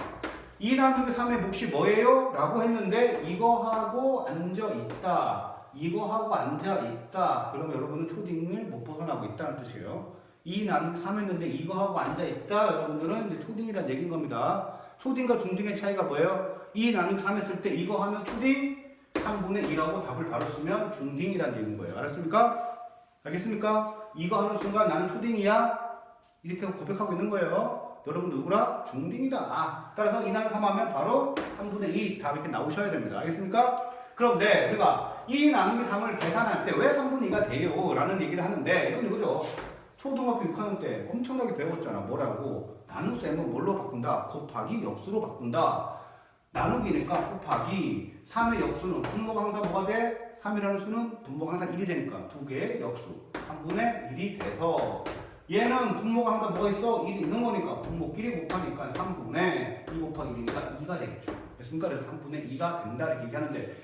2 나누기 3의 몫이 뭐예요? 라고 했는데 이거하고 앉아있다. 그럼 여러분은 초딩을 못 벗어나고 있다는 뜻이에요. 2 나누기 3 했는데 이거하고 앉아있다. 여러분들은 이제 초딩이란 얘기인 겁니다. 초딩과 중딩의 차이가 뭐예요? 2 나누기 3 했을 때 이거 하면 초딩, 3분의 1하고 답을 바로 쓰면 중딩이란 얘기인 거예요. 알겠습니까? 이거 하는 순간 나는 초딩이야? 이렇게 고백하고 있는 거예요. 여러분 누구라? 중딩이다. 따라서 2 나누기 3 하면 바로 3분의 2 답 이렇게 나오셔야 됩니다. 알겠습니까? 그런데 우리가 2 나누기 3을 계산할 때 왜 3분의 2가 돼요? 라는 얘기를 하는데 이건 이거죠. 초등학교 6학년 때 엄청나게 배웠잖아. 뭐라고? 나눗셈은 뭘로 바꾼다? 곱하기 역수로 바꾼다. 나누기니까 곱하기 3의 역수는 분모강사 뭐가 돼? 3이라는 수는 분모강사 1이 되니까 두 개의 역수 3분의 1이 돼서 얘는 분모가 항상 뭐가 있어? 1이 있는 거니까 분모끼리 곱하니까 3분의 2 곱하기 1이니까 2가 되겠죠. 됐습니까? 그래서 3분의 2가 된다 이렇게 얘기하는데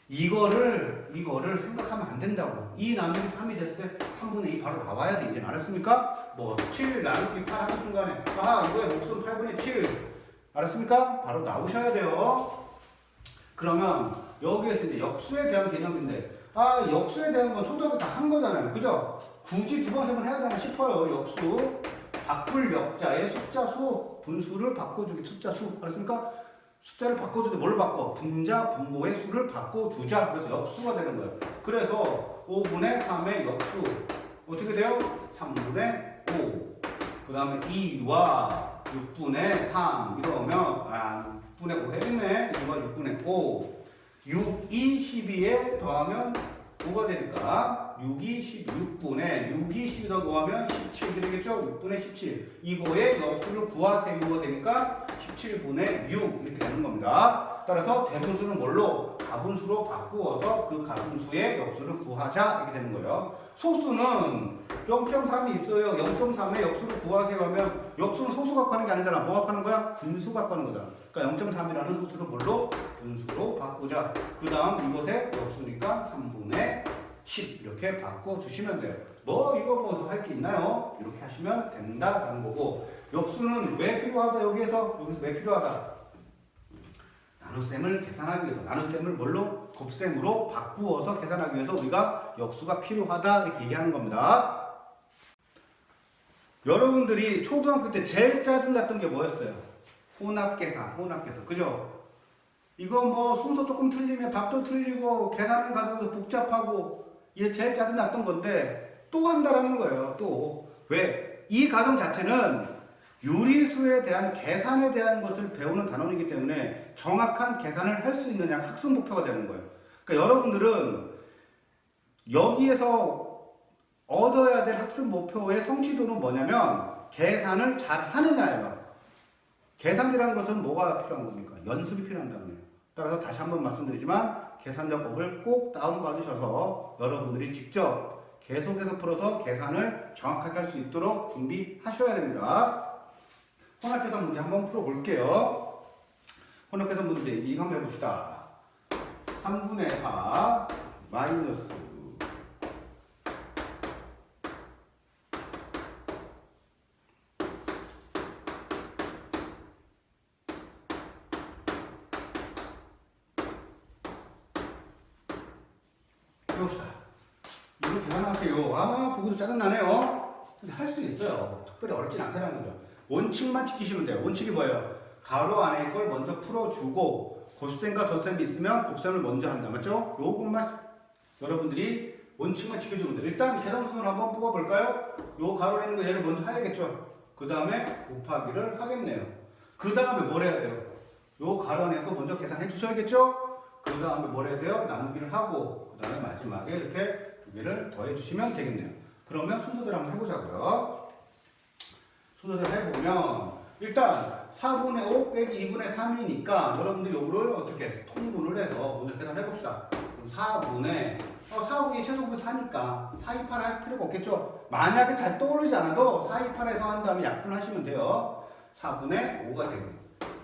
이거를 생각하면 안 된다고. 2 나누기 3이 됐을 때 3분의 2 바로 나와야 돼. 이제 알았습니까? 7 나누기 8 하는 순간에 이거의 몫은 8분의 7 알았습니까? 바로 나오셔야 돼요. 그러면 여기에서 이제 역수에 대한 개념인데 역수에 대한 건 초등학교 다 한 거잖아요. 그죠? 굳이 두 번, 세 번 해야 되나 싶어요. 역수. 바꿀 역자의 숫자수, 분수를 바꿔주기 숫자수. 알았습니까? 숫자를 바꿔주되 뭘 바꿔? 분자, 분모의 수를 바꿔주자. 그래서 역수가 되는 거예요. 그래서 5분의 3의 역수 어떻게 돼요? 3분의 5. 그 다음에 2와 6분의 3 이러면 6분의 5 해겠네. 2와 6분의 5. 6, 2, 12에 더하면 5가 되니까 6, 2, 16분의 6, 2, 12 더 더하면 17이 되겠죠? 6분의 17. 이거의 역수를 구하세요. 이거가 되니까 17분의 6 이렇게 되는 겁니다. 따라서 대분수는 뭘로? 가분수로 바꾸어서 그 가분수의 역수를 구하자 이렇게 되는 거예요. 소수는 0.3이 있어요. 0.3의 역수를 구하세요 하면 역수는 소수 갖고 하는 게 아니잖아. 뭐 갖고 하는 거야? 분수 갖고 하는 거잖아. 그러니까 0.3이라는 소수를 뭘로? 분수로 바꾸자. 그 다음 이것의 역수니까 3분의 10 이렇게 바꿔주시면 돼요. 뭐 이거 뭐 더 할 게 있나요? 이렇게 하시면 된다라는 거고 역수는 왜 필요하다? 여기서 왜 필요하다? 나눗셈을 계산하기 위해서 나눗셈을 뭘로? 곱셈으로 바꾸어서 계산하기 위해서 우리가 역수가 필요하다 이렇게 얘기하는 겁니다. 여러분들이 초등학교 때 제일 짜증났던 게 뭐였어요? 혼합계산 그죠? 이거 뭐 순서 조금 틀리면 답도 틀리고 계산을 가져가서 복잡하고 이게 제일 짜증났던 건데 또 한다라는 거예요. 또 왜? 이 과정 자체는 유리수에 대한 계산에 대한 것을 배우는 단원이기 때문에 정확한 계산을 할 수 있느냐 학습 목표가 되는 거예요. 그러니까 여러분들은 여기에서 얻어야 될 학습 목표의 성취도는 뭐냐면 계산을 잘 하느냐예요. 계산이라는 것은 뭐가 필요한 겁니까? 연습이 필요한다는 거예요. 따라서 다시 한번 말씀드리지만 계산작업을 꼭 다운받으셔서 여러분들이 직접 계속해서 풀어서 계산을 정확하게 할 수 있도록 준비하셔야 됩니다. 혼합계산 문제 한번 풀어볼게요. 혼합계산 문제 이거 한번 해봅시다. 3분의 4 마이너스 해봅시다. 이거 계산하세요. 보고도 짜증나네요. 근데 할 수 있어요. 특별히 어렵진 않다는 거죠. 원칙만 지키시면 돼요. 원칙이 뭐예요? 가로 안에 걸 먼저 풀어주고 곱셈과 덧셈이 있으면 곱셈을 먼저 한다. 맞죠? 요것만 여러분들이 원칙만 지켜주면 돼요. 일단 계산순으로 한번 뽑아볼까요? 요 가로에 있는 거 얘를 먼저 해야겠죠? 그 다음에 곱하기를 하겠네요. 그 다음에 뭘 해야 돼요? 요 가로 안에 거 먼저 계산해 주셔야겠죠? 그 다음에 뭘 해야 돼요? 나누기를 하고 그 다음에 마지막에 이렇게 두 개를 더해 주시면 되겠네요. 그러면 순서대로 한번 해보자고요. 순서대로 해보면 일단 4분의 5 빼기 2분의 3이니까 여러분들이 요거를 어떻게 통분을 해서 먼저 계산해봅시다. 그럼 4분의 4분의 최소분이 4니까 428 할 필요가 없겠죠. 만약에 잘 떠오르지 않아도 428에서 한 다음에 약분하시면 돼요. 4분의 5가 되고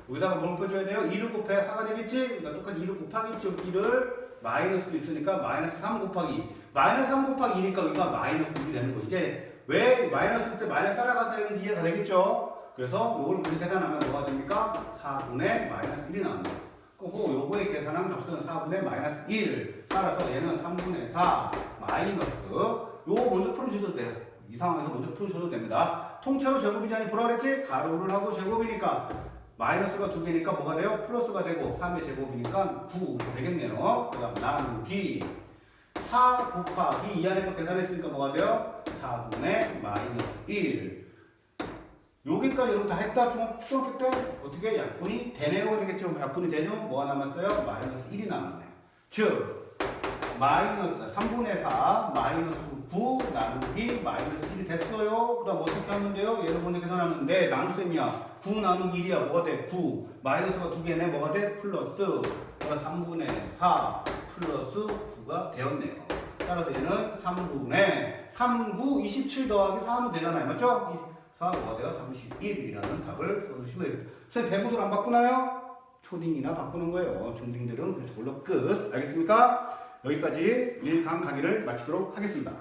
여기다가 뭘 곱해줘야 돼요? 2를 곱해야 4가 되겠지? 그러니까 똑같이 2를 곱하겠죠. 2를 마이너스 있으니까 마이너스 3 곱하기 마이너스 3 곱하기 2니까 여기가 마이너스 6이 되는 거죠. 이제 왜 마이너스 때 마이너스 따라가서 했는지 이해가 되겠죠? 그래서 요걸 먼저 계산하면 뭐가 됩니까? 4분의 마이너스 1이 나옵니다. 그리고 요거의 계산한 값은 4분의 마이너스 1. 따라서 얘는 3분의 4 마이너스 요거 먼저 풀어주셔도 돼요. 이 상황에서 먼저 풀어주셔도 됩니다. 통째로 제곱이지 아니 뭐라 그랬지? 가로를 하고 제곱이니까 마이너스가 2개니까 뭐가 돼요? 플러스가 되고 3의 제곱이니까 9 되겠네요. 그 다음 나누기 4 곱하기 이 안에 거 계산했으니까 뭐가 돼요? 4분의 마이너스 1. 여기까지 여러분 다 했다. 초등학교 때 어떻게 약분이 되네요가 되겠죠. 약분이 되죠. 뭐가 남았어요? 마이너스 1이 남았네요. 즉 마이너스 3분의 4 마이너스 9 나누기 마이너스 1이 됐어요. 그 다음 어떻게 하면 돼요? 얘를 먼저 계산하면 돼. 나눗셈이야. 9 나누기 1이야. 뭐가 돼? 9. 마이너스가 2개네. 뭐가 돼? 플러스. 그러니까 3분의 4 플러스 9가 되었네요. 따라서 얘는 3분의 3, 9, 27 더하기 4 하면 되잖아요. 맞죠? 4, 뭐가 돼요? 31이라는 답을 써주시면 됩니다. 선생님 대분수를 안 바꾸나요? 초딩이나 바꾸는 거예요. 중딩들은 저걸로 끝. 알겠습니까? 여기까지 1강 강의를 마치도록 하겠습니다.